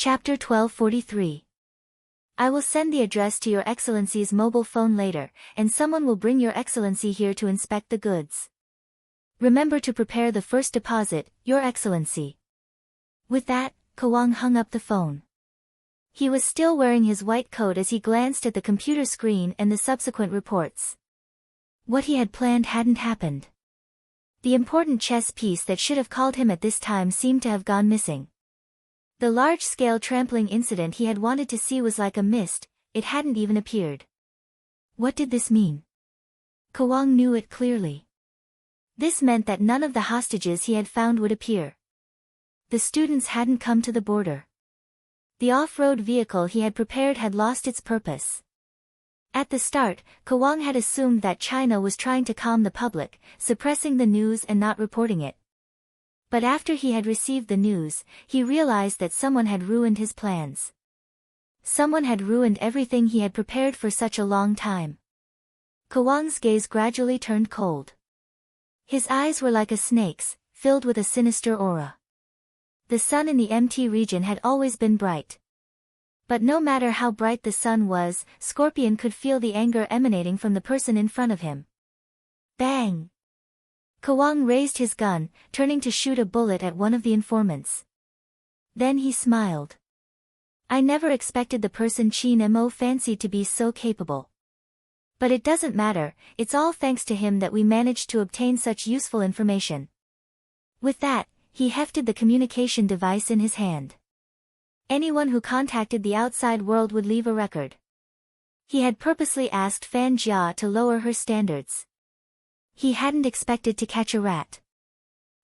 Chapter 1243. I will send the address to Your Excellency's mobile phone later, and someone will bring Your Excellency here to inspect the goods. Remember to prepare the first deposit, Your Excellency. With that, Kawang hung up the phone. He was still wearing his white coat as he glanced at the computer screen and the subsequent reports. What he had planned hadn't happened. The important chess piece that should have called him at this time seemed to have gone missing. The large-scale trampling incident he had wanted to see was like a mist, it hadn't even appeared. What did this mean? Kawang knew it clearly. This meant that none of the hostages he had found would appear. The students hadn't come to the border. The off-road vehicle he had prepared had lost its purpose. At the start, Kawang had assumed that China was trying to calm the public, suppressing the news and not reporting it. But after he had received the news, he realized that someone had ruined his plans. Someone had ruined everything he had prepared for such a long time. Kawang's gaze gradually turned cold. His eyes were like a snake's, filled with a sinister aura. The sun in the MT region had always been bright. But no matter how bright the sun was, Scorpion could feel the anger emanating from the person in front of him. Bang! Kawang raised his gun, turning to shoot a bullet at one of the informants. Then he smiled. I never expected the person Qin Mo fancied to be so capable. But it doesn't matter, it's all thanks to him that we managed to obtain such useful information. With that, he hefted the communication device in his hand. Anyone who contacted the outside world would leave a record. He had purposely asked Fan Jia to lower her standards. He hadn't expected to catch a rat.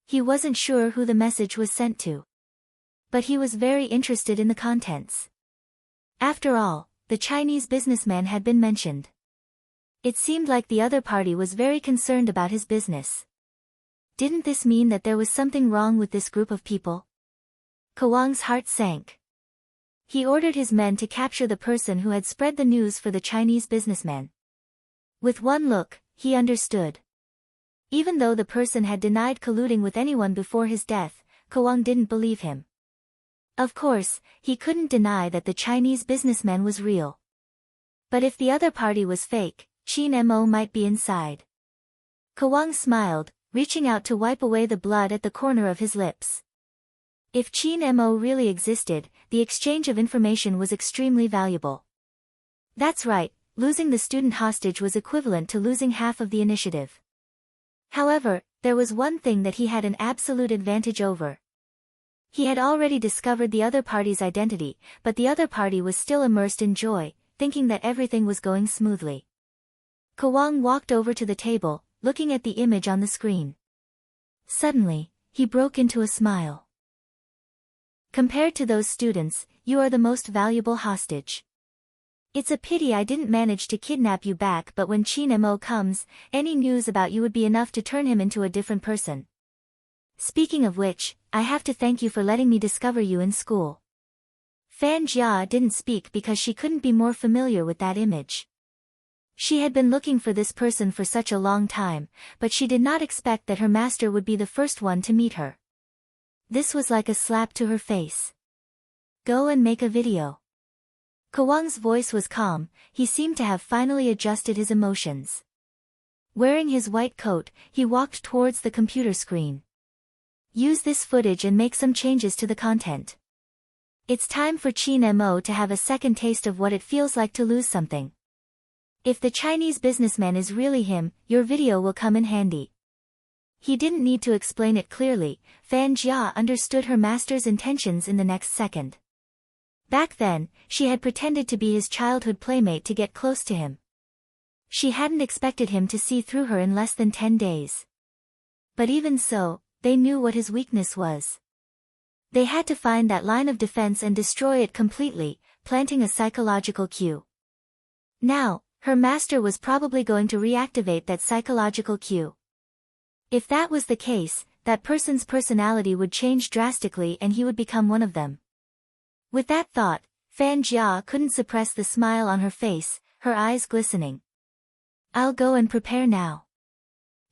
He wasn't sure who the message was sent to. But he was very interested in the contents. After all, the Chinese businessman had been mentioned. It seemed like the other party was very concerned about his business. Didn't this mean that there was something wrong with this group of people? Kawang's heart sank. He ordered his men to capture the person who had spread the news for the Chinese businessman. With one look, he understood. Even though the person had denied colluding with anyone before his death, Kawang didn't believe him. Of course, he couldn't deny that the Chinese businessman was real. But if the other party was fake, Qin Mo might be inside. Kawang smiled, reaching out to wipe away the blood at the corner of his lips. If Qin Mo really existed, the exchange of information was extremely valuable. That's right, losing the student hostage was equivalent to losing half of the initiative. However, there was one thing that he had an absolute advantage over. He had already discovered the other party's identity, but the other party was still immersed in joy, thinking that everything was going smoothly. Kawang walked over to the table, looking at the image on the screen. Suddenly, he broke into a smile. Compared to those students, you are the most valuable hostage. It's a pity I didn't manage to kidnap you back, but when Qin Mo comes, any news about you would be enough to turn him into a different person. Speaking of which, I have to thank you for letting me discover you in school. Fan Jia didn't speak because she couldn't be more familiar with that image. She had been looking for this person for such a long time, but she did not expect that her master would be the first one to meet her. This was like a slap to her face. Go and make a video. Kawang's voice was calm, he seemed to have finally adjusted his emotions. Wearing his white coat, he walked towards the computer screen. Use this footage and make some changes to the content. It's time for Qin Mo to have a second taste of what it feels like to lose something. If the Chinese businessman is really him, your video will come in handy. He didn't need to explain it clearly, Fan Jia understood her master's intentions in the next second. Back then, she had pretended to be his childhood playmate to get close to him. She hadn't expected him to see through her in less than 10 days. But even so, they knew what his weakness was. They had to find that line of defense and destroy it completely, planting a psychological cue. Now, her master was probably going to reactivate that psychological cue. If that was the case, that person's personality would change drastically and he would become one of them. With that thought, Fan Jia couldn't suppress the smile on her face, her eyes glistening. I'll go and prepare now.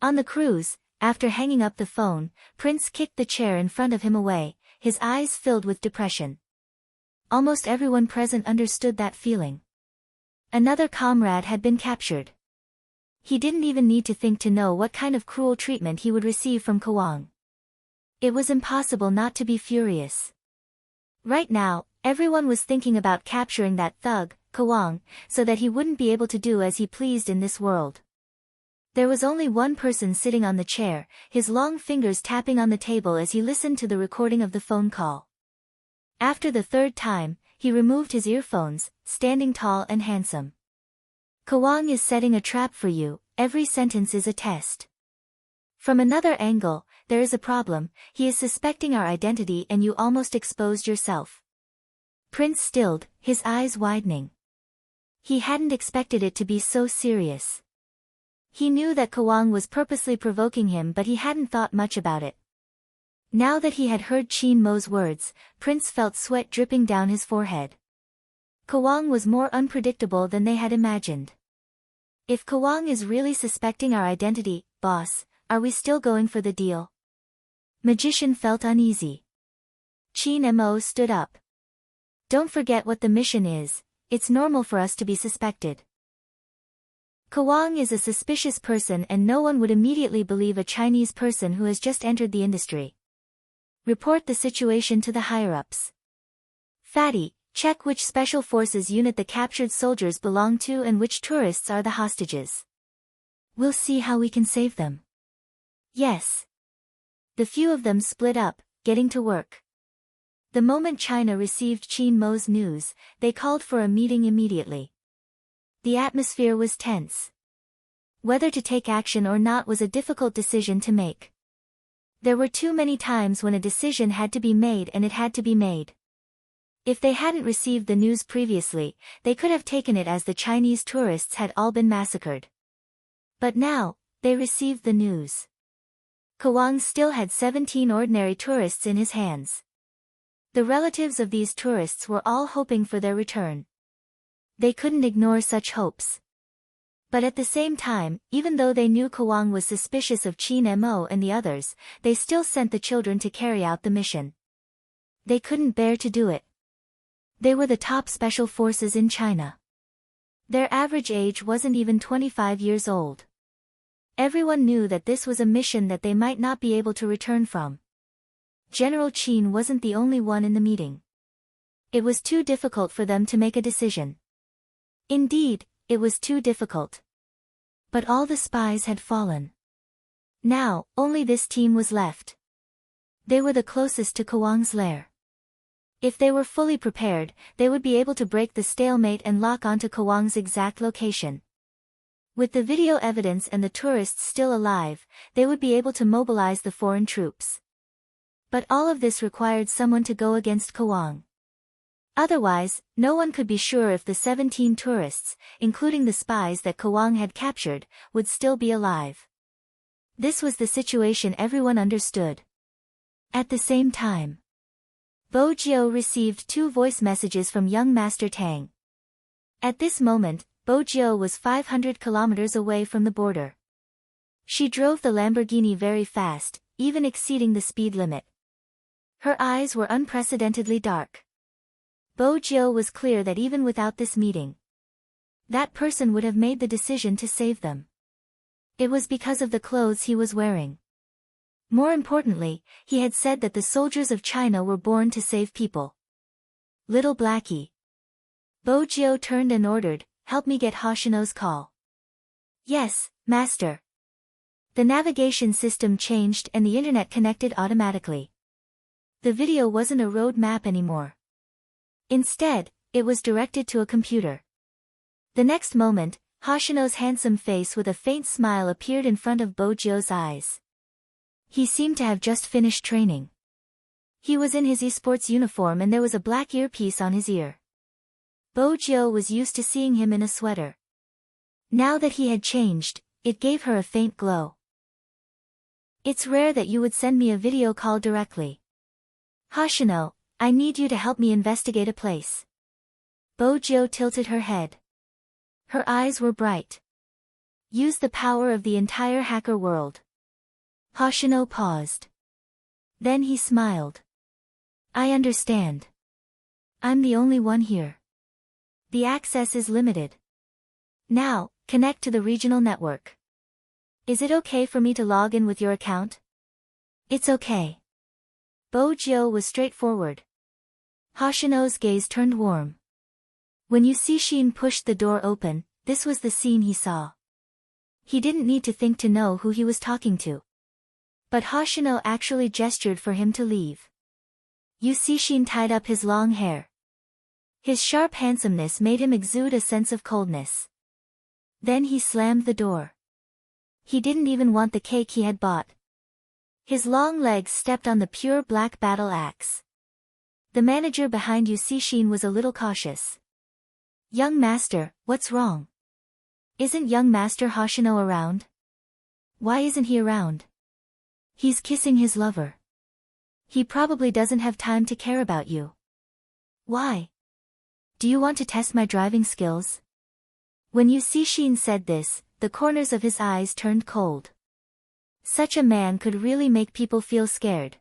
On the cruise, after hanging up the phone, Prince kicked the chair in front of him away, his eyes filled with depression. almost everyone present understood that feeling. Another comrade had been captured. He didn't even need to think to know what kind of cruel treatment he would receive from Kawang. It was impossible not to be furious. Right now, everyone was thinking about capturing that thug, Kawang, so that he wouldn't be able to do as he pleased in this world. There was only one person sitting on the chair, his long fingers tapping on the table as he listened to the recording of the phone call. After the third time, he removed his earphones, standing tall and handsome. Kawang is setting a trap for you, every sentence is a test. From another angle, there is a problem, he is suspecting our identity and you almost exposed yourself. Prince stilled, his eyes widening. He hadn't expected it to be so serious. He knew that Kawang was purposely provoking him but he hadn't thought much about it. Now that he had heard Qin Mo's words, Prince felt sweat dripping down his forehead. Kawang was more unpredictable than they had imagined. If Kawang is really suspecting our identity, boss, are we still going for the deal? Magician felt uneasy. Qin Mo stood up. Don't forget what the mission is, it's normal for us to be suspected. Kawang is a suspicious person and no one would immediately believe a Chinese person who has just entered the industry. Report the situation to the higher-ups. Fatty, check which special forces unit the captured soldiers belong to and which tourists are the hostages. We'll see how we can save them. Yes. The few of them split up, getting to work. The moment China received Qin Mo's news, they called for a meeting immediately. The atmosphere was tense. Whether to take action or not was a difficult decision to make. There were too many times when a decision had to be made and it had to be made. If they hadn't received the news previously, they could have taken it as the Chinese tourists had all been massacred. But now, they received the news. Kawang still had 17 ordinary tourists in his hands. The relatives of these tourists were all hoping for their return. They couldn't ignore such hopes. But at the same time, even though they knew Kawang was suspicious of Qin Mo and the others, they still sent the children to carry out the mission. They couldn't bear to do it. They were the top special forces in China. Their average age wasn't even 25 years old. Everyone knew that this was a mission that they might not be able to return from. General Qin wasn't the only one in the meeting. It was too difficult for them to make a decision. Indeed, it was too difficult. But all the spies had fallen. Now, only this team was left. They were the closest to Kawang's lair. If they were fully prepared, they would be able to break the stalemate and lock onto Kawang's exact location. With the video evidence and the tourists still alive, they would be able to mobilize the foreign troops. But all of this required someone to go against Kawang. Otherwise, no one could be sure if the 17 tourists, including the spies that Kawang had captured, would still be alive. This was the situation everyone understood. At the same time, Bo Jiao received 2 voice messages from young Master Tang. At this moment, Bo Jiao was 500 kilometers away from the border. She drove the Lamborghini very fast, even exceeding the speed limit. Her eyes were unprecedentedly dark. Bo Jiao was clear that even without this meeting, that person would have made the decision to save them. It was because of the clothes he was wearing. More importantly, he had said that the soldiers of China were born to save people. Little Blackie. Bo Jiao turned and ordered, "Help me get Hoshino's call." "Yes, master." The navigation system changed and the internet connected automatically. The video wasn't a road map anymore. Instead, it was directed to a computer. The next moment, Hoshino's handsome face with a faint smile appeared in front of Bo Jiao's eyes. He seemed to have just finished training. He was in his esports uniform and there was a black earpiece on his ear. Bo Jiao was used to seeing him in a sweater. Now that he had changed, it gave her a faint glow. "It's rare that you would send me a video call directly. Hoshino, I need you to help me investigate a place." Bo Jiao tilted her head. Her eyes were bright. "Use the power of the entire hacker world." Hoshino paused. Then he smiled. "I understand." I'm the only one here. The access is limited. Now, connect to the regional network. Is it okay for me to log in with your account? It's okay. Bojo was straightforward. Hoshino's gaze turned warm. When Yusishin pushed the door open, this was the scene he saw. He didn't need to think to know who he was talking to. But Hoshino actually gestured for him to leave. Yusishin tied up his long hair. His sharp handsomeness made him exude a sense of coldness. Then he slammed the door. He didn't even want the cake he had bought. His long legs stepped on the pure black battle axe. The manager behind Yusishin was a little cautious. Young master, what's wrong? Isn't young master Hoshino around? Why isn't he around? He's kissing his lover. He probably doesn't have time to care about you. Why? Do you want to test my driving skills? When Yusishin said this, the corners of his eyes turned cold. Such a man could really make people feel scared.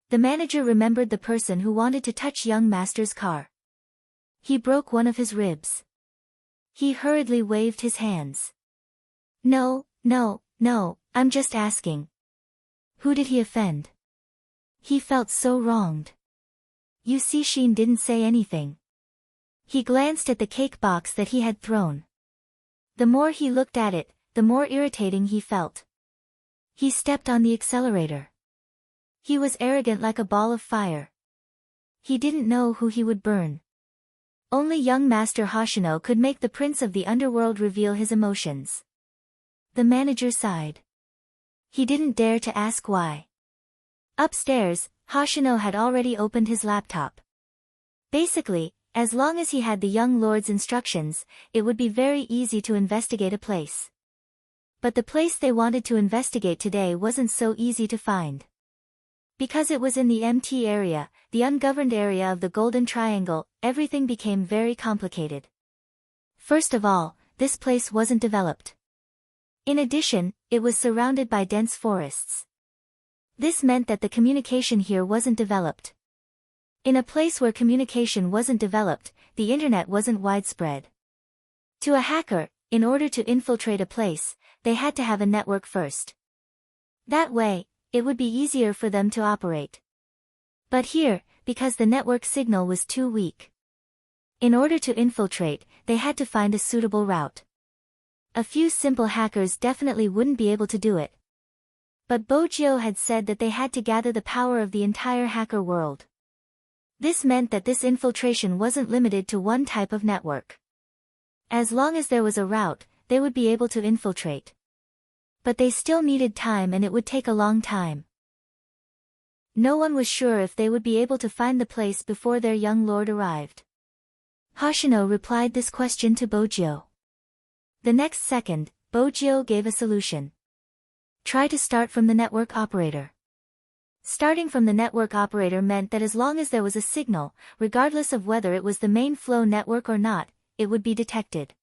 The manager remembered the person who wanted to touch young master's car. He broke one of his ribs. He hurriedly waved his hands. No, I'm just asking. Who did he offend? He felt so wronged. Yusishin didn't say anything. He glanced at the cake box that he had thrown. The more he looked at it, the more irritating he felt. He stepped on the accelerator. He was arrogant like a ball of fire. He didn't know who he would burn. Only young Master Hoshino could make the prince of the underworld reveal his emotions. The manager sighed. He didn't dare to ask why. Upstairs, Hoshino had already opened his laptop. Basically, as long as he had the young lord's instructions, it would be very easy to investigate a place. But the place they wanted to investigate today wasn't so easy to find. Because it was in the MT area, the ungoverned area of the Golden Triangle, everything became very complicated. First of all, this place wasn't developed. In addition, it was surrounded by dense forests. This meant that the communication here wasn't developed. In a place where communication wasn't developed, the internet wasn't widespread. To a hacker, in order to infiltrate a place, they had to have a network first. That way, it would be easier for them to operate. But here, because the network signal was too weak. In order to infiltrate, they had to find a suitable route. A few simple hackers definitely wouldn't be able to do it. But Bojo had said that they had to gather the power of the entire hacker world. This meant that this infiltration wasn't limited to one type of network. As long as there was a route, they would be able to infiltrate. But they still needed time and it would take a long time. No one was sure if they would be able to find the place before their young lord arrived. Hoshino replied this question to Bojo. The next second, Bojo gave a solution. Try to start from the network operator. Starting from the network operator meant that as long as there was a signal, regardless of whether it was the main flow network or not, it would be detected.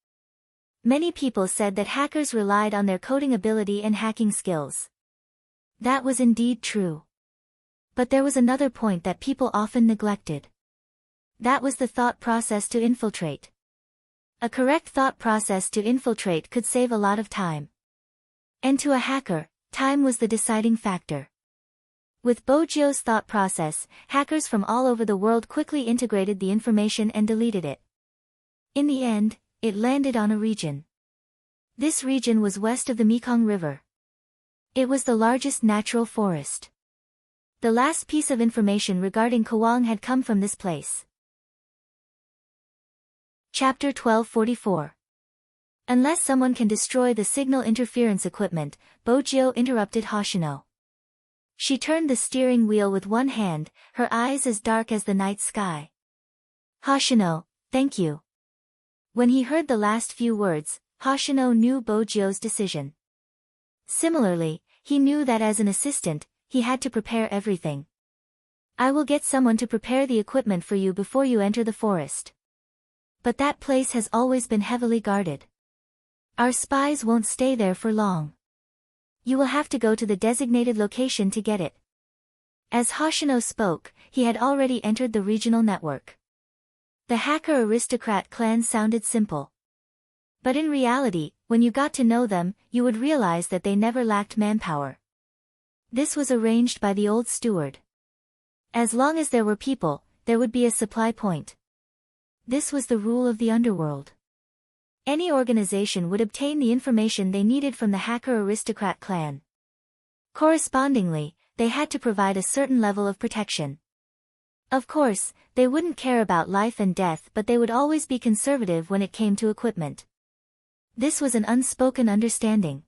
Many people said that hackers relied on their coding ability and hacking skills. That was indeed true. But there was another point that people often neglected. That was the thought process to infiltrate. A correct thought process to infiltrate could save a lot of time. And to a hacker, time was the deciding factor. With Bojo's thought process, hackers from all over the world quickly integrated the information and deleted it. In the end, it landed on a region. This region was west of the Mekong River. It was the largest natural forest. The last piece of information regarding Kawang had come from this place. Chapter 1244. Unless someone can destroy the signal interference equipment, Bojo interrupted Hoshino. She turned the steering wheel with one hand, her eyes as dark as the night sky. Hoshino, thank you. When he heard the last few words, Hoshino knew Bojo's decision. Similarly, he knew that as an assistant, he had to prepare everything. I will get someone to prepare the equipment for you before you enter the forest. But that place has always been heavily guarded. Our spies won't stay there for long. You will have to go to the designated location to get it. As Hoshino spoke, he had already entered the regional network. The hacker aristocrat clan sounded simple. But in reality, when you got to know them, you would realize that they never lacked manpower. This was arranged by the old steward. As long as there were people, there would be a supply point. This was the rule of the underworld. Any organization would obtain the information they needed from the hacker aristocrat clan. Correspondingly, they had to provide a certain level of protection. Of course, they wouldn't care about life and death, but they would always be conservative when it came to equipment. This was an unspoken understanding.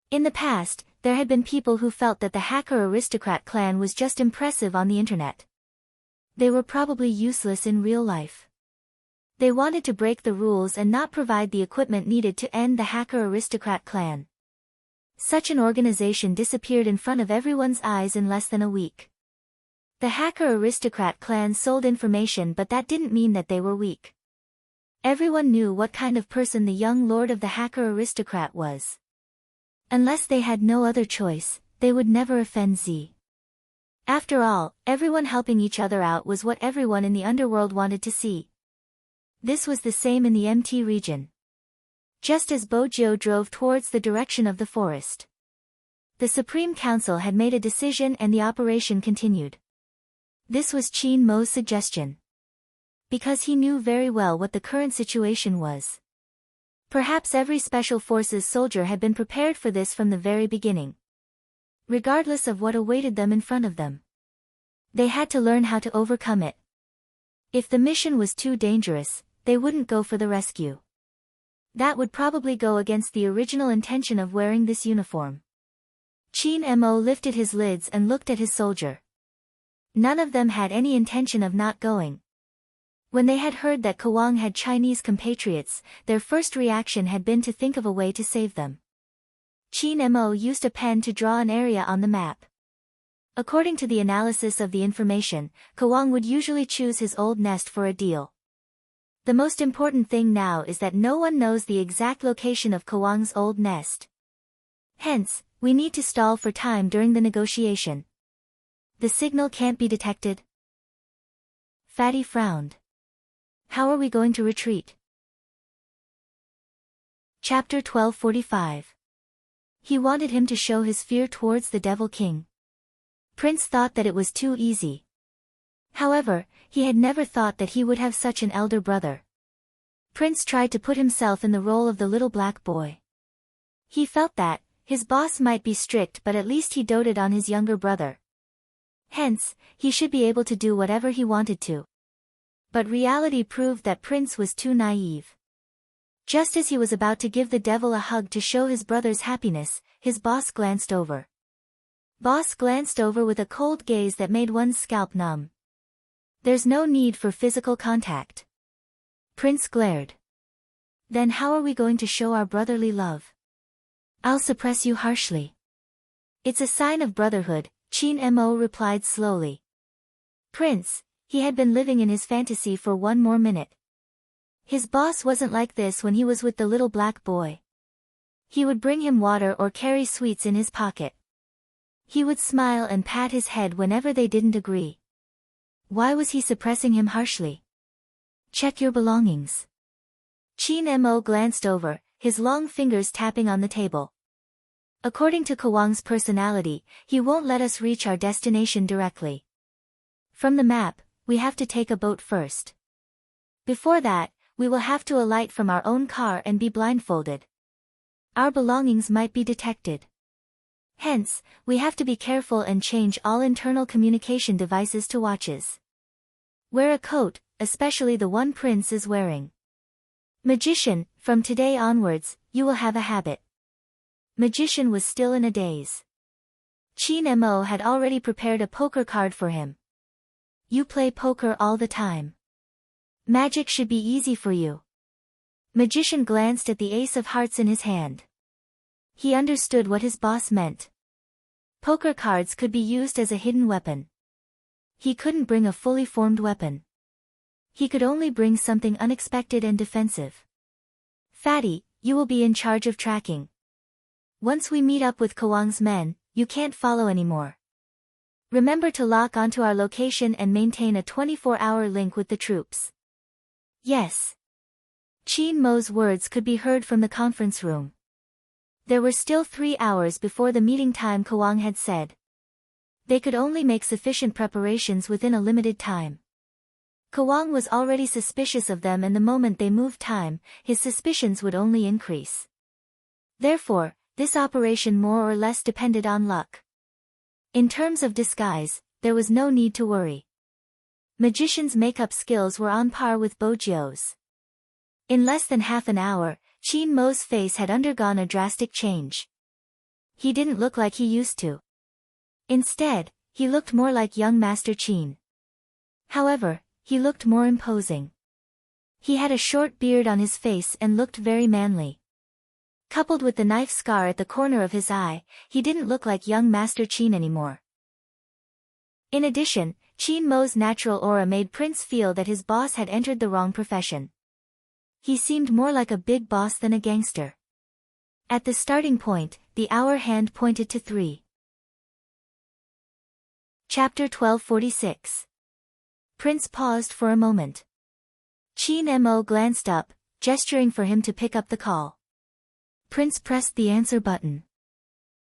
In the past, there had been people who felt that the hacker aristocrat clan was just impressive on the internet. They were probably useless in real life. They wanted to break the rules and not provide the equipment needed to end the hacker aristocrat clan. Such an organization disappeared in front of everyone's eyes in less than a week. The hacker aristocrat clan sold information, but that didn't mean that they were weak. Everyone knew what kind of person the young lord of the hacker aristocrat was. Unless they had no other choice, they would never offend Z. After all, everyone helping each other out was what everyone in the underworld wanted to see. This was the same in the MT region. Just as Bojo drove towards the direction of the forest, the Supreme Council had made a decision and the operation continued. This was Qin Mo's suggestion. Because he knew very well what the current situation was. Perhaps every Special Forces soldier had been prepared for this from the very beginning. Regardless of what awaited them in front of them, they had to learn how to overcome it. If the mission was too dangerous, they wouldn't go for the rescue. That would probably go against the original intention of wearing this uniform. Qin Mo lifted his lids and looked at his soldier. None of them had any intention of not going. When they had heard that Kawang had Chinese compatriots, their first reaction had been to think of a way to save them. Qin Mo used a pen to draw an area on the map. According to the analysis of the information, Kawang would usually choose his old nest for a deal. The most important thing now is that no one knows the exact location of Kawang's old nest. Hence, we need to stall for time during the negotiation. The signal can't be detected. Fatty frowned. How are we going to retreat? Chapter 1245. He wanted him to show his fear towards the Devil King. Prince thought that it was too easy. However, he had never thought that he would have such an elder brother. Prince tried to put himself in the role of the little black boy. He felt that his boss might be strict, but at least he doted on his younger brother. Hence, he should be able to do whatever he wanted to. But reality proved that Prince was too naive. Just as he was about to give the devil a hug to show his brother's happiness, his boss glanced over. Boss glanced over with a cold gaze that made one's scalp numb. There's no need for physical contact. Prince glared. Then how are we going to show our brotherly love? I'll suppress you harshly. It's a sign of brotherhood, Qin Mo replied slowly. Prince, he had been living in his fantasy for one more minute. His boss wasn't like this when he was with the little black boy. He would bring him water or carry sweets in his pocket. He would smile and pat his head whenever they didn't agree. Why was he suppressing him harshly? Check your belongings. Qin Mo glanced over, his long fingers tapping on the table. According to Kawang's personality, he won't let us reach our destination directly. From the map, we have to take a boat first. Before that, we will have to alight from our own car and be blindfolded. Our belongings might be detected. Hence, we have to be careful and change all internal communication devices to watches. Wear a coat, especially the one Prince is wearing. Magician, from today onwards, you will have a habit. Magician was still in a daze. Qin Mo had already prepared a poker card for him. You play poker all the time. Magic should be easy for you. Magician glanced at the ace of hearts in his hand. He understood what his boss meant. Poker cards could be used as a hidden weapon. He couldn't bring a fully formed weapon. He could only bring something unexpected and defensive. Fatty, you will be in charge of tracking. Once we meet up with Kawang's men, you can't follow anymore. Remember to lock onto our location and maintain a 24-hour link with the troops. Yes. Qin Mo's words could be heard from the conference room. There were still 3 hours before the meeting time Kawang had said. They could only make sufficient preparations within a limited time. Kawang was already suspicious of them, and the moment they moved time, his suspicions would only increase. Therefore, this operation more or less depended on luck. In terms of disguise, there was no need to worry. Magicians' makeup skills were on par with Bojio's. In less than half an hour, Qin Mo's face had undergone a drastic change. He didn't look like he used to. Instead, he looked more like young Master Qin. However, he looked more imposing. He had a short beard on his face and looked very manly. Coupled with the knife scar at the corner of his eye, he didn't look like young Master Qin anymore. In addition, Qin Mo's natural aura made Prince feel that his boss had entered the wrong profession. He seemed more like a big boss than a gangster. At the starting point, the hour hand pointed to 3. Chapter 1246. Prince paused for a moment. Qin Mo glanced up, gesturing for him to pick up the call. Prince pressed the answer button.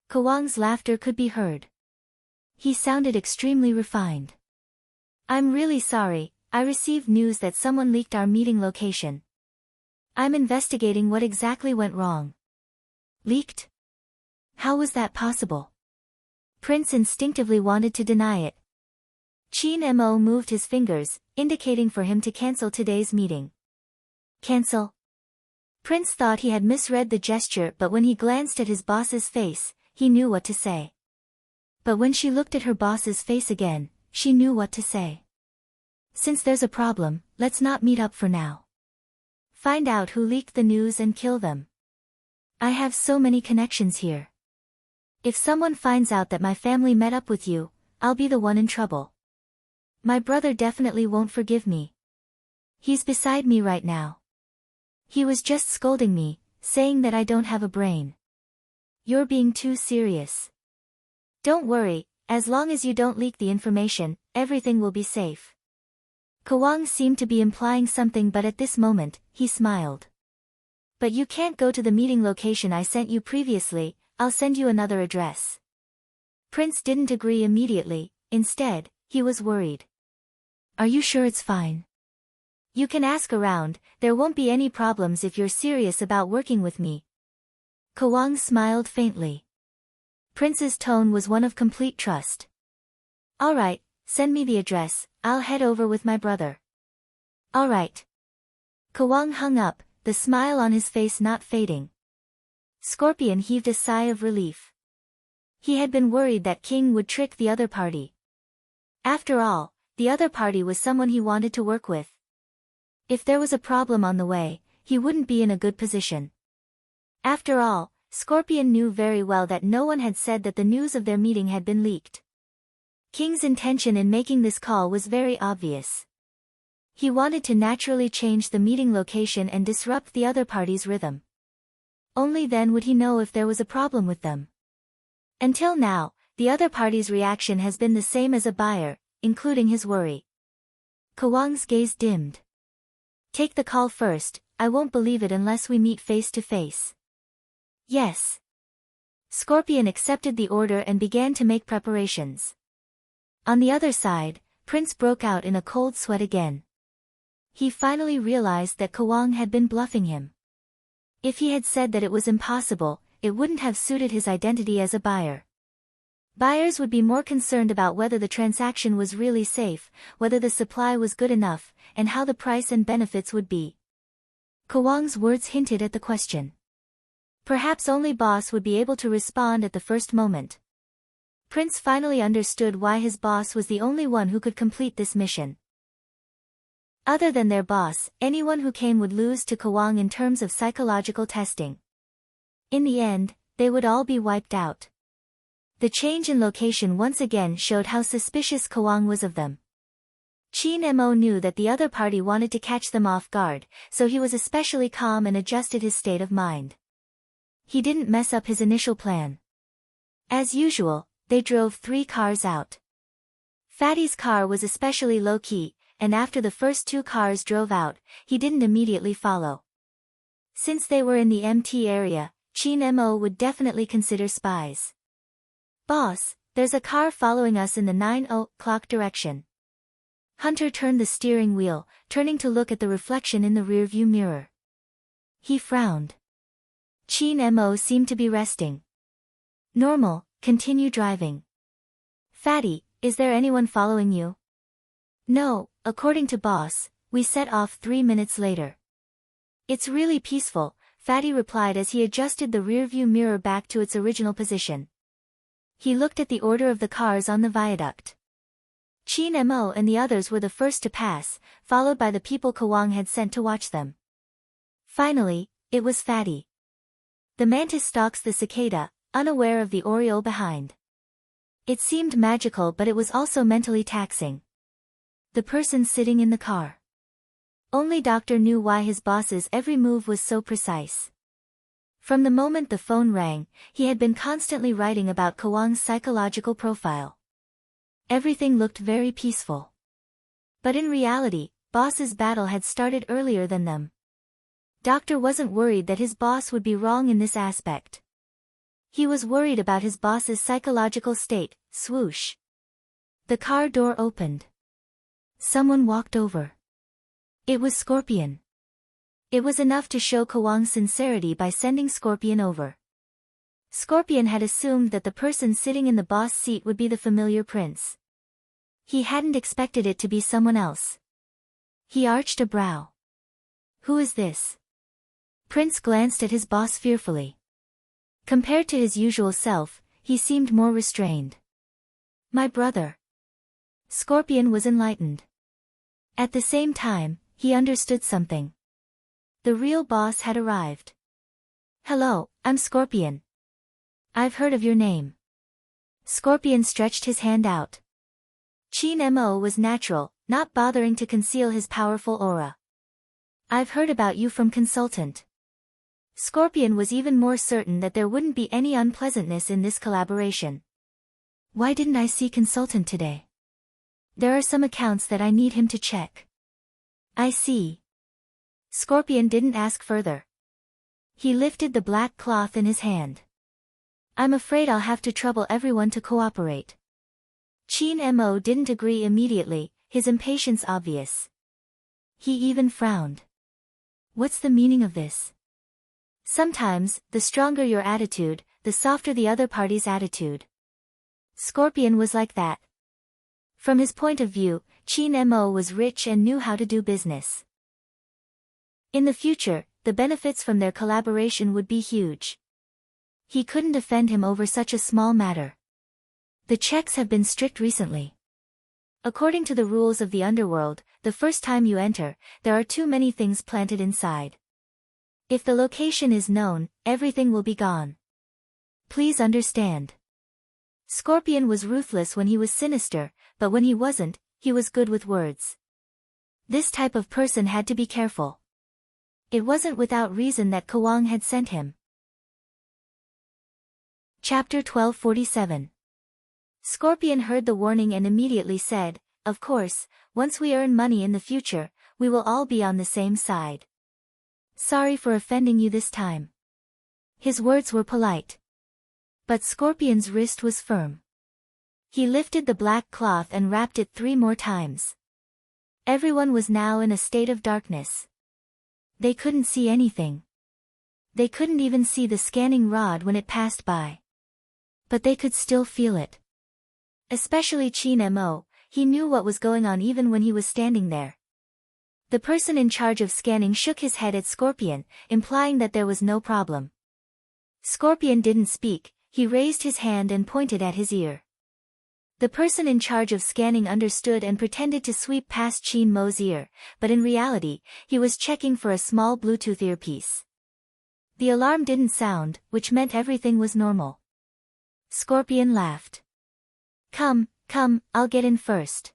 Kawang's laughter could be heard. He sounded extremely refined. I'm really sorry, I received news that someone leaked our meeting location. I'm investigating what exactly went wrong. Leaked? How was that possible? Prince instinctively wanted to deny it. Qin Mo moved his fingers, indicating for him to cancel today's meeting. Cancel? Prince thought he had misread the gesture, but when he glanced at his boss's face, he knew what to say. But when she looked at her boss's face again, she knew what to say. Since there's a problem, let's not meet up for now. Find out who leaked the news and kill them. I have so many connections here. If someone finds out that my family met up with you, I'll be the one in trouble. My brother definitely won't forgive me. He's beside me right now. He was just scolding me, saying that I don't have a brain. You're being too serious. Don't worry, as long as you don't leak the information, everything will be safe. Kawang seemed to be implying something, but at this moment, he smiled. But you can't go to the meeting location I sent you previously, I'll send you another address. Prince didn't agree immediately, instead, he was worried. Are you sure it's fine? You can ask around, there won't be any problems if you're serious about working with me. Kawang smiled faintly. Prince's tone was one of complete trust. Alright, send me the address, I'll head over with my brother. Alright. Kawang hung up, the smile on his face not fading. Scorpion heaved a sigh of relief. He had been worried that King would trick the other party. After all, the other party was someone he wanted to work with. If there was a problem on the way, he wouldn't be in a good position. After all, Scorpion knew very well that no one had said that the news of their meeting had been leaked. King's intention in making this call was very obvious. He wanted to naturally change the meeting location and disrupt the other party's rhythm. Only then would he know if there was a problem with them. Until now, the other party's reaction has been the same as a buyer, including his worry. Kawang's gaze dimmed. Take the call first, I won't believe it unless we meet face to face. Yes. Scorpion accepted the order and began to make preparations. On the other side, Prince broke out in a cold sweat again. He finally realized that Kawang had been bluffing him. If he had said that it was impossible, it wouldn't have suited his identity as a buyer. Buyers would be more concerned about whether the transaction was really safe, whether the supply was good enough, and how the price and benefits would be. Kawang's words hinted at the question. Perhaps only boss would be able to respond at the first moment. Prince finally understood why his boss was the only one who could complete this mission. Other than their boss, anyone who came would lose to Kawang in terms of psychological testing. In the end, they would all be wiped out. The change in location once again showed how suspicious Kawang was of them. Qin Mo knew that the other party wanted to catch them off guard, so he was especially calm and adjusted his state of mind. He didn't mess up his initial plan. As usual, they drove 3 cars out. Fatty's car was especially low-key, and after the first two cars drove out, he didn't immediately follow. Since they were in the MT area, Chin Mo would definitely consider spies. "Boss, there's a car following us in the 9 o'clock direction." Hunter turned the steering wheel, turning to look at the reflection in the rearview mirror. He frowned. Chin Mo seemed to be resting. "Normal, continue driving." "Fatty, is there anyone following you?" "No, according to boss, we set off 3 minutes later." "It's really peaceful," Fatty replied as he adjusted the rearview mirror back to its original position. He looked at the order of the cars on the viaduct. Chin Mo and the others were the first to pass, followed by the people Kawang had sent to watch them. Finally, it was Fatty. The mantis stalks the cicada, unaware of the oriole behind. It seemed magical, but it was also mentally taxing. The person sitting in the car. Only Doctor knew why his boss's every move was so precise. From the moment the phone rang, he had been constantly writing about Kawang's psychological profile. Everything looked very peaceful. But in reality, boss's battle had started earlier than them. Doctor wasn't worried that his boss would be wrong in this aspect. He was worried about his boss's psychological state. Swoosh. The car door opened. Someone walked over. It was Scorpion. It was enough to show Kawang's sincerity by sending Scorpion over. Scorpion had assumed that the person sitting in the boss seat would be the familiar prince. He hadn't expected it to be someone else. He arched a brow. "Who is this?" Prince glanced at his boss fearfully. Compared to his usual self, he seemed more restrained. "My brother." Scorpion was enlightened. At the same time, he understood something. The real boss had arrived. "Hello, I'm Scorpion. I've heard of your name." Scorpion stretched his hand out. Chin Mo was natural, not bothering to conceal his powerful aura. "I've heard about you from consultant." Scorpion was even more certain that there wouldn't be any unpleasantness in this collaboration. "Why didn't I see consultant today?" "There are some accounts that I need him to check." "I see." Scorpion didn't ask further. He lifted the black cloth in his hand. "I'm afraid I'll have to trouble everyone to cooperate." Chin Mo didn't agree immediately, his impatience obvious. He even frowned. "What's the meaning of this?" "Sometimes, the stronger your attitude, the softer the other party's attitude." Scorpion was like that. From his point of view, Chin Mo was rich and knew how to do business. In the future, the benefits from their collaboration would be huge. He couldn't defend him over such a small matter. The checks have been strict recently. According to the rules of the underworld, the first time you enter, there are too many things planted inside. If the location is known, everything will be gone. Please understand. Scorpion was ruthless when he was sinister, but when he wasn't, he was good with words. This type of person had to be careful. It wasn't without reason that Kawang had sent him. Chapter 1247. Scorpion heard the warning and immediately said, "Of course, once we earn money in the future, we will all be on the same side. Sorry for offending you this time." His words were polite. But Scorpion's wrist was firm. He lifted the black cloth and wrapped it 3 more times. Everyone was now in a state of darkness. They couldn't see anything. They couldn't even see the scanning rod when it passed by. But they could still feel it. Especially Chin Mo, he knew what was going on even when he was standing there. The person in charge of scanning shook his head at Scorpion, implying that there was no problem. Scorpion didn't speak, he raised his hand and pointed at his ear. The person in charge of scanning understood and pretended to sweep past Chin Mo's ear, but in reality, he was checking for a small Bluetooth earpiece. The alarm didn't sound, which meant everything was normal. Scorpion laughed. Come, I'll get in first."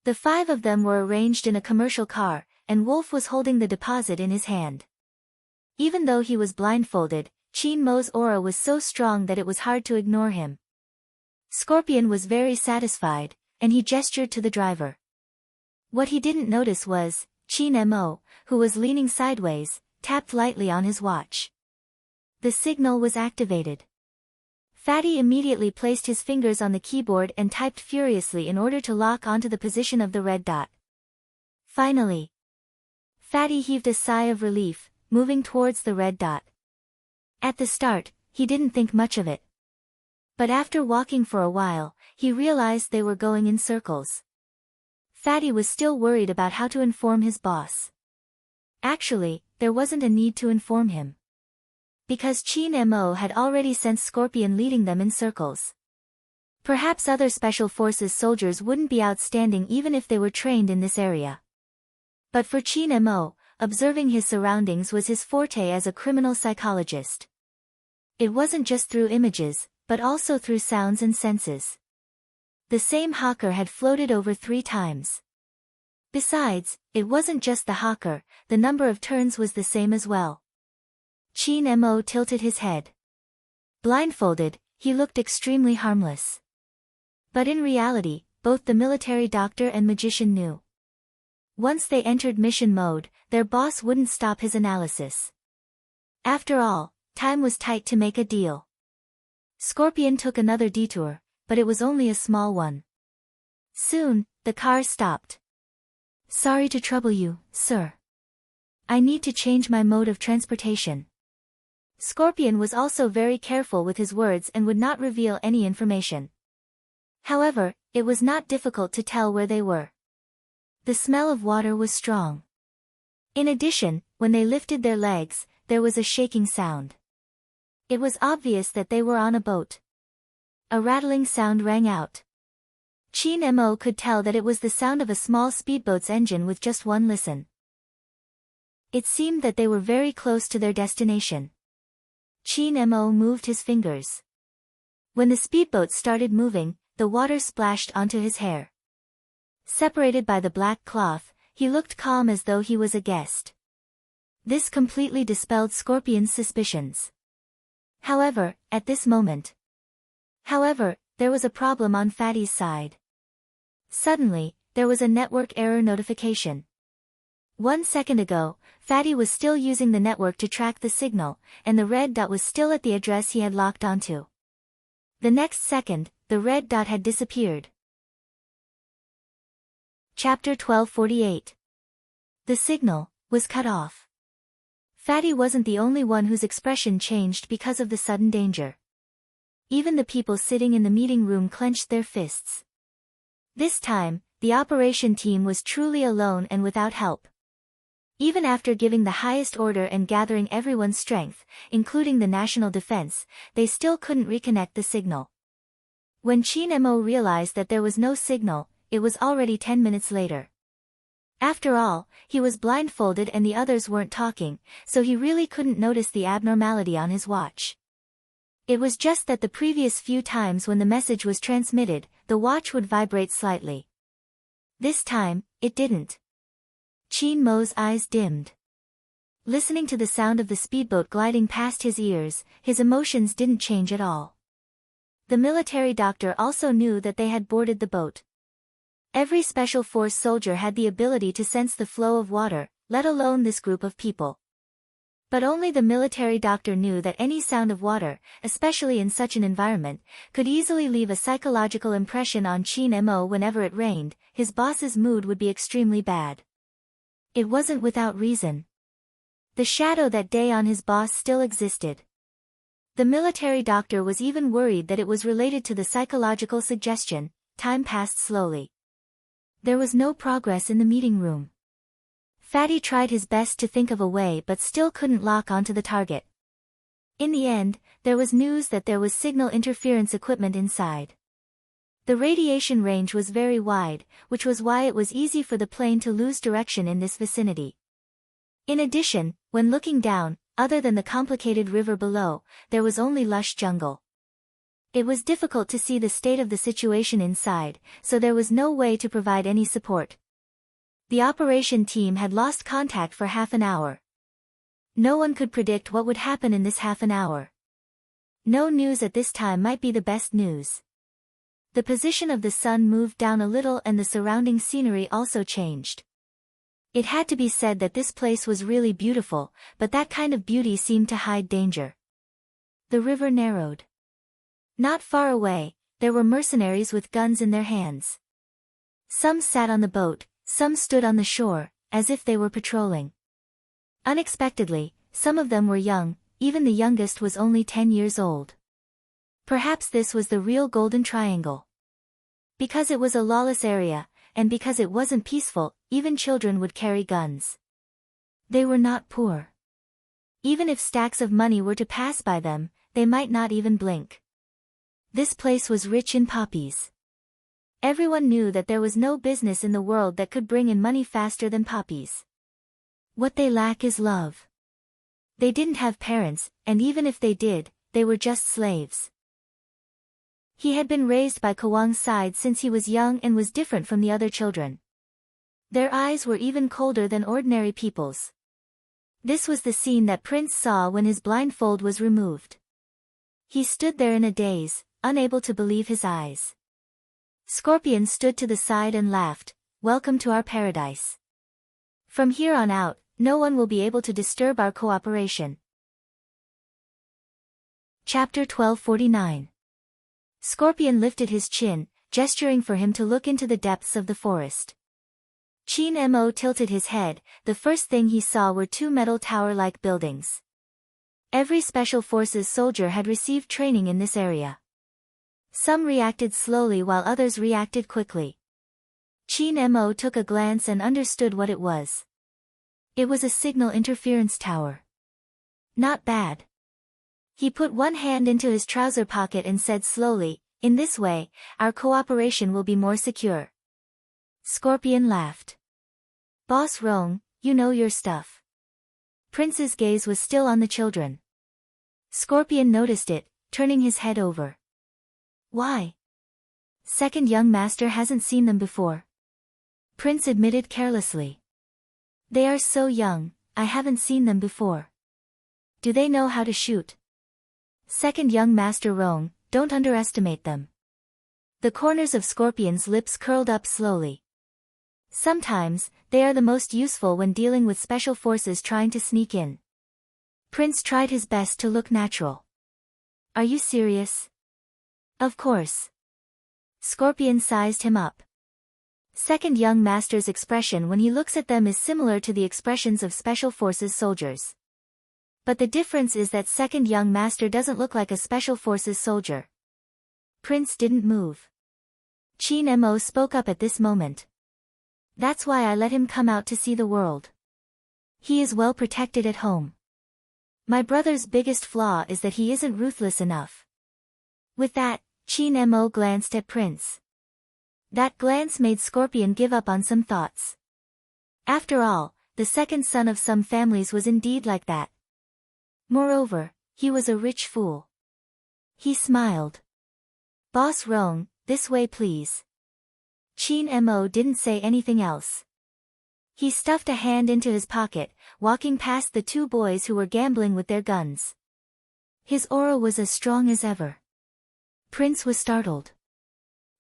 The 5 of them were arranged in a commercial car, and Wolf was holding the deposit in his hand. Even though he was blindfolded, Chin Mo's aura was so strong that it was hard to ignore him. Scorpion was very satisfied, and he gestured to the driver. What he didn't notice was, Chin Mo, who was leaning sideways, tapped lightly on his watch. The signal was activated. Fatty immediately placed his fingers on the keyboard and typed furiously in order to lock onto the position of the red dot. Finally, Fatty heaved a sigh of relief, moving towards the red dot. At the start, he didn't think much of it. But after walking for a while, he realized they were going in circles. Fatty was still worried about how to inform his boss. Actually, there wasn't a need to inform him. Because Chin Mo had already sent Scorpion leading them in circles. Perhaps other Special Forces soldiers wouldn't be outstanding even if they were trained in this area. But for Chin Mo, observing his surroundings was his forte as a criminal psychologist. It wasn't just through images, but also through sounds and senses. The same hawker had floated over 3 times. Besides, it wasn't just the hawker, the number of turns was the same as well. Chin Mo tilted his head. Blindfolded, he looked extremely harmless. But in reality, both the military doctor and magician knew. Once they entered mission mode, their boss wouldn't stop his analysis. After all, time was tight to make a deal. Scorpion took another detour, but it was only a small one. Soon, the car stopped. "Sorry to trouble you, sir. I need to change my mode of transportation." Scorpion was also very careful with his words and would not reveal any information. However, it was not difficult to tell where they were. The smell of water was strong. In addition, when they lifted their legs, there was a shaking sound. It was obvious that they were on a boat. A rattling sound rang out. Chin Mo could tell that it was the sound of a small speedboat's engine with just one listen. It seemed that they were very close to their destination. Chin Mo moved his fingers. When the speedboat started moving, the water splashed onto his hair. Separated by the black cloth, he looked calm as though he was a guest. This completely dispelled Scorpion's suspicions. However, there was a problem on Fatty's side. Suddenly, there was a network error notification. 1 second ago, Fatty was still using the network to track the signal, and the red dot was still at the address he had locked onto. The next second, the red dot had disappeared. Chapter 1248. The signal was cut off. Fatty wasn't the only one whose expression changed because of the sudden danger. Even the people sitting in the meeting room clenched their fists. This time, the operation team was truly alone and without help. Even after giving the highest order and gathering everyone's strength, including the national defense, they still couldn't reconnect the signal. When Chin Mo realized that there was no signal, it was already 10 minutes later. After all, he was blindfolded and the others weren't talking, so he really couldn't notice the abnormality on his watch. It was just that the previous few times when the message was transmitted, the watch would vibrate slightly. This time, it didn't. Chin Mo's eyes dimmed. Listening to the sound of the speedboat gliding past his ears, his emotions didn't change at all. The military doctor also knew that they had boarded the boat. Every Special Force soldier had the ability to sense the flow of water, let alone this group of people. But only the military doctor knew that any sound of water, especially in such an environment, could easily leave a psychological impression on Chin Mo. Whenever it rained, his boss's mood would be extremely bad. It wasn't without reason. The shadow that day on his boss still existed. The military doctor was even worried that it was related to the psychological suggestion. Time passed slowly. There was no progress in the meeting room. Fatty tried his best to think of a way but still couldn't lock onto the target. In the end, there was news that there was signal interference equipment inside. The radiation range was very wide, which was why it was easy for the plane to lose direction in this vicinity. In addition, when looking down, other than the complicated river below, there was only lush jungle. It was difficult to see the state of the situation inside, so there was no way to provide any support. The operation team had lost contact for half an hour. No one could predict what would happen in this half an hour. No news at this time might be the best news. The position of the sun moved down a little and the surrounding scenery also changed. It had to be said that this place was really beautiful, but that kind of beauty seemed to hide danger. The river narrowed. Not far away, there were mercenaries with guns in their hands. Some sat on the boat, some stood on the shore, as if they were patrolling. Unexpectedly, some of them were young, even the youngest was only 10 years old. Perhaps this was the real Golden Triangle. Because it was a lawless area, and because it wasn't peaceful, even children would carry guns. They were not poor. Even if stacks of money were to pass by them, they might not even blink. This place was rich in poppies. Everyone knew that there was no business in the world that could bring in money faster than poppies. What they lack is love. They didn't have parents, and even if they did, they were just slaves. He had been raised by Kawang's side since he was young and was different from the other children. Their eyes were even colder than ordinary people's. This was the scene that Prince saw when his blindfold was removed. He stood there in a daze, unable to believe his eyes. Scorpion stood to the side and laughed, "Welcome to our paradise. From here on out, no one will be able to disturb our cooperation." Chapter 1249. Scorpion lifted his chin, gesturing for him to look into the depths of the forest. Chin Mo tilted his head. The first thing he saw were two metal tower-like buildings. Every Special Forces soldier had received training in this area. Some reacted slowly while others reacted quickly. Chin Mo took a glance and understood what it was. It was a signal interference tower. Not bad. He put one hand into his trouser pocket and said slowly, "In this way, our cooperation will be more secure." Scorpion laughed. "Boss Rong, you know your stuff." Prince's gaze was still on the children. Scorpion noticed it, turning his head over. "Why?" "Second young master hasn't seen them before." Prince admitted carelessly. "They are so young, I haven't seen them before." "Do they know how to shoot?" "Second young master Rong, don't underestimate them." The corners of Scorpion's lips curled up slowly. "Sometimes, they are the most useful when dealing with special forces trying to sneak in." Prince tried his best to look natural. "Are you serious?" "Of course." Scorpion sized him up. Second young master's expression when he looks at them is similar to the expressions of Special Forces soldiers. But the difference is that second young master doesn't look like a Special Forces soldier. Prince didn't move. Chin Mo spoke up at this moment. "That's why I let him come out to see the world. He is well protected at home. My brother's biggest flaw is that he isn't ruthless enough." With that, Chin Mo glanced at Prince. That glance made Scorpion give up on some thoughts. After all, the second son of some families was indeed like that. Moreover, he was a rich fool. He smiled. "Boss Rong, this way please." Chin Mo didn't say anything else. He stuffed a hand into his pocket, walking past the two boys who were gambling with their guns. His aura was as strong as ever. Prince was startled.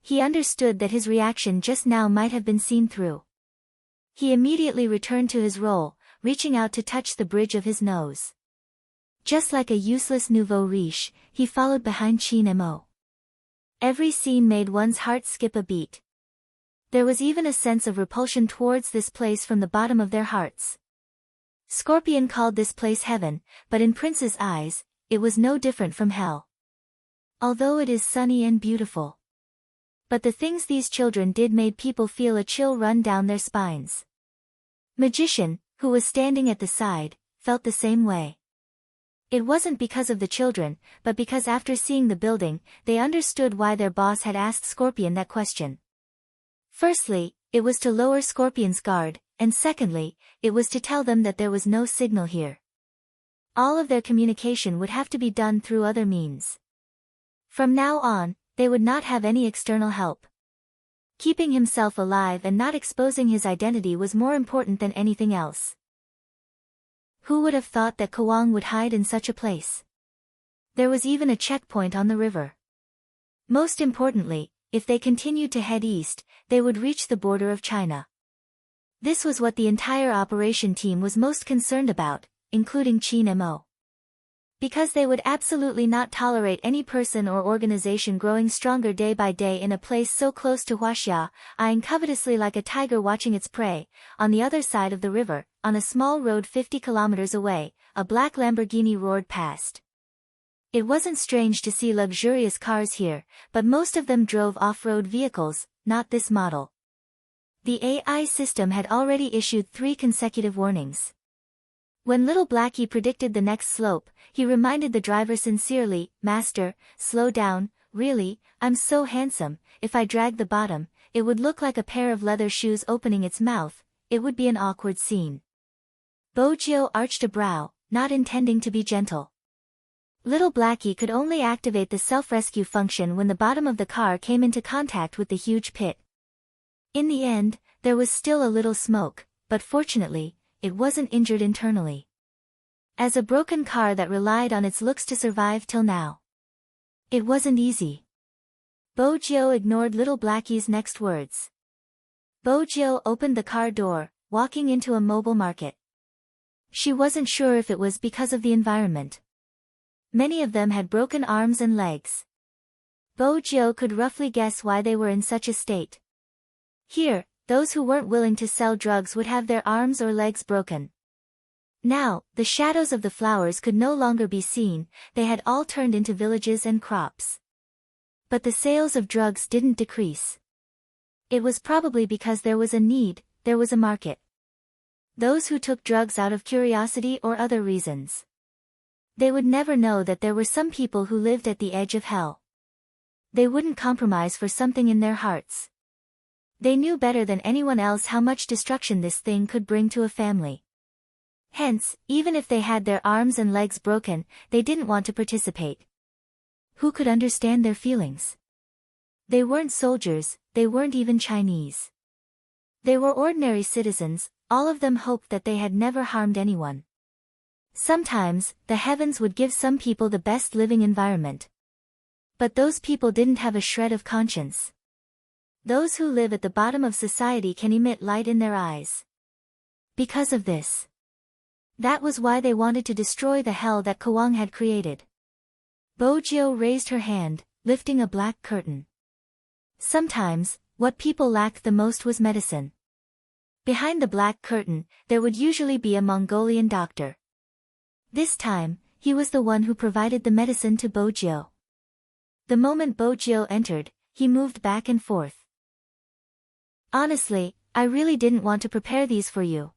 He understood that his reaction just now might have been seen through. He immediately returned to his role, reaching out to touch the bridge of his nose. Just like a useless nouveau riche, he followed behind Chin Mo. Every scene made one's heart skip a beat. There was even a sense of repulsion towards this place from the bottom of their hearts. Scorpion called this place heaven, but in Prince's eyes, it was no different from hell. Although it is sunny and beautiful. But the things these children did made people feel a chill run down their spines. Magician, who was standing at the side, felt the same way. It wasn't because of the children, but because after seeing the building, they understood why their boss had asked Scorpion that question. Firstly, it was to lower Scorpion's guard, and secondly, it was to tell them that there was no signal here. All of their communication would have to be done through other means. From now on, they would not have any external help. Keeping himself alive and not exposing his identity was more important than anything else. Who would have thought that Kawang would hide in such a place? There was even a checkpoint on the river. Most importantly, if they continued to head east, they would reach the border of China. This was what the entire operation team was most concerned about, including Qin Mo. Because they would absolutely not tolerate any person or organization growing stronger day by day in a place so close to Huaxia, eyeing covetously like a tiger watching its prey. On the other side of the river, on a small road 50 kilometers away, a black Lamborghini roared past. It wasn't strange to see luxurious cars here, but most of them drove off-road vehicles, not this model. The AI system had already issued 3 consecutive warnings. When little Blackie predicted the next slope, he reminded the driver sincerely, "Master, slow down, really, I'm so handsome, if I drag the bottom, it would look like a pair of leather shoes opening its mouth, it would be an awkward scene." Bojo arched a brow, not intending to be gentle. Little Blackie could only activate the self-rescue function when the bottom of the car came into contact with the huge pit. In the end, there was still a little smoke, but fortunately, it wasn't injured internally. As a broken car that relied on its looks to survive till now. It wasn't easy. Bojo ignored little Blackie's next words. Bojo opened the car door, walking into a mobile market. She wasn't sure if it was because of the environment. Many of them had broken arms and legs. Bojo could roughly guess why they were in such a state. Here, those who weren't willing to sell drugs would have their arms or legs broken. Now, the shadows of the flowers could no longer be seen, they had all turned into villages and crops. But the sales of drugs didn't decrease. It was probably because there was a need, there was a market. Those who took drugs out of curiosity or other reasons. They would never know that there were some people who lived at the edge of hell. They wouldn't compromise for something in their hearts. They knew better than anyone else how much destruction this thing could bring to a family. Hence, even if they had their arms and legs broken, they didn't want to participate. Who could understand their feelings? They weren't soldiers, they weren't even Chinese. They were ordinary citizens, all of them hoped that they had never harmed anyone. Sometimes, the heavens would give some people the best living environment. But those people didn't have a shred of conscience. Those who live at the bottom of society can emit light in their eyes. Because of this. That was why they wanted to destroy the hell that Kawang had created. Bojo raised her hand, lifting a black curtain. Sometimes, what people lacked the most was medicine. Behind the black curtain, there would usually be a Mongolian doctor. This time, he was the one who provided the medicine to Bojo. The moment Bojo entered, he moved back and forth. "Honestly, I really didn't want to prepare these for you.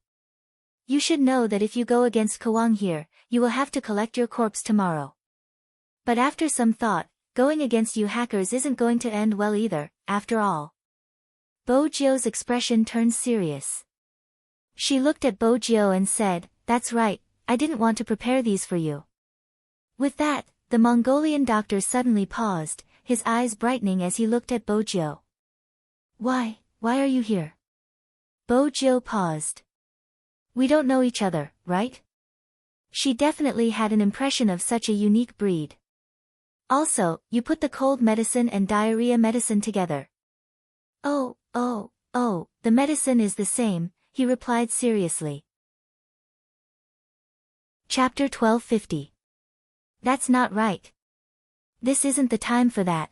You should know that if you go against Kawang here, you will have to collect your corpse tomorrow. But after some thought, going against you hackers isn't going to end well either, after all." Bojo's expression turned serious. She looked at Bojo and said, "That's right, I didn't want to prepare these for you." With that, the Mongolian doctor suddenly paused, his eyes brightening as he looked at Bojo. Why are you here?" Bojo paused. "We don't know each other, right?" She definitely had an impression of such a unique breed. "Also, you put the cold medicine and diarrhea medicine together." Oh, the medicine is the same," he replied seriously. Chapter 1250. "That's not right. This isn't the time for that."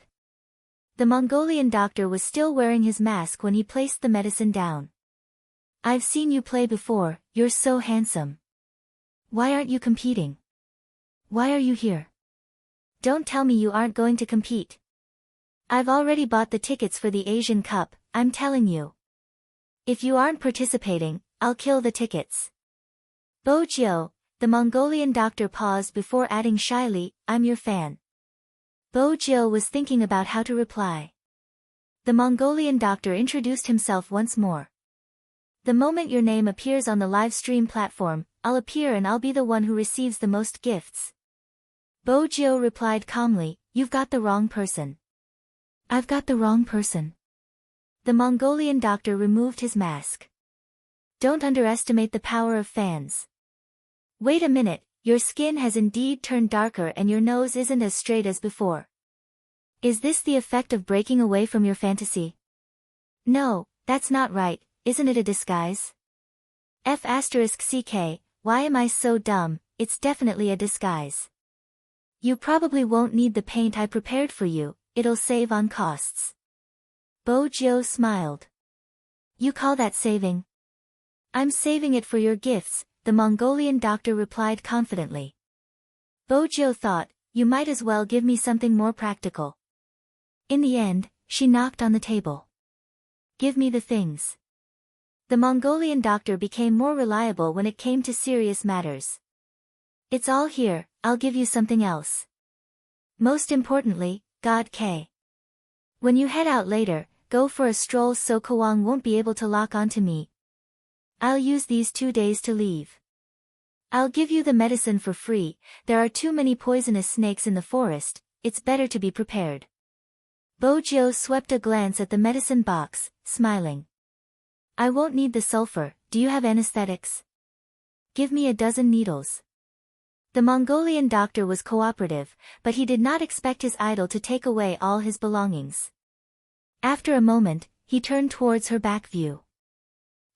The Mongolian doctor was still wearing his mask when he placed the medicine down. "I've seen you play before, you're so handsome. Why aren't you competing? Why are you here? Don't tell me you aren't going to compete. I've already bought the tickets for the Asian Cup, I'm telling you. If you aren't participating, I'll kill the tickets." "Bojo," the Mongolian doctor paused before adding shyly, "I'm your fan." Bojo was thinking about how to reply. The Mongolian doctor introduced himself once more. "The moment your name appears on the live stream platform, I'll appear and I'll be the one who receives the most gifts." Bojo replied calmly, "You've got the wrong person." "I've got the wrong person." The Mongolian doctor removed his mask. "Don't underestimate the power of fans. Wait a minute, your skin has indeed turned darker and your nose isn't as straight as before." Is this the effect of breaking away from your fantasy? No, that's not right, isn't it a disguise? F***ck, why am I so dumb, it's definitely a disguise. You probably won't need the paint I prepared for you, it'll save on costs. Bojo smiled. You call that saving? I'm saving it for your gifts, the Mongolian doctor replied confidently. Bojo thought, you might as well give me something more practical. In the end, she knocked on the table. Give me the things. The Mongolian doctor became more reliable when it came to serious matters. It's all here, I'll give you something else. Most importantly, God K. When you head out later, go for a stroll so Kawang won't be able to lock onto me. I'll use these 2 days to leave. I'll give you the medicine for free, there are too many poisonous snakes in the forest, it's better to be prepared. Bojo swept a glance at the medicine box, smiling. I won't need the sulfur, do you have anesthetics? Give me a dozen needles. The Mongolian doctor was cooperative, but he did not expect his idol to take away all his belongings. After a moment, he turned towards her back view.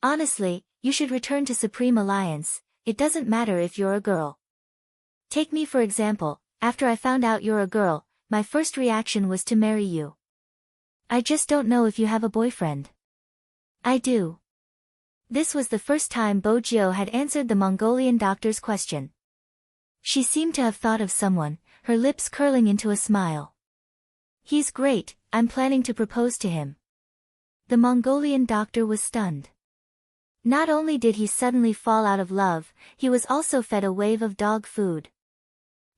Honestly, you should return to Supreme Alliance, it doesn't matter if you're a girl. Take me for example, after I found out you're a girl, my first reaction was to marry you. I just don't know if you have a boyfriend. I do. This was the first time Bojo had answered the Mongolian doctor's question. She seemed to have thought of someone, her lips curling into a smile. He's great, I'm planning to propose to him. The Mongolian doctor was stunned. Not only did he suddenly fall out of love, he was also fed a wave of dog food.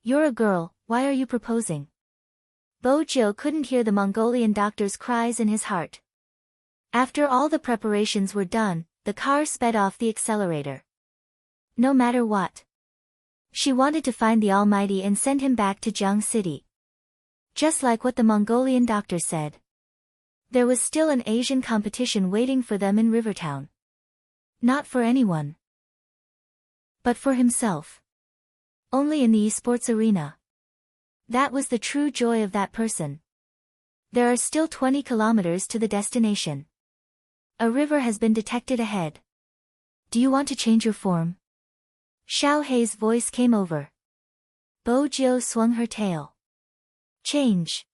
You're a girl, why are you proposing? Bojo couldn't hear the Mongolian doctor's cries in his heart. After all the preparations were done, the car sped off the accelerator. No matter what. She wanted to find the Almighty and send him back to Jiang City. Just like what the Mongolian doctor said. There was still an Asian competition waiting for them in Rivertown. Not for anyone. But for himself. Only in the esports arena. That was the true joy of that person. There are still 20 kilometers to the destination. A river has been detected ahead. Do you want to change your form? Xiao Hei's voice came over. Bojo swung her tail. Change.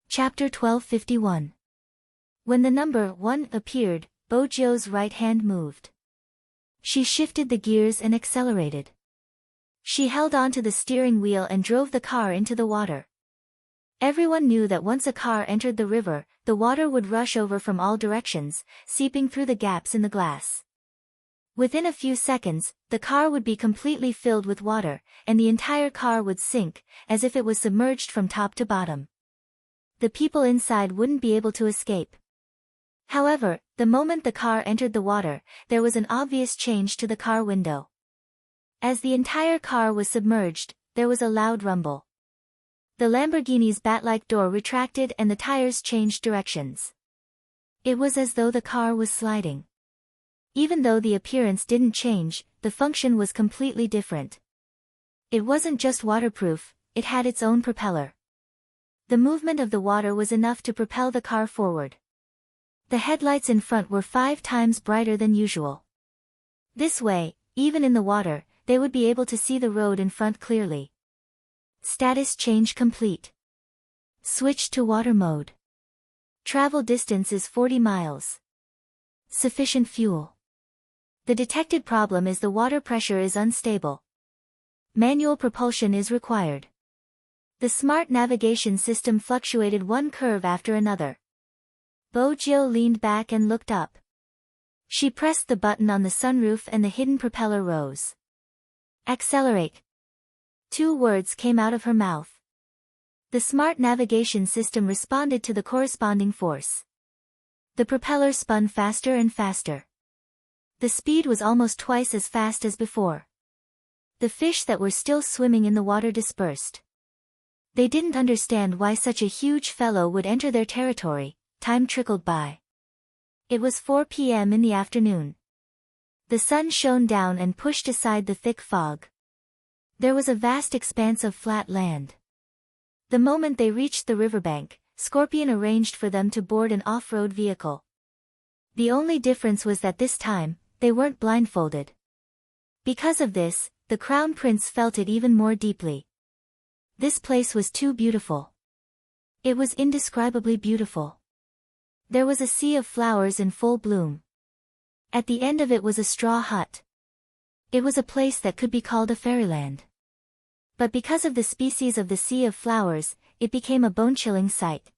Chapter 1251. When the number 1 appeared, Bojo's right hand moved. She shifted the gears and accelerated. She held onto the steering wheel and drove the car into the water. Everyone knew that once a car entered the river, the water would rush over from all directions, seeping through the gaps in the glass. Within a few seconds, the car would be completely filled with water, and the entire car would sink, as if it was submerged from top to bottom. The people inside wouldn't be able to escape. However, the moment the car entered the water, there was an obvious change to the car window. As the entire car was submerged, there was a loud rumble. The Lamborghini's bat-like door retracted and the tires changed directions. It was as though the car was sliding. Even though the appearance didn't change, the function was completely different. It wasn't just waterproof, it had its own propeller. The movement of the water was enough to propel the car forward. The headlights in front were 5 times brighter than usual. This way, even in the water, they would be able to see the road in front clearly. Status change complete. Switch to water mode. Travel distance is 40 miles. Sufficient fuel. The detected problem is the water pressure is unstable. Manual propulsion is required. The smart navigation system fluctuated one curve after another. Bojo leaned back and looked up. She pressed the button on the sunroof and the hidden propeller rose. Accelerate. 2 words came out of her mouth. The smart navigation system responded to the corresponding force. The propeller spun faster and faster. The speed was almost twice as fast as before. The fish that were still swimming in the water dispersed. They didn't understand why such a huge fellow would enter their territory. Time trickled by. It was 4 p.m. in the afternoon. The sun shone down and pushed aside the thick fog. There was a vast expanse of flat land. The moment they reached the riverbank, Scorpion arranged for them to board an off-road vehicle. The only difference was that this time, they weren't blindfolded. Because of this, the Crown Prince felt it even more deeply. This place was too beautiful. It was indescribably beautiful. There was a sea of flowers in full bloom. At the end of it was a straw hut. It was a place that could be called a fairyland. But because of the species of the sea of flowers, it became a bone-chilling sight.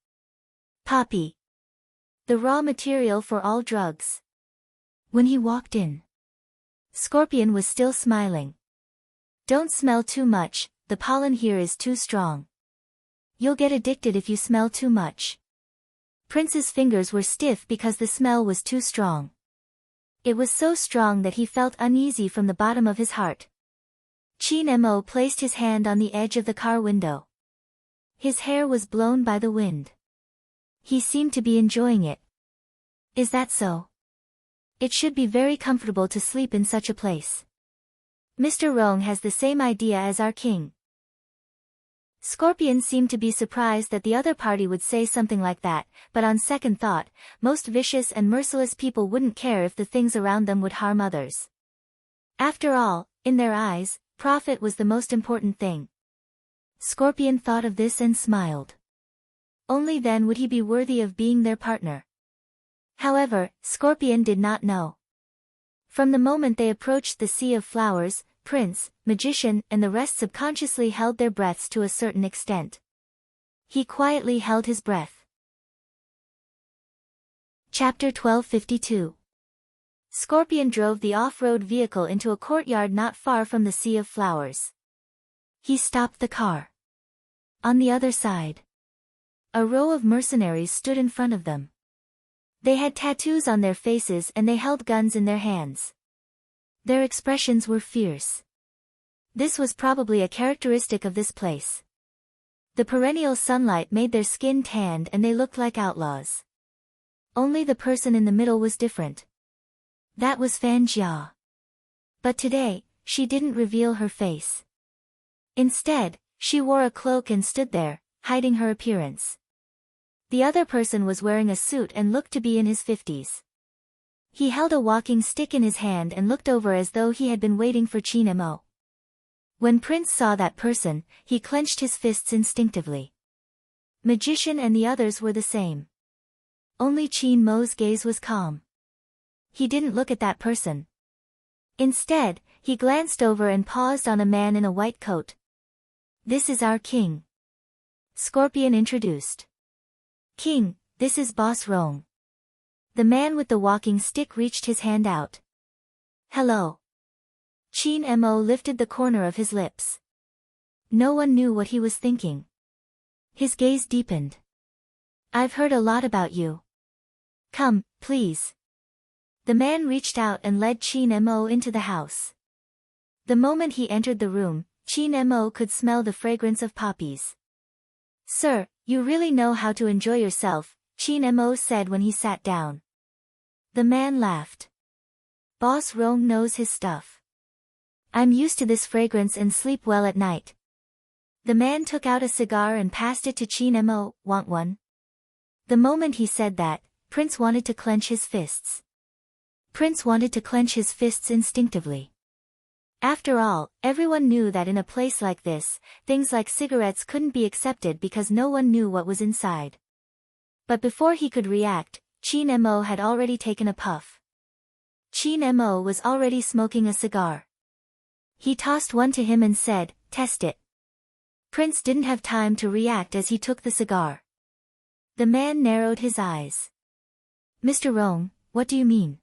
Poppy. The raw material for all drugs. When he walked in, Scorpion was still smiling. Don't smell too much, the pollen here is too strong. You'll get addicted if you smell too much. Prince's fingers were stiff because the smell was too strong. It was so strong that he felt uneasy from the bottom of his heart. Chin Mo placed his hand on the edge of the car window. His hair was blown by the wind. He seemed to be enjoying it. Is that so? It should be very comfortable to sleep in such a place. Mr. Rong has the same idea as our king. Scorpion seemed to be surprised that the other party would say something like that, but on second thought, most vicious and merciless people wouldn't care if the things around them would harm others. After all, in their eyes, profit was the most important thing. Scorpion thought of this and smiled. Only then would he be worthy of being their partner. However, Scorpion did not know. From the moment they approached the sea of flowers, Prince, Magician, and the rest subconsciously held their breaths to a certain extent. He quietly held his breath. Chapter 1252. Scorpion drove the off-road vehicle into a courtyard not far from the sea of flowers. He stopped the car. On the other side, a row of mercenaries stood in front of them. They had tattoos on their faces and they held guns in their hands. Their expressions were fierce. This was probably a characteristic of this place. The perennial sunlight made their skin tanned and they looked like outlaws. Only the person in the middle was different. That was Fan Jia. But today, she didn't reveal her face. Instead, she wore a cloak and stood there, hiding her appearance. The other person was wearing a suit and looked to be in his 50s. He held a walking stick in his hand and looked over as though he had been waiting for Chin Mo. When Prince saw that person, he clenched his fists instinctively. Magician and the others were the same. Only Chin Mo's gaze was calm. He didn't look at that person. Instead, he glanced over and paused on a man in a white coat. This is our king. Scorpion introduced. King, this is Boss Rong. The man with the walking stick reached his hand out. Hello. Chin Mo lifted the corner of his lips. No one knew what he was thinking. His gaze deepened. I've heard a lot about you. Come, please. The man reached out and led Chin Mo into the house. The moment he entered the room, Chin Mo could smell the fragrance of poppies. Sir, you really know how to enjoy yourself, Chin Mo said when he sat down. The man laughed. Boss Rong knows his stuff. I'm used to this fragrance and sleep well at night. The man took out a cigar and passed it to Chin Mo. Want one? The moment he said that, Prince wanted to clench his fists. Prince wanted to clench his fists instinctively. After all, everyone knew that in a place like this, things like cigarettes couldn't be accepted because no one knew what was inside. But before he could react, Chin Mo had already taken a puff. Chin Mo was already smoking a cigar. He tossed one to him and said, "Test it." Prince didn't have time to react as he took the cigar. The man narrowed his eyes. Mr. Rong, what do you mean?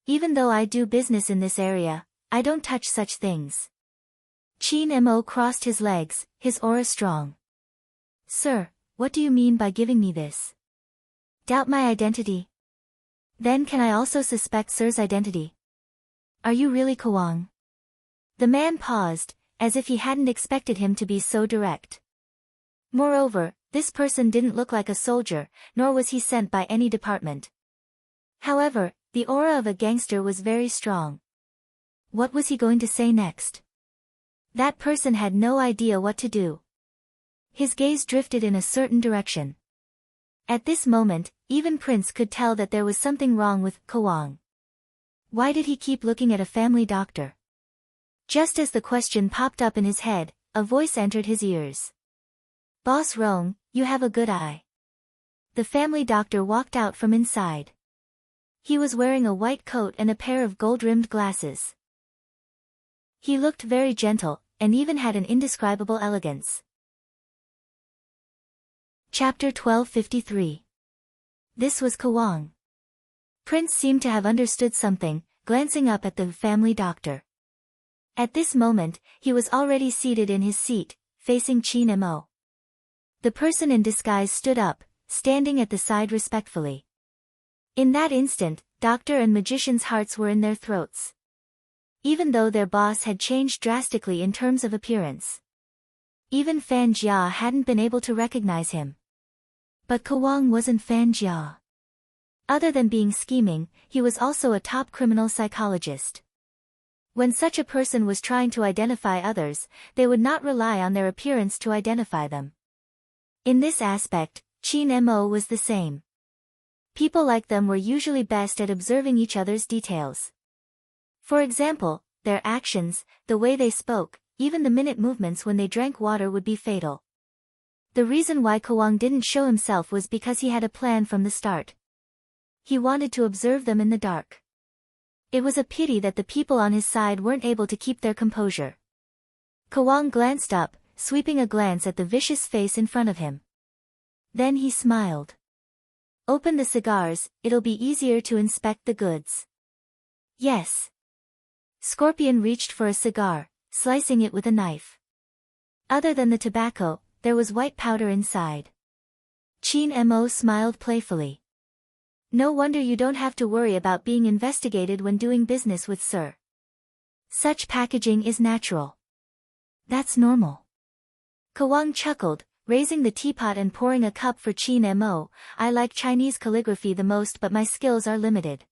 Even though I do business in this area, I don't touch such things. Chin Mo crossed his legs, his aura strong. Sir, what do you mean by giving me this? Doubt my identity? Then can I also suspect Sir's identity? Are you really Kawang? The man paused, as if he hadn't expected him to be so direct. Moreover, this person didn't look like a soldier, nor was he sent by any department. However, the aura of a gangster was very strong. What was he going to say next? That person had no idea what to do. His gaze drifted in a certain direction. At this moment, even Prince could tell that there was something wrong with Kwang. Why did he keep looking at a family doctor? Just as the question popped up in his head, a voice entered his ears. Boss Rong, you have a good eye. The family doctor walked out from inside. He was wearing a white coat and a pair of gold-rimmed glasses. He looked very gentle, and even had an indescribable elegance. Chapter 1253. This was Kwang. Prince seemed to have understood something, glancing up at the family doctor. At this moment, he was already seated in his seat, facing Qin Mo. The person in disguise stood up, standing at the side respectfully. In that instant, doctor and magician's hearts were in their throats. Even though their boss had changed drastically in terms of appearance. Even Fan Jia hadn't been able to recognize him. But Kwang wasn't Fan Jia. Other than being scheming, he was also a top criminal psychologist. When such a person was trying to identify others, they would not rely on their appearance to identify them. In this aspect, Qin Mo was the same. People like them were usually best at observing each other's details. For example, their actions, the way they spoke, even the minute movements when they drank water would be fatal. The reason why Kwang didn't show himself was because he had a plan from the start. He wanted to observe them in the dark. It was a pity that the people on his side weren't able to keep their composure. Kwang glanced up, sweeping a glance at the vicious face in front of him. Then he smiled. Open the cigars, it'll be easier to inspect the goods. Yes. Scorpion reached for a cigar, slicing it with a knife. Other than the tobacco, there was white powder inside. Qin Mo smiled playfully. No wonder you don't have to worry about being investigated when doing business with Sir. Such packaging is natural. That's normal. Kwang chuckled, raising the teapot and pouring a cup for Qin Mo. I like Chinese calligraphy the most, but my skills are limited.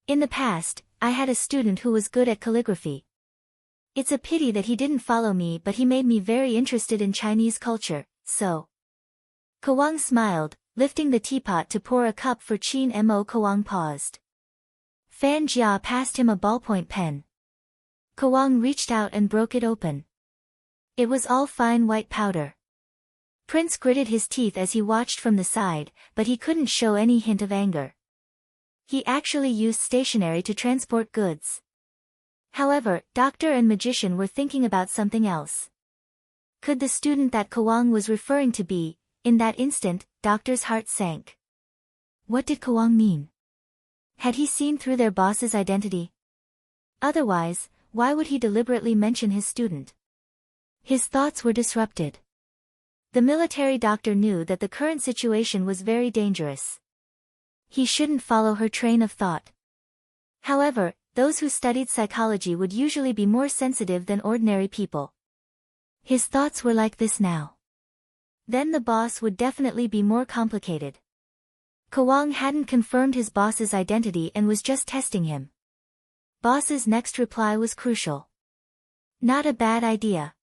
In the past, I had a student who was good at calligraphy. It's a pity that he didn't follow me, but he made me very interested in Chinese culture, so. Kwang smiled, lifting the teapot to pour a cup for Qin Mo. Kwang paused. Fan Jia passed him a ballpoint pen. Kwang reached out and broke it open. It was all fine white powder. Prince gritted his teeth as he watched from the side, but he couldn't show any hint of anger. He actually used stationery to transport goods. However, doctor and magician were thinking about something else. Could the student that Kwang was referring to be? In that instant, doctor's heart sank. What did Kwang mean? Had he seen through their boss's identity? Otherwise, why would he deliberately mention his student? His thoughts were disrupted. The military doctor knew that the current situation was very dangerous. He shouldn't follow her train of thought. However, those who studied psychology would usually be more sensitive than ordinary people. His thoughts were like this now. Then the boss would definitely be more complicated. Kwang hadn't confirmed his boss's identity and was just testing him. Boss's next reply was crucial. Not a bad idea.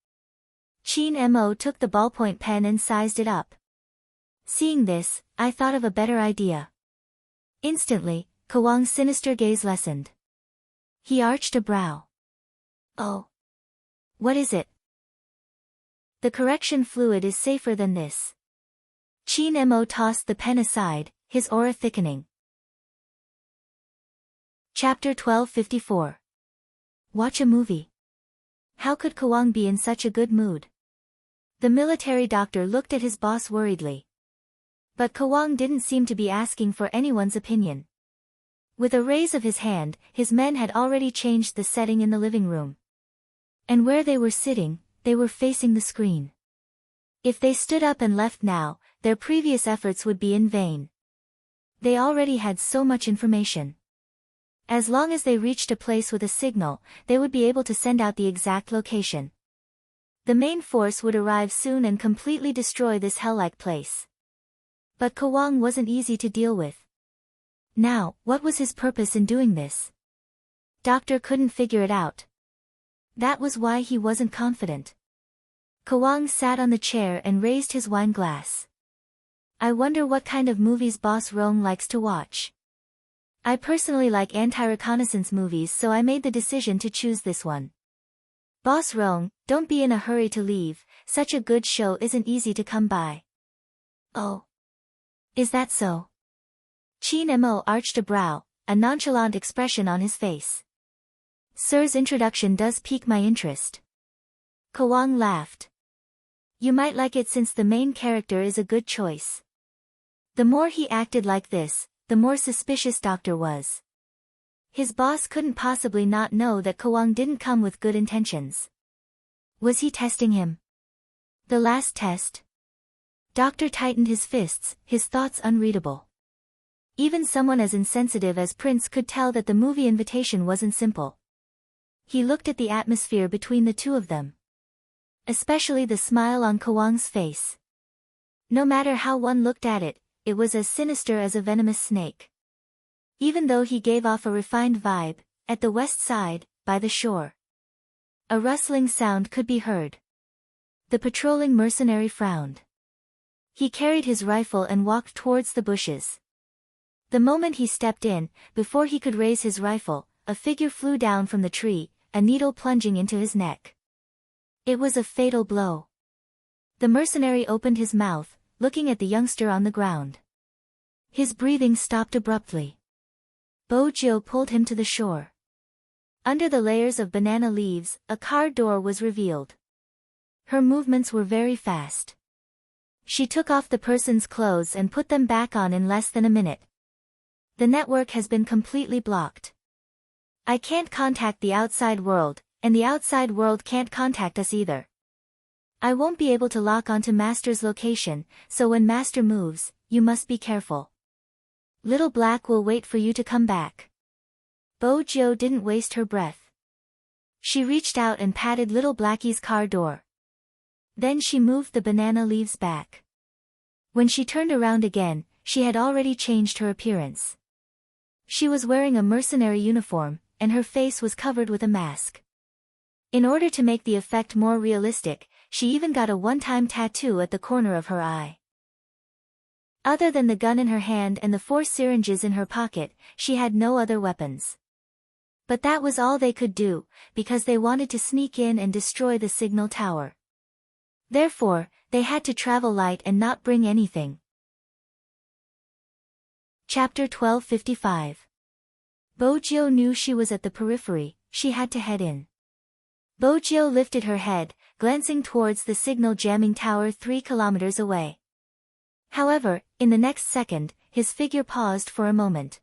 Qin Mo took the ballpoint pen and sized it up. Seeing this, I thought of a better idea. Instantly, Kwang's sinister gaze lessened. He arched a brow. Oh. What is it? The correction fluid is safer than this. Qin Mo tossed the pen aside, his aura thickening. Chapter 1254. Watch a movie. How could Kwang be in such a good mood? The military doctor looked at his boss worriedly. But Kwang didn't seem to be asking for anyone's opinion. With a raise of his hand, his men had already changed the setting in the living room. And where they were sitting, they were facing the screen. If they stood up and left now, their previous efforts would be in vain. They already had so much information. As long as they reached a place with a signal, they would be able to send out the exact location. The main force would arrive soon and completely destroy this hell-like place. But Kwang wasn't easy to deal with. Now, what was his purpose in doing this? Doctor couldn't figure it out. That was why he wasn't confident. Kawang sat on the chair and raised his wine glass. I wonder what kind of movies Boss Rong likes to watch. I personally like anti-reconnaissance movies, so I made the decision to choose this one. Boss Rong, don't be in a hurry to leave, such a good show isn't easy to come by. Oh. Is that so? Qin Mo arched a brow, a nonchalant expression on his face. Sir's introduction does pique my interest. Kawang laughed. You might like it since the main character is a good choice. The more he acted like this, the more suspicious Doctor was. His boss couldn't possibly not know that Kawang didn't come with good intentions. Was he testing him? The last test? Doctor tightened his fists, his thoughts unreadable. Even someone as insensitive as Prince could tell that the movie invitation wasn't simple. He looked at the atmosphere between the two of them. Especially the smile on Kawang's face. No matter how one looked at it, it was as sinister as a venomous snake. Even though he gave off a refined vibe, at the west side, by the shore. A rustling sound could be heard. The patrolling mercenary frowned. He carried his rifle and walked towards the bushes. The moment he stepped in, before he could raise his rifle, a figure flew down from the tree, a needle plunging into his neck. It was a fatal blow. The mercenary opened his mouth, looking at the youngster on the ground. His breathing stopped abruptly. Bo Jiu pulled him to the shore. Under the layers of banana leaves, a car door was revealed. Her movements were very fast. She took off the person's clothes and put them back on in less than a minute. The network has been completely blocked. I can't contact the outside world, and the outside world can't contact us either. I won't be able to lock onto Master's location, so when Master moves, you must be careful. Little Black will wait for you to come back. Bo Jiu didn't waste her breath. She reached out and patted Little Blackie's car door. Then she moved the banana leaves back. When she turned around again, she had already changed her appearance. She was wearing a mercenary uniform, and her face was covered with a mask. In order to make the effect more realistic, she even got a one-time tattoo at the corner of her eye. Other than the gun in her hand and the 4 syringes in her pocket, she had no other weapons. But that was all they could do, because they wanted to sneak in and destroy the signal tower. Therefore, they had to travel light and not bring anything. Chapter 1255. Bo Jiu knew she was at the periphery, she had to head in. Bo Jiu lifted her head, glancing towards the signal jamming tower 3 kilometers away. However, in the next second, his figure paused for a moment.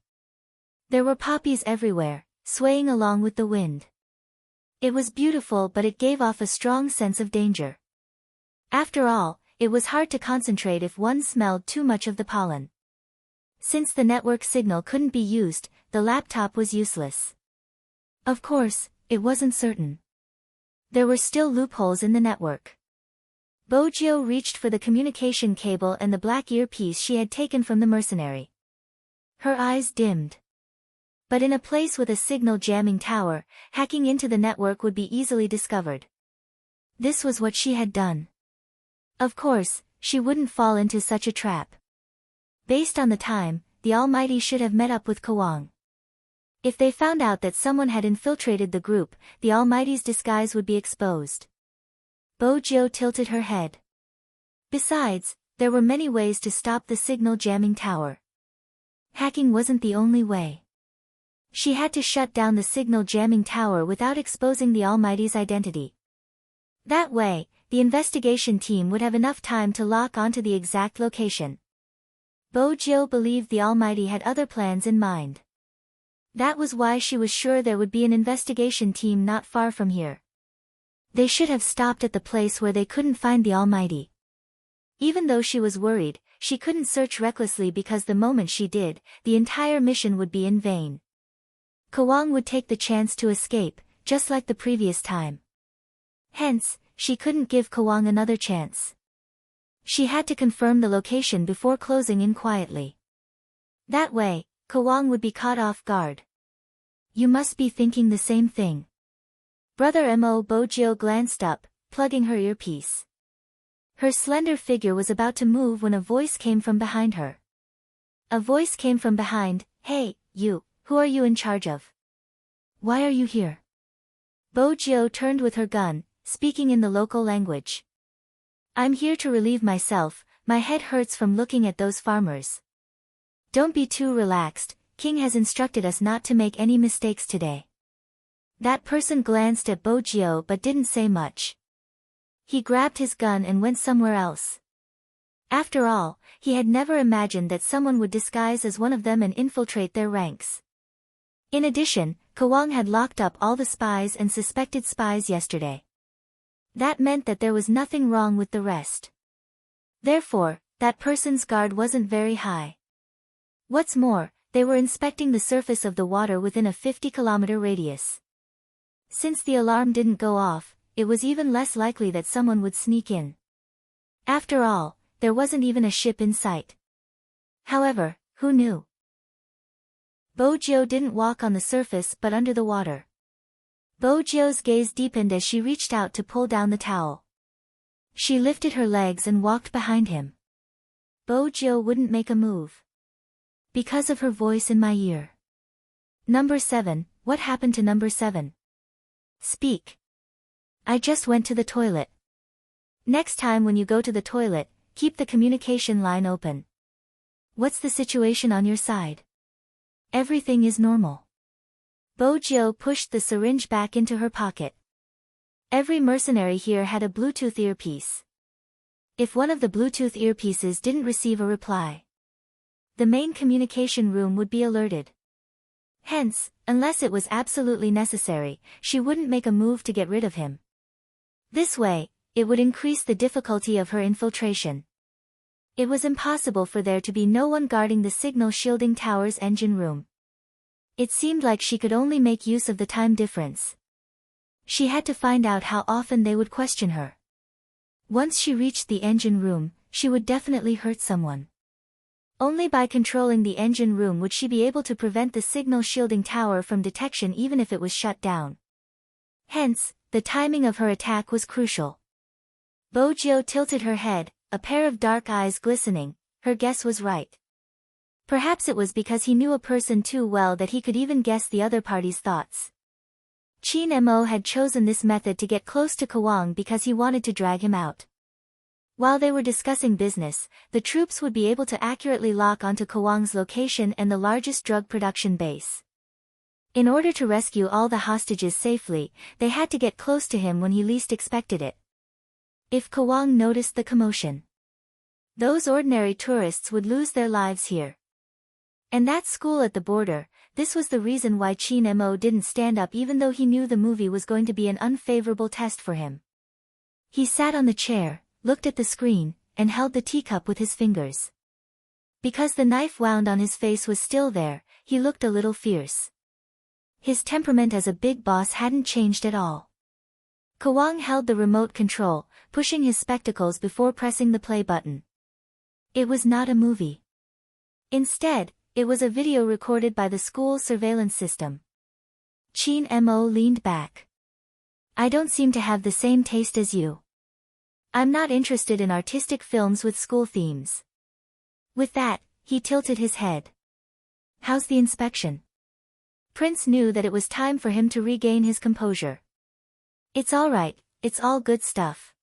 There were poppies everywhere, swaying along with the wind. It was beautiful, but it gave off a strong sense of danger. After all, it was hard to concentrate if one smelled too much of the pollen. Since the network signal couldn't be used, the laptop was useless. Of course, it wasn't certain. There were still loopholes in the network. Bo Jiu reached for the communication cable and the black earpiece she had taken from the mercenary. Her eyes dimmed. But in a place with a signal jamming tower, hacking into the network would be easily discovered. This was what she had done. Of course, she wouldn't fall into such a trap. Based on the time, the Almighty should have met up with Kawang. If they found out that someone had infiltrated the group, the Almighty's disguise would be exposed. Bo Jiu tilted her head. Besides, there were many ways to stop the signal jamming tower. Hacking wasn't the only way. She had to shut down the signal jamming tower without exposing the Almighty's identity. That way, the investigation team would have enough time to lock onto the exact location. Bo Jiu believed the Almighty had other plans in mind. That was why she was sure there would be an investigation team not far from here. They should have stopped at the place where they couldn't find the Almighty. Even though she was worried, she couldn't search recklessly because the moment she did, the entire mission would be in vain. Kawang would take the chance to escape, just like the previous time. Hence, she couldn't give Kawang another chance. She had to confirm the location before closing in quietly. That way, Kawang would be caught off guard. You must be thinking the same thing. Brother Mo. Bo Jiu glanced up, plugging her earpiece. Her slender figure was about to move when a voice came from behind her. A voice came from behind. "Hey, you, who are you in charge of? Why are you here?" Bo Jio turned with her gun, speaking in the local language. "I'm here to relieve myself, my head hurts from looking at those farmers." "Don't be too relaxed, King has instructed us not to make any mistakes today." That person glanced at Bo Jio but didn't say much. He grabbed his gun and went somewhere else. After all, he had never imagined that someone would disguise as one of them and infiltrate their ranks. In addition, Kawang had locked up all the spies and suspected spies yesterday. That meant that there was nothing wrong with the rest. Therefore, that person's guard wasn't very high. What's more, they were inspecting the surface of the water within a 50-kilometer radius. Since the alarm didn't go off, it was even less likely that someone would sneak in. After all, there wasn't even a ship in sight. However, who knew? Bo Jio didn't walk on the surface but under the water. Bo Jio's gaze deepened as she reached out to pull down the towel. She lifted her legs and walked behind him. Bo Jio wouldn't make a move. Because of her voice in my ear. "Number 7, what happened to number 7? Speak." "I just went to the toilet." "Next time when you go to the toilet, keep the communication line open." "What's the situation on your side?" "Everything is normal." Bo Jio pushed the syringe back into her pocket. Every mercenary here had a Bluetooth earpiece. If one of the Bluetooth earpieces didn't receive a reply, the main communication room would be alerted. Hence, unless it was absolutely necessary, she wouldn't make a move to get rid of him. This way, it would increase the difficulty of her infiltration. It was impossible for there to be no one guarding the signal shielding tower's engine room. It seemed like she could only make use of the time difference. She had to find out how often they would question her. Once she reached the engine room, she would definitely hurt someone. Only by controlling the engine room would she be able to prevent the signal shielding tower from detection even if it was shut down. Hence, the timing of her attack was crucial. Bo Jio tilted her head, a pair of dark eyes glistening. Her guess was right. Perhaps it was because he knew a person too well that he could even guess the other party's thoughts. Qin Mo had chosen this method to get close to Kawang because he wanted to drag him out. While they were discussing business, the troops would be able to accurately lock onto Kawang's location and the largest drug production base. In order to rescue all the hostages safely, they had to get close to him when he least expected it. If Kawang noticed the commotion, those ordinary tourists would lose their lives here. And that school at the border, this was the reason why Qin Mo didn't stand up even though he knew the movie was going to be an unfavorable test for him. He sat on the chair, looked at the screen, and held the teacup with his fingers. Because the knife wound on his face was still there, he looked a little fierce. His temperament as a big boss hadn't changed at all. Kawang held the remote control, pushing his spectacles before pressing the play button. It was not a movie. Instead, it was a video recorded by the school's surveillance system. Qin Mo leaned back. "I don't seem to have the same taste as you. I'm not interested in artistic films with school themes." With that, he tilted his head. "How's the inspection?" Prince knew that it was time for him to regain his composure. "It's all right, it's all good stuff."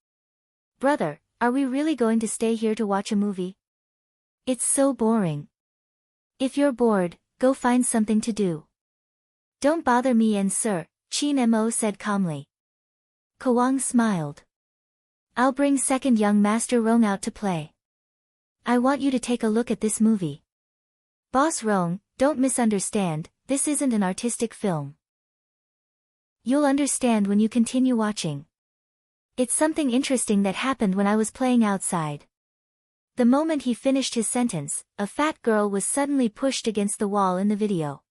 "Brother, are we really going to stay here to watch a movie? It's so boring." "If you're bored, go find something to do." "Don't bother me and sir," Qin Mo said calmly. Kawang smiled. "I'll bring second young Master Rong out to play. I want you to take a look at this movie." "Boss Rong, don't misunderstand, this isn't an artistic film. You'll understand when you continue watching. It's something interesting that happened when I was playing outside." The moment he finished his sentence, a fat girl was suddenly pushed against the wall in the video.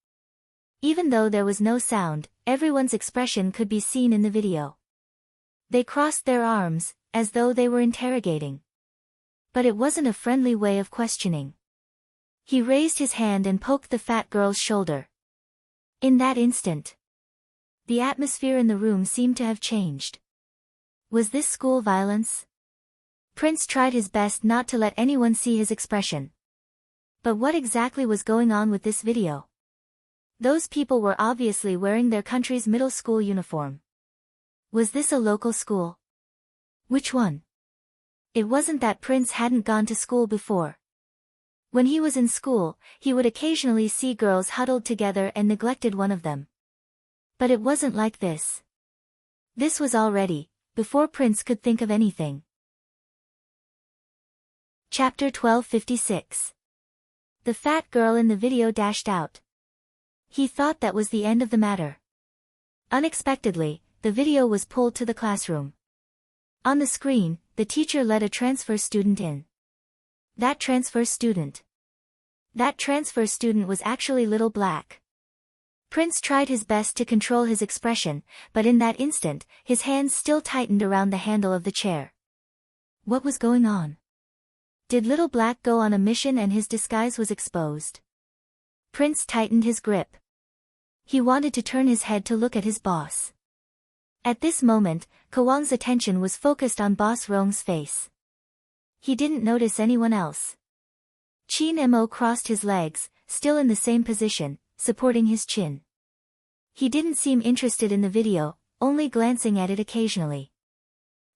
Even though there was no sound, everyone's expression could be seen in the video. They crossed their arms, as though they were interrogating. But it wasn't a friendly way of questioning. He raised his hand and poked the fat girl's shoulder. In that instant, the atmosphere in the room seemed to have changed. Was this school violence? Prince tried his best not to let anyone see his expression. But what exactly was going on with this video? Those people were obviously wearing their country's middle school uniform. Was this a local school? Which one? It wasn't that Prince hadn't gone to school before. When he was in school, he would occasionally see girls huddled together and neglected one of them. But it wasn't like this. This was already, before Prince could think of anything. Chapter 1256. The fat girl in the video dashed out. He thought that was the end of the matter. Unexpectedly, the video was pulled to the classroom. On the screen, the teacher let a transfer student in. That transfer student was actually Little Black. Prince tried his best to control his expression, but in that instant, his hands still tightened around the handle of the chair. What was going on? Did Little Black go on a mission and his disguise was exposed? Prince tightened his grip. He wanted to turn his head to look at his boss. At this moment, Kwang's attention was focused on Boss Rong's face. He didn't notice anyone else. Chin Mo crossed his legs, still in the same position, supporting his chin. He didn't seem interested in the video, only glancing at it occasionally.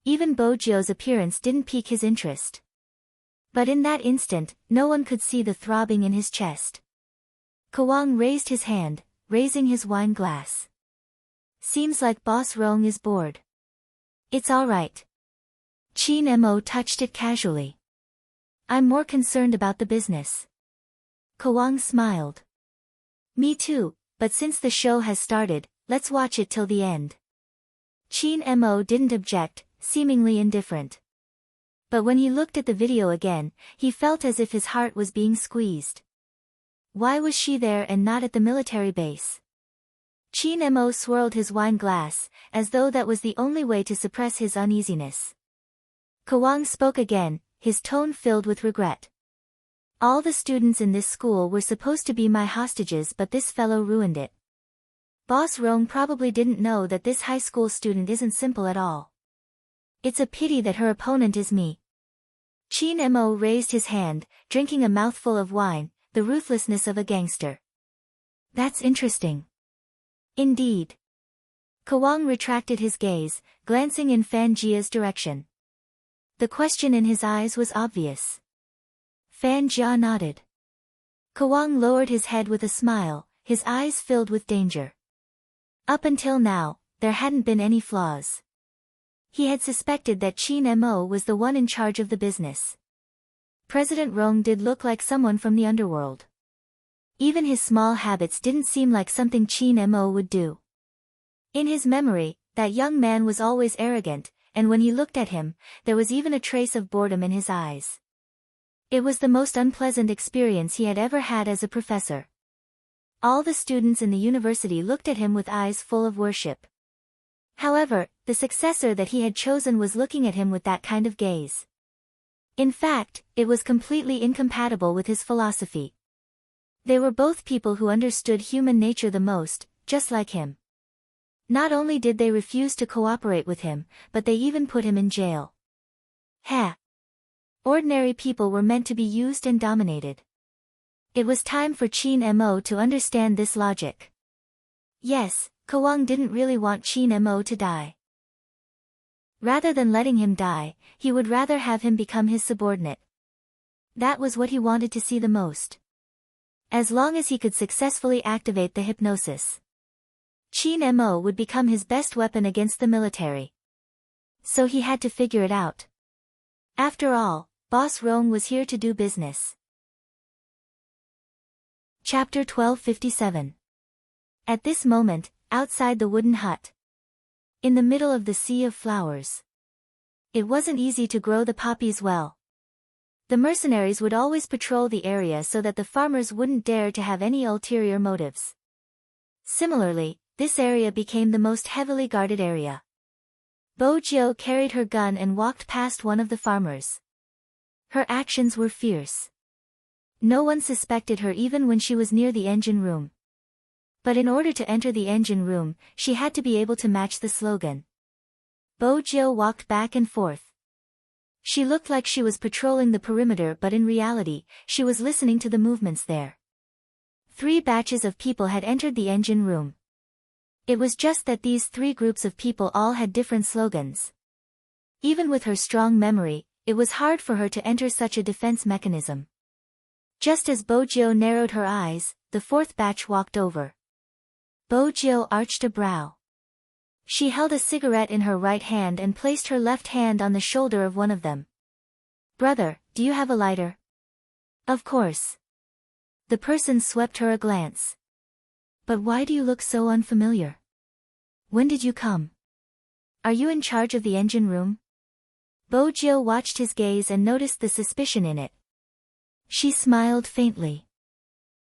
Even Bo Jio's appearance didn't pique his interest. But in that instant, no one could see the throbbing in his chest. Kwang raised his hand, raising his wine glass. Seems like Boss Rong is bored. It's alright. Chin Mo touched it casually. I'm more concerned about the business. Kwang smiled. Me too, but since the show has started, let's watch it till the end. Chin Mo didn't object, seemingly indifferent. But when he looked at the video again, he felt as if his heart was being squeezed. Why was she there and not at the military base? Chin Mo swirled his wine glass, as though that was the only way to suppress his uneasiness. Kwang spoke again, his tone filled with regret. All the students in this school were supposed to be my hostages, but this fellow ruined it. Boss Rong probably didn't know that this high school student isn't simple at all. It's a pity that her opponent is me. Chin Mo raised his hand, drinking a mouthful of wine, the ruthlessness of a gangster. That's interesting. Indeed. Kwang retracted his gaze, glancing in Fan Jia's direction. The question in his eyes was obvious. Fan Jia nodded. Kwang lowered his head with a smile, his eyes filled with danger. Up until now, there hadn't been any flaws. He had suspected that Chin Mo was the one in charge of the business. President Rong did look like someone from the underworld. Even his small habits didn't seem like something Chin Mo would do. In his memory, that young man was always arrogant, and when he looked at him, there was even a trace of boredom in his eyes. It was the most unpleasant experience he had ever had as a professor. All the students in the university looked at him with eyes full of worship. However, the successor that he had chosen was looking at him with that kind of gaze. In fact, it was completely incompatible with his philosophy. They were both people who understood human nature the most, just like him. Not only did they refuse to cooperate with him, but they even put him in jail. Ordinary people were meant to be used and dominated. It was time for Chin Mo to understand this logic. Yes, Kwang didn't really want Chin Mo to die. Rather than letting him die, he would rather have him become his subordinate. That was what he wanted to see the most. As long as he could successfully activate the hypnosis, Chin Mo would become his best weapon against the military. So he had to figure it out. After all, Boss Rong was here to do business. Chapter 1257. At this moment, outside the wooden hut, in the middle of the sea of flowers, it wasn't easy to grow the poppies well. The mercenaries would always patrol the area so that the farmers wouldn't dare to have any ulterior motives. Similarly, this area became the most heavily guarded area. Bo Jio carried her gun and walked past one of the farmers. Her actions were fierce. No one suspected her even when she was near the engine room. But in order to enter the engine room, she had to be able to match the slogan. Bo Jio walked back and forth. She looked like she was patrolling the perimeter, but in reality, she was listening to the movements there. 3 batches of people had entered the engine room. It was just that these 3 groups of people all had different slogans. Even with her strong memory, it was hard for her to enter such a defense mechanism. Just as Bojio narrowed her eyes, the 4th batch walked over. Bojio arched a brow. She held a cigarette in her right hand and placed her left hand on the shoulder of one of them. "Brother, do you have a lighter?" "Of course." The person swept her a glance. "But why do you look so unfamiliar? When did you come? Are you in charge of the engine room?" Bojio watched his gaze and noticed the suspicion in it. She smiled faintly.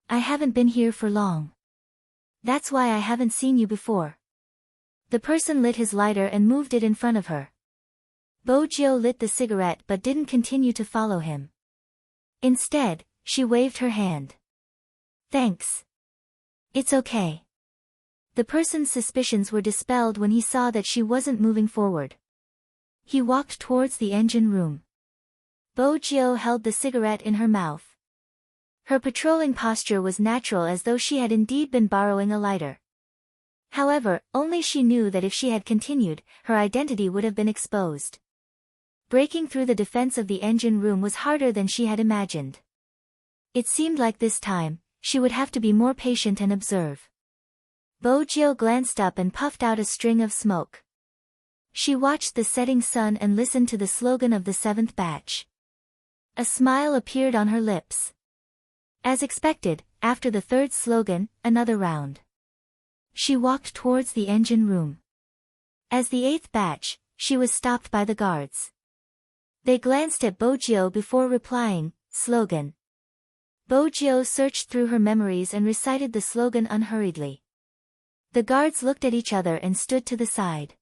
"I haven't been here for long. That's why I haven't seen you before." The person lit his lighter and moved it in front of her. Bojio lit the cigarette but didn't continue to follow him. Instead, she waved her hand. "Thanks. It's okay." The person's suspicions were dispelled when he saw that she wasn't moving forward. He walked towards the engine room. Bojio held the cigarette in her mouth. Her patrolling posture was natural, as though she had indeed been borrowing a lighter. However, only she knew that if she had continued, her identity would have been exposed. Breaking through the defense of the engine room was harder than she had imagined. It seemed like this time, she would have to be more patient and observe. Bojio glanced up and puffed out a string of smoke. She watched the setting sun and listened to the slogan of the 7th batch. A smile appeared on her lips. As expected, after the 3rd slogan, another round. She walked towards the engine room. As the 8th batch, she was stopped by the guards. They glanced at Bojio before replying, "Slogan." Bojio searched through her memories and recited the slogan unhurriedly. The guards looked at each other and stood to the side.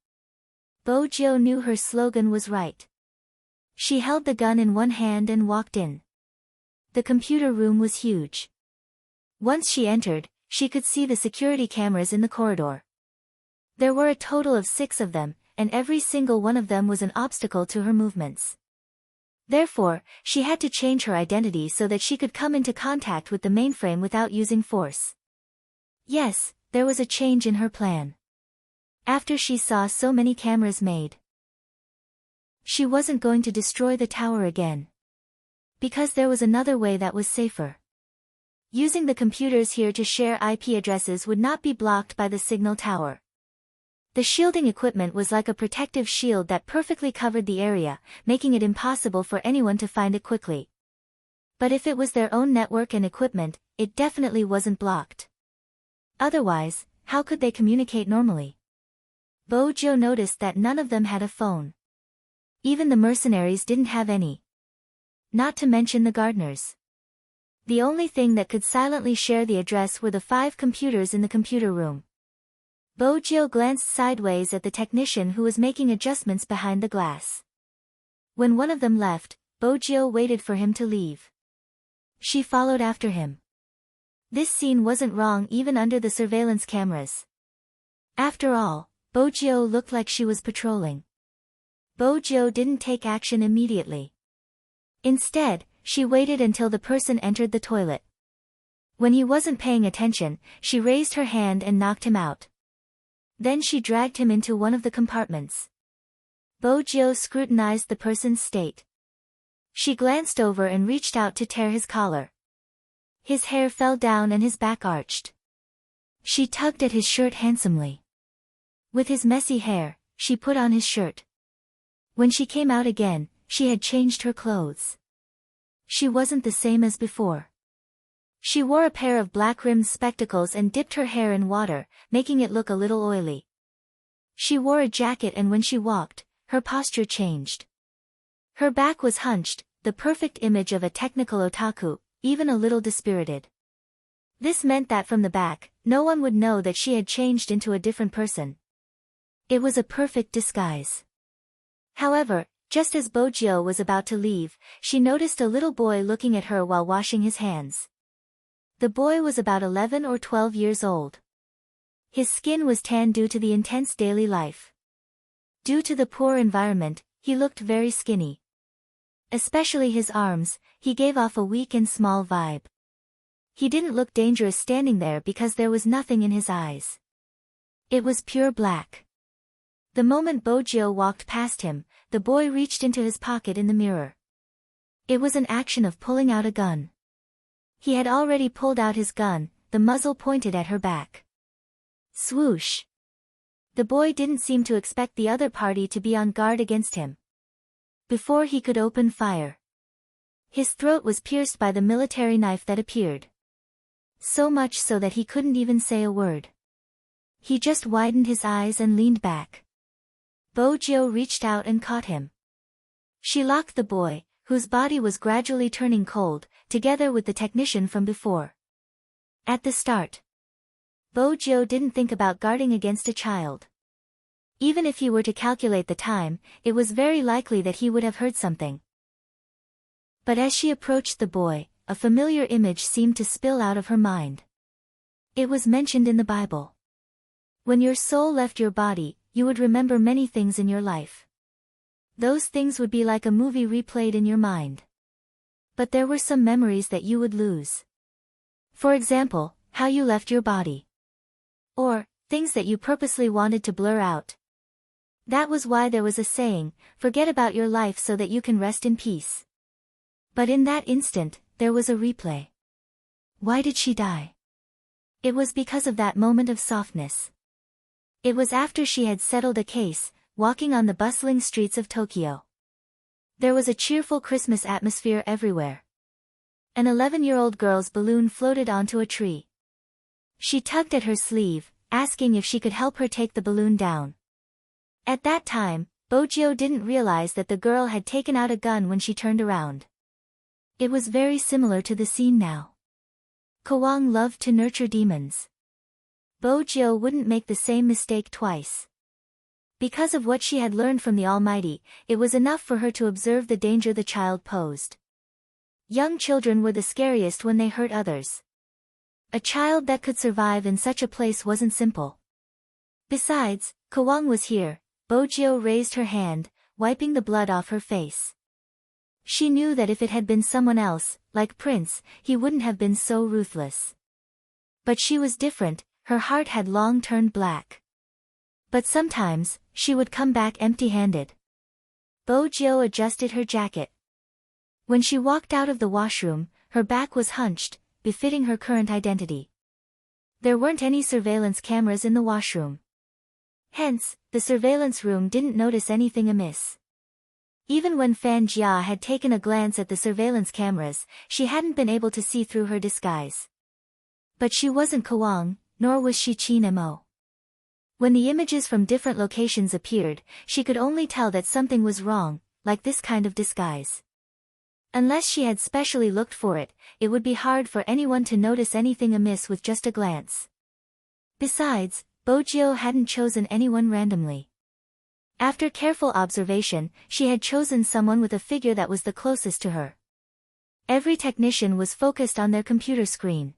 Bojio knew her slogan was right. She held the gun in one hand and walked in. The computer room was huge. Once she entered, she could see the security cameras in the corridor. There were a total of 6 of them, and every single one of them was an obstacle to her movements. Therefore, she had to change her identity so that she could come into contact with the mainframe without using force. Yes, there was a change in her plan. After she saw so many cameras made, she wasn't going to destroy the tower again. Because there was another way that was safer. Using the computers here to share IP addresses would not be blocked by the signal tower. The shielding equipment was like a protective shield that perfectly covered the area, making it impossible for anyone to find it quickly. But if it was their own network and equipment, it definitely wasn't blocked. Otherwise, how could they communicate normally? Bojio noticed that none of them had a phone. Even the mercenaries didn't have any. Not to mention the gardeners. The only thing that could silently share the address were the 5 computers in the computer room. Bojio glanced sideways at the technician who was making adjustments behind the glass. When one of them left, Bojio waited for him to leave. She followed after him. This scene wasn't wrong even under the surveillance cameras. After all, Bojio looked like she was patrolling. Bojio didn't take action immediately. Instead, she waited until the person entered the toilet. When he wasn't paying attention, she raised her hand and knocked him out. Then she dragged him into one of the compartments. Bojio scrutinized the person's state. She glanced over and reached out to tear his collar. His hair fell down and his back arched. She tugged at his shirt handsomely. With his messy hair, she put on his shirt. When she came out again, she had changed her clothes. She wasn't the same as before. She wore a pair of black-rimmed spectacles and dipped her hair in water, making it look a little oily. She wore a jacket, and when she walked, her posture changed. Her back was hunched, the perfect image of a technical otaku, even a little dispirited. This meant that from the back, no one would know that she had changed into a different person. It was a perfect disguise. However, just as Bojio was about to leave, she noticed a little boy looking at her while washing his hands. The boy was about 11 or 12 years old. His skin was tan due to the intense daily life. Due to the poor environment, he looked very skinny. Especially his arms, he gave off a weak and small vibe. He didn't look dangerous standing there because there was nothing in his eyes. It was pure black. The moment Bojio walked past him, the boy reached into his pocket in the mirror. It was an action of pulling out a gun. He had already pulled out his gun, the muzzle pointed at her back. Swoosh! The boy didn't seem to expect the other party to be on guard against him. Before he could open fire, his throat was pierced by the military knife that appeared. So much so that he couldn't even say a word. He just widened his eyes and leaned back. Bojio reached out and caught him. She locked the boy, whose body was gradually turning cold, together with the technician from before. At the start, Bojio didn't think about guarding against a child. Even if he were to calculate the time, it was very likely that he would have heard something. But as she approached the boy, a familiar image seemed to spill out of her mind. It was mentioned in the Bible. When your soul left your body, you would remember many things in your life. Those things would be like a movie replayed in your mind. But there were some memories that you would lose. For example, how you left your body. Or, things that you purposely wanted to blur out. That was why there was a saying, forget about your life so that you can rest in peace. But in that instant, there was a replay. Why did she die? It was because of that moment of softness. It was after she had settled a case, walking on the bustling streets of Tokyo. There was a cheerful Christmas atmosphere everywhere. An 11-year-old girl's balloon floated onto a tree. She tugged at her sleeve, asking if she could help her take the balloon down. At that time, Bojio didn't realize that the girl had taken out a gun when she turned around. It was very similar to the scene now. Kwang loved to nurture demons. Bojio wouldn't make the same mistake twice. Because of what she had learned from the Almighty, it was enough for her to observe the danger the child posed. Young children were the scariest when they hurt others. A child that could survive in such a place wasn't simple. Besides, Kwang was here. Bojio raised her hand, wiping the blood off her face. She knew that if it had been someone else, like Prince, he wouldn't have been so ruthless. But she was different, her heart had long turned black. But sometimes, she would come back empty-handed. Bojio adjusted her jacket. When she walked out of the washroom, her back was hunched, befitting her current identity. There weren't any surveillance cameras in the washroom. Hence, the surveillance room didn't notice anything amiss. Even when Fan Jia had taken a glance at the surveillance cameras, she hadn't been able to see through her disguise. But she wasn't Kwang, nor was she Qin Mo. When the images from different locations appeared, she could only tell that something was wrong, like this kind of disguise. Unless she had specially looked for it, it would be hard for anyone to notice anything amiss with just a glance. Besides, Bojio hadn't chosen anyone randomly. After careful observation, she had chosen someone with a figure that was the closest to her. Every technician was focused on their computer screen.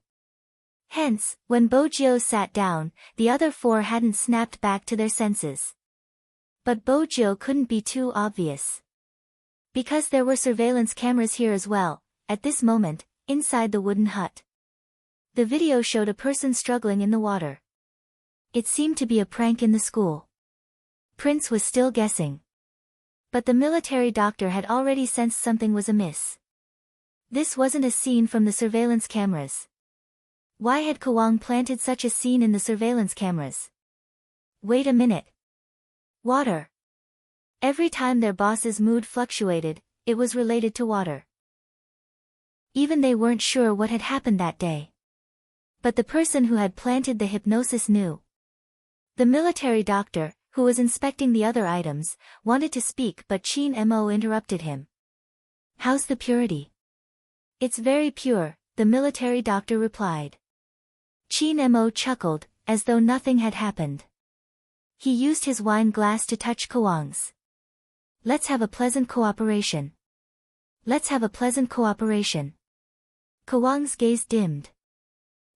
Hence, when Bojio sat down, the other four hadn't snapped back to their senses. But Bojio couldn't be too obvious. Because there were surveillance cameras here as well, at this moment, inside the wooden hut. The video showed a person struggling in the water. It seemed to be a prank in the school. Prince was still guessing. But the military doctor had already sensed something was amiss. This wasn't a scene from the surveillance cameras. Why had Kwang planted such a scene in the surveillance cameras? Wait a minute. Water. Every time their boss's mood fluctuated, it was related to water. Even they weren't sure what had happened that day. But the person who had planted the hypnosis knew. The military doctor, who was inspecting the other items, wanted to speak but Qin Mo interrupted him. How's the purity? It's very pure, the military doctor replied. Qin Mo chuckled, as though nothing had happened. He used his wine glass to touch Kwang's. Let's have a pleasant cooperation. Let's have a pleasant cooperation. Kwang's gaze dimmed.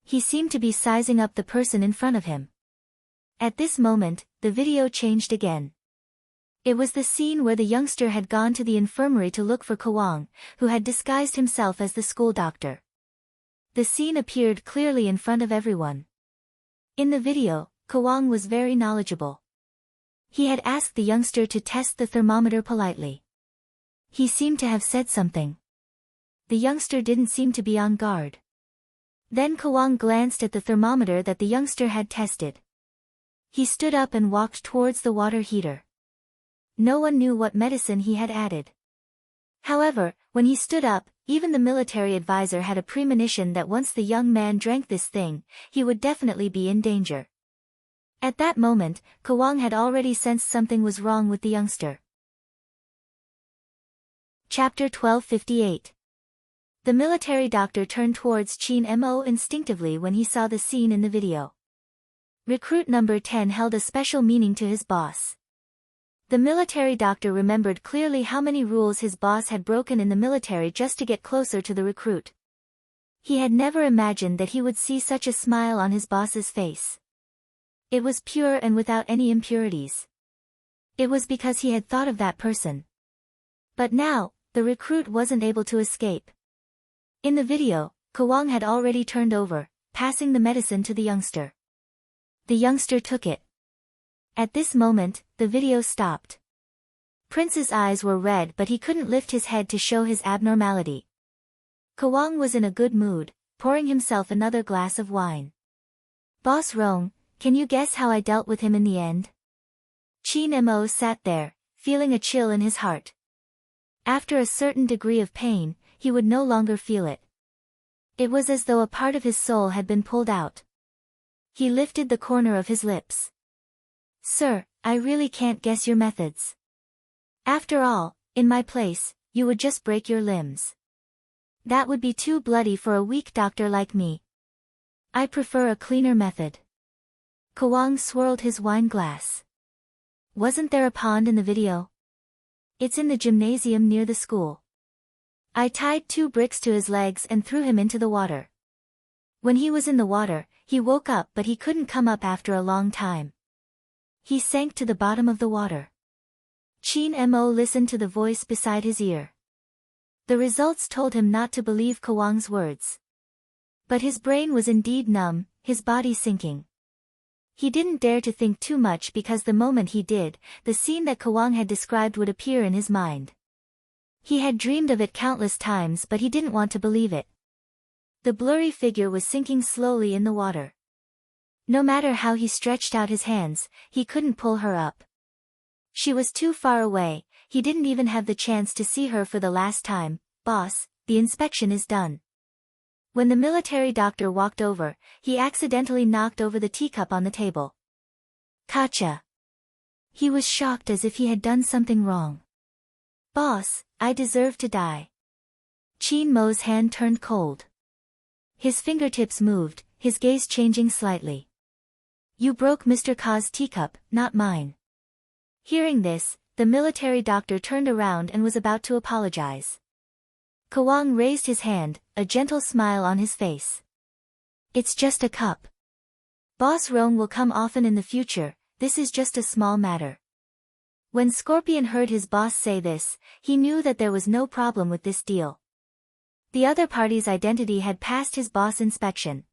He seemed to be sizing up the person in front of him. At this moment, the video changed again. It was the scene where the youngster had gone to the infirmary to look for Kwang, who had disguised himself as the school doctor. The scene appeared clearly in front of everyone. In the video, Kwang was very knowledgeable. He had asked the youngster to test the thermometer politely. He seemed to have said something. The youngster didn't seem to be on guard. Then Kwang glanced at the thermometer that the youngster had tested. He stood up and walked towards the water heater. No one knew what medicine he had added. However, when he stood up, even the military advisor had a premonition that once the young man drank this thing, he would definitely be in danger. At that moment, Kwang had already sensed something was wrong with the youngster. Chapter 1258. The military doctor turned towards Chin Mo instinctively when he saw the scene in the video. Recruit number 10 held a special meaning to his boss. The military doctor remembered clearly how many rules his boss had broken in the military just to get closer to the recruit. He had never imagined that he would see such a smile on his boss's face. It was pure and without any impurities. It was because he had thought of that person. But now, the recruit wasn't able to escape. In the video, Kwang had already turned over, passing the medicine to the youngster. The youngster took it. At this moment, the video stopped. Prince's eyes were red but he couldn't lift his head to show his abnormality. Kwang was in a good mood, pouring himself another glass of wine. Boss Rong, can you guess how I dealt with him in the end? Chin Mo sat there, feeling a chill in his heart. After a certain degree of pain, he would no longer feel it. It was as though a part of his soul had been pulled out. He lifted the corner of his lips. Sir, I really can't guess your methods. After all, in my place, you would just break your limbs. That would be too bloody for a weak doctor like me. I prefer a cleaner method. Kwang swirled his wine glass. Wasn't there a pond in the video? It's in the gymnasium near the school. I tied 2 bricks to his legs and threw him into the water. When he was in the water, he woke up but he couldn't come up after a long time. He sank to the bottom of the water. Chin Mo listened to the voice beside his ear. The results told him not to believe Kwang's words. But his brain was indeed numb, his body sinking. He didn't dare to think too much because the moment he did, the scene that Kwang had described would appear in his mind. He had dreamed of it countless times but he didn't want to believe it. The blurry figure was sinking slowly in the water. No matter how he stretched out his hands, he couldn't pull her up. She was too far away, he didn't even have the chance to see her for the last time. Boss, the inspection is done. When the military doctor walked over, he accidentally knocked over the teacup on the table. Gotcha. He was shocked as if he had done something wrong. Boss, I deserve to die. Chin Mo's hand turned cold. His fingertips moved, his gaze changing slightly. You broke Mr. Ka's teacup, not mine. Hearing this, the military doctor turned around and was about to apologize. Kwang raised his hand, a gentle smile on his face. It's just a cup. Boss Rong will come often in the future, this is just a small matter. When Scorpion heard his boss say this, he knew that there was no problem with this deal. The other party's identity had passed his boss inspection.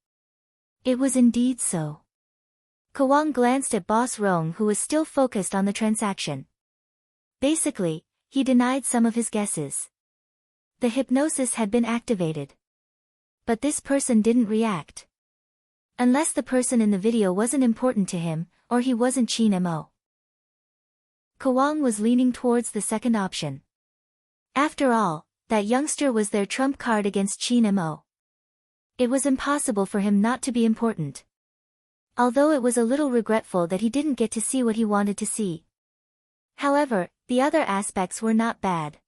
It was indeed so. Kwang glanced at Boss Rong who was still focused on the transaction. Basically, he denied some of his guesses. The hypnosis had been activated. But this person didn't react. Unless the person in the video wasn't important to him, or he wasn't Chin Mo. Kwang was leaning towards the second option. After all, that youngster was their trump card against Chin Mo. It was impossible for him not to be important. Although it was a little regretful that he didn't get to see what he wanted to see. However, the other aspects were not bad.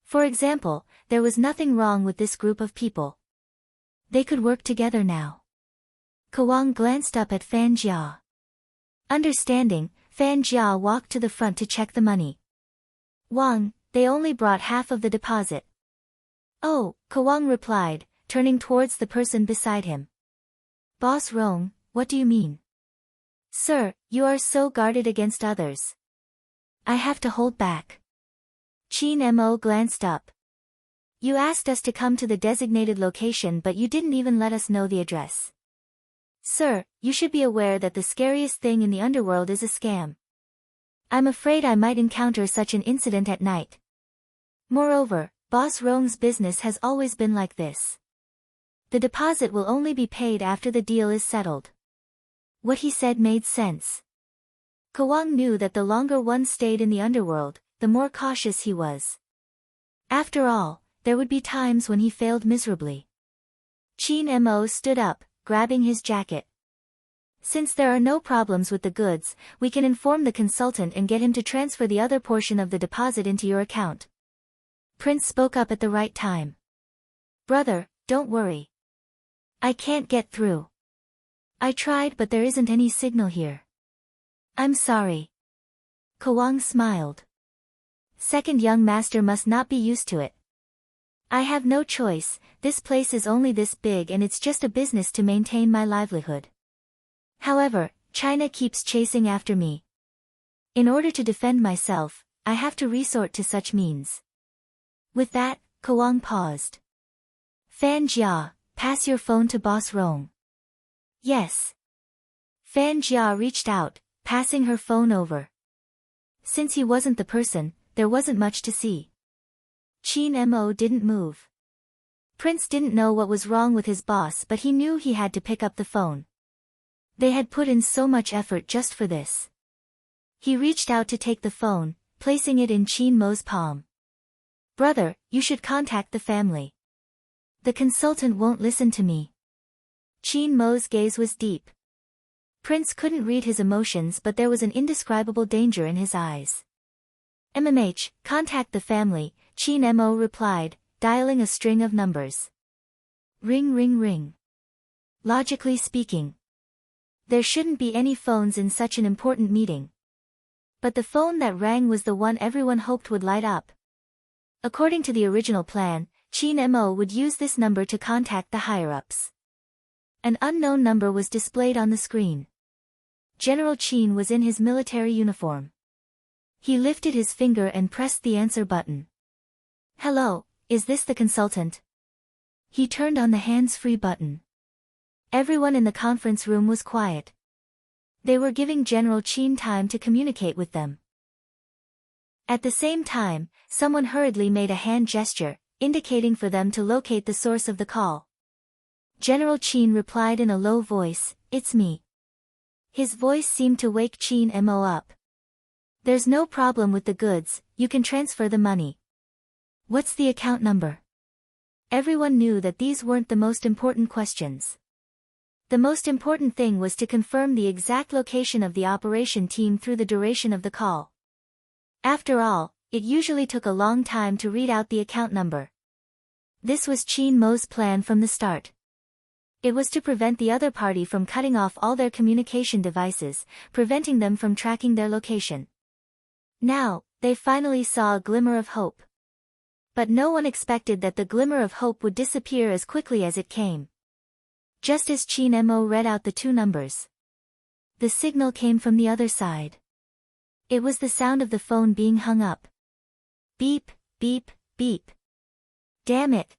For example, there was nothing wrong with this group of people. They could work together now. Kwang glanced up at Fan Jia. Understanding, Fan Jia walked to the front to check the money. Wang, they only brought half of the deposit. Oh, Kwang replied, turning towards the person beside him. Boss Rong, what do you mean? Sir, you are so guarded against others. I have to hold back. Qin Mo glanced up. You asked us to come to the designated location but you didn't even let us know the address. Sir, you should be aware that the scariest thing in the underworld is a scam. I'm afraid I might encounter such an incident at night. Moreover, Boss Rong's business has always been like this. The deposit will only be paid after the deal is settled. What he said made sense. Kawang knew that the longer one stayed in the underworld, the more cautious he was. After all, there would be times when he failed miserably. Qin Mo stood up, grabbing his jacket. Since there are no problems with the goods, we can inform the consultant and get him to transfer the other portion of the deposit into your account. Prince spoke up at the right time. Brother, don't worry. I can't get through. I tried but there isn't any signal here. I'm sorry. Kawang smiled. Second young master must not be used to it. I have no choice, this place is only this big and it's just a business to maintain my livelihood. However, China keeps chasing after me. In order to defend myself, I have to resort to such means. With that, Kawang paused. Fan Jia, pass your phone to Boss Rong. Yes. Fan Jia reached out, passing her phone over. Since he wasn't the person, there wasn't much to see. Qin Mo didn't move. Prince didn't know what was wrong with his boss but he knew he had to pick up the phone. They had put in so much effort just for this. He reached out to take the phone, placing it in Qin Mo's palm. Brother, you should contact the family. The consultant won't listen to me. Qin Mo's gaze was deep. Prince couldn't read his emotions but there was an indescribable danger in his eyes. Contact the family, Qin Mo replied, dialing a string of numbers. Ring ring ring. Logically speaking, there shouldn't be any phones in such an important meeting. But the phone that rang was the one everyone hoped would light up. According to the original plan, Qin Mo would use this number to contact the higher-ups. An unknown number was displayed on the screen. General Qin was in his military uniform. He lifted his finger and pressed the answer button. Hello, is this the consultant? He turned on the hands-free button. Everyone in the conference room was quiet. They were giving General Qin time to communicate with them. At the same time, someone hurriedly made a hand gesture, indicating for them to locate the source of the call. General Qin replied in a low voice, "It's me." His voice seemed to wake Qin Mo up. There's no problem with the goods, you can transfer the money. What's the account number? Everyone knew that these weren't the most important questions. The most important thing was to confirm the exact location of the operation team through the duration of the call. After all, it usually took a long time to read out the account number. This was Qin Mo's plan from the start. It was to prevent the other party from cutting off all their communication devices, preventing them from tracking their location. Now, they finally saw a glimmer of hope. But no one expected that the glimmer of hope would disappear as quickly as it came. Just as Qin Mo read out the two numbers, the signal came from the other side. It was the sound of the phone being hung up. Beep, beep, beep. Damn it.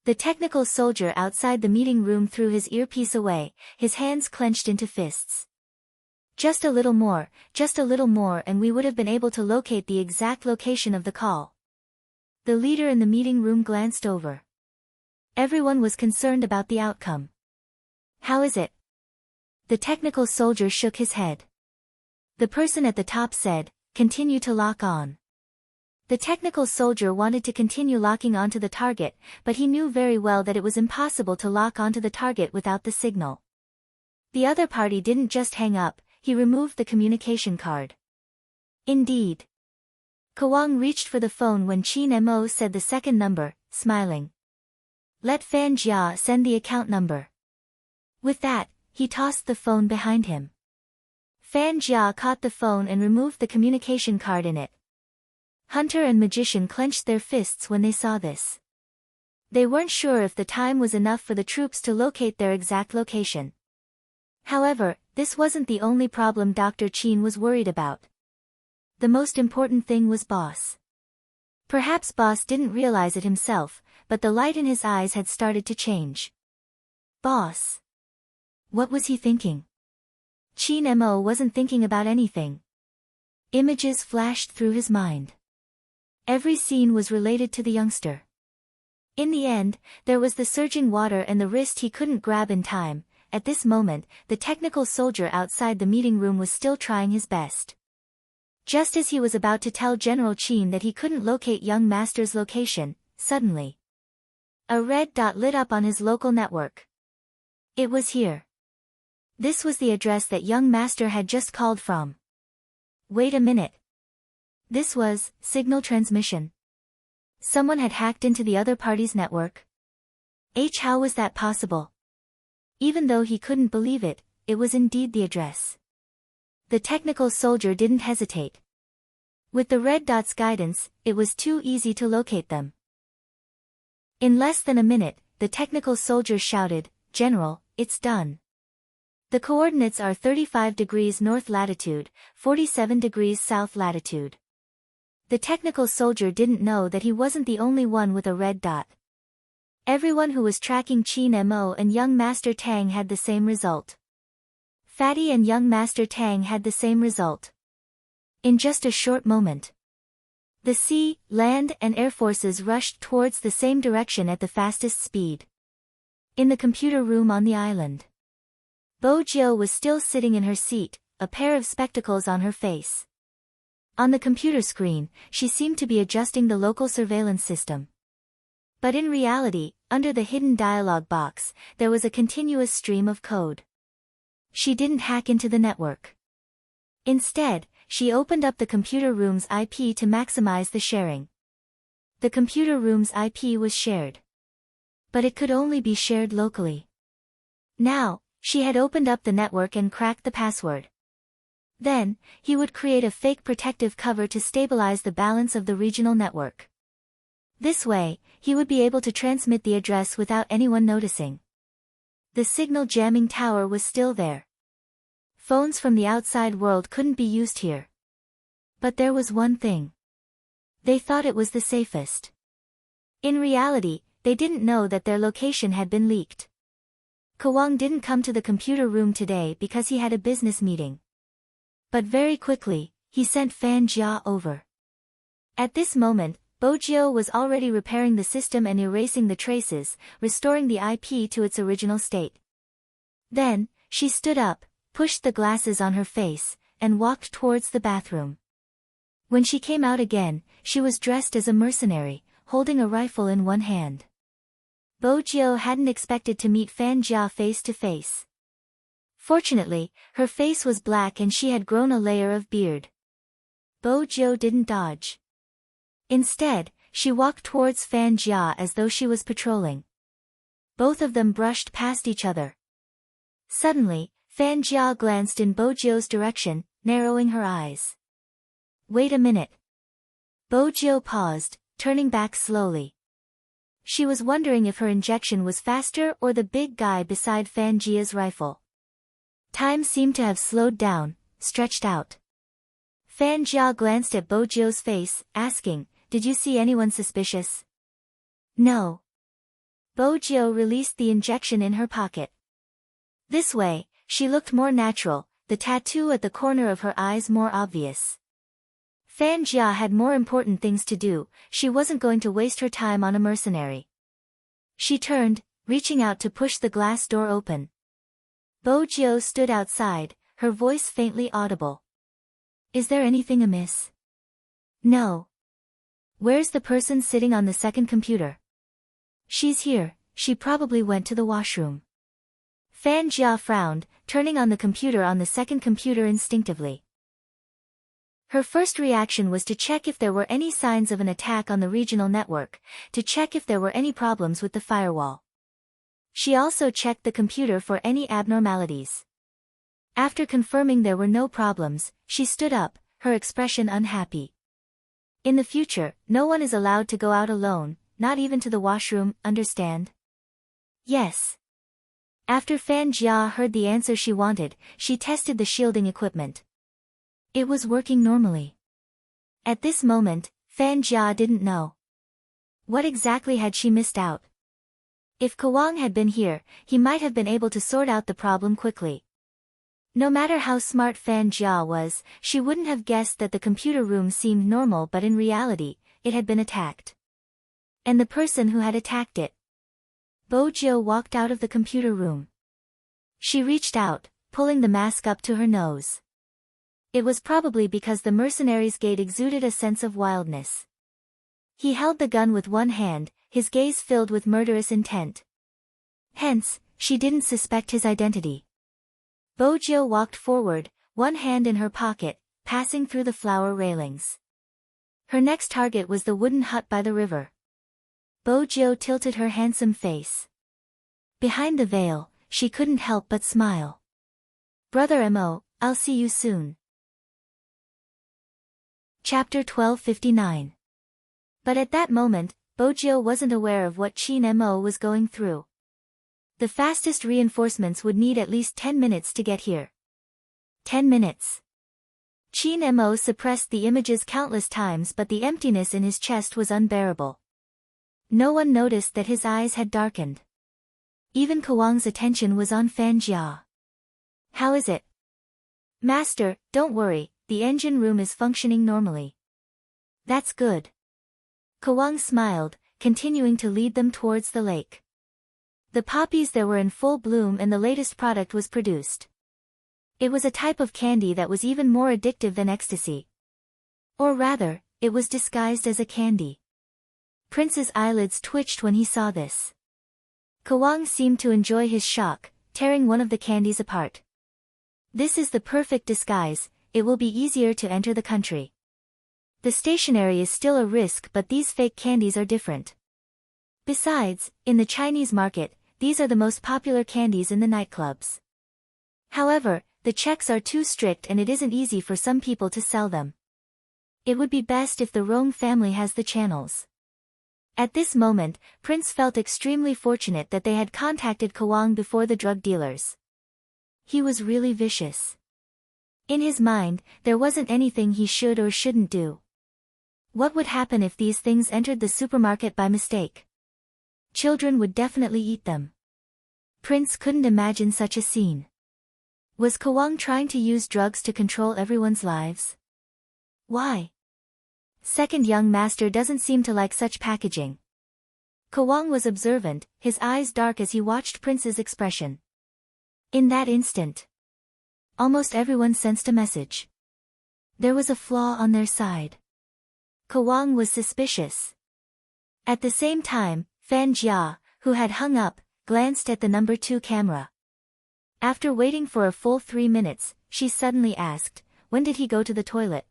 The technical soldier outside the meeting room threw his earpiece away, his hands clenched into fists. Just a little more, and we would have been able to locate the exact location of the call. The leader in the meeting room glanced over. Everyone was concerned about the outcome. How is it? The technical soldier shook his head. The person at the top said, continue to lock on. The technical soldier wanted to continue locking onto the target, but he knew very well that it was impossible to lock onto the target without the signal. The other party didn't just hang up, he removed the communication card. Indeed. Kawang reached for the phone when Qin Mo said the second number, smiling. Let Fan Jia send the account number. With that, he tossed the phone behind him. Fan Jia caught the phone and removed the communication card in it. Hunter and Magician clenched their fists when they saw this. They weren't sure if the time was enough for the troops to locate their exact location. However, this wasn't the only problem Dr. Qin was worried about. The most important thing was Boss. Perhaps Boss didn't realize it himself, but the light in his eyes had started to change. Boss. What was he thinking? Chin Mo wasn't thinking about anything. Images flashed through his mind. Every scene was related to the youngster. In the end, there was the surging water and the wrist he couldn't grab in time. At this moment, the technical soldier outside the meeting room was still trying his best. Just as he was about to tell General Qin that he couldn't locate young master's location, suddenly a red dot lit up on his local network. It was here. This was the address that young master had just called from. Wait a minute. This was signal transmission. Someone had hacked into the other party's network. How was that possible? Even though he couldn't believe it, it was indeed the address. The technical soldier didn't hesitate. With the red dot's guidance, it was too easy to locate them. In less than a minute, the technical soldier shouted, "General, it's done. The coordinates are 35 degrees north latitude, 47 degrees south latitude." The technical soldier didn't know that he wasn't the only one with a red dot. Everyone who was tracking Chin Mo and young Master Tang had the same result. Fatty and young Master Tang had the same result. In just a short moment, the sea, land and air forces rushed towards the same direction at the fastest speed. In the computer room on the island, Bo Jiu was still sitting in her seat, a pair of spectacles on her face. On the computer screen, she seemed to be adjusting the local surveillance system. But in reality, under the hidden dialog box, there was a continuous stream of code. She didn't hack into the network. Instead, she opened up the computer room's IP to maximize the sharing. The computer room's IP was shared. But it could only be shared locally. Now, she had opened up the network and cracked the password. Then, he would create a fake protective cover to stabilize the balance of the regional network. This way, he would be able to transmit the address without anyone noticing. The signal jamming tower was still there. Phones from the outside world couldn't be used here. But there was one thing. They thought it was the safest. In reality, they didn't know that their location had been leaked. Kawang didn't come to the computer room today because he had a business meeting. But very quickly, he sent Fan Jia over. At this moment, Bo Jiu was already repairing the system and erasing the traces, restoring the IP to its original state. Then, she stood up, pushed the glasses on her face, and walked towards the bathroom. When she came out again, she was dressed as a mercenary, holding a rifle in one hand. Bo Jiu hadn't expected to meet Fan Jia face to face. Fortunately, her face was black and she had grown a layer of beard. Bo Jiu didn't dodge. Instead, she walked towards Fan Jia as though she was patrolling. Both of them brushed past each other. Suddenly, Fan Jia glanced in Bo Jiu's direction, narrowing her eyes. Wait a minute. Bo Jiu paused, turning back slowly. She was wondering if her injection was faster or the big guy beside Fan Jia's rifle. Time seemed to have slowed down, stretched out. Fan Jia glanced at Bo Jiu's face, asking, "Did you see anyone suspicious?" "No." Bo Jiu released the injection in her pocket. This way, she looked more natural, the tattoo at the corner of her eyes more obvious. Fan Jia had more important things to do, she wasn't going to waste her time on a mercenary. She turned, reaching out to push the glass door open. Bo Jiu stood outside, her voice faintly audible. "Is there anything amiss?" "No." "Where's the person sitting on the second computer?" "She's here, she probably went to the washroom." Fan Jia frowned, turning on the computer on the second computer instinctively. Her first reaction was to check if there were any signs of an attack on the regional network, to check if there were any problems with the firewall. She also checked the computer for any abnormalities. After confirming there were no problems, she stood up, her expression unhappy. In the future, no one is allowed to go out alone, not even to the washroom, understand? Yes. After Fan Jia heard the answer she wanted, she tested the shielding equipment. It was working normally. At this moment, Fan Jia didn't know. What exactly had she missed out? If Kawang had been here, he might have been able to sort out the problem quickly. No matter how smart Fan Jia was, she wouldn't have guessed that the computer room seemed normal, but in reality, it had been attacked. And the person who had attacked it. Bo Jiu walked out of the computer room. She reached out, pulling the mask up to her nose. It was probably because the mercenary's gait exuded a sense of wildness. He held the gun with one hand, his gaze filled with murderous intent. Hence, she didn't suspect his identity. Bo Jiu walked forward, one hand in her pocket, passing through the flower railings. Her next target was the wooden hut by the river. Bo Jiu tilted her handsome face. Behind the veil, she couldn't help but smile. Brother Mo, I'll see you soon. Chapter 1259. But at that moment, Bo Jiu wasn't aware of what Qin Mo was going through. The fastest reinforcements would need at least 10 minutes to get here. 10 minutes. Qin Mo suppressed the images countless times, but the emptiness in his chest was unbearable. No one noticed that his eyes had darkened. Even Kawang's attention was on Fan Jia. How is it? Master, don't worry, the engine room is functioning normally. That's good. Kawang smiled, continuing to lead them towards the lake. The poppies there were in full bloom and the latest product was produced. It was a type of candy that was even more addictive than ecstasy. Or rather, it was disguised as a candy. Prince's eyelids twitched when he saw this. Kawang seemed to enjoy his shock, tearing one of the candies apart. This is the perfect disguise, it will be easier to enter the country. The stationery is still a risk, but these fake candies are different. Besides, in the Chinese market, these are the most popular candies in the nightclubs. However, the checks are too strict and it isn't easy for some people to sell them. It would be best if the Rong family has the channels. At this moment, Prince felt extremely fortunate that they had contacted Kawang before the drug dealers. He was really vicious. In his mind, there wasn't anything he should or shouldn't do. What would happen if these things entered the supermarket by mistake? Children would definitely eat them. Prince couldn't imagine such a scene. Was Kawang trying to use drugs to control everyone's lives? Why? Second young master doesn't seem to like such packaging. Kawang was observant, his eyes dark as he watched Prince's expression. In that instant, almost everyone sensed a message. There was a flaw on their side. Kawang was suspicious. At the same time, Fan Jia, who had hung up, glanced at the number 2 camera. After waiting for a full 3 minutes, she suddenly asked, "When did he go to the toilet?"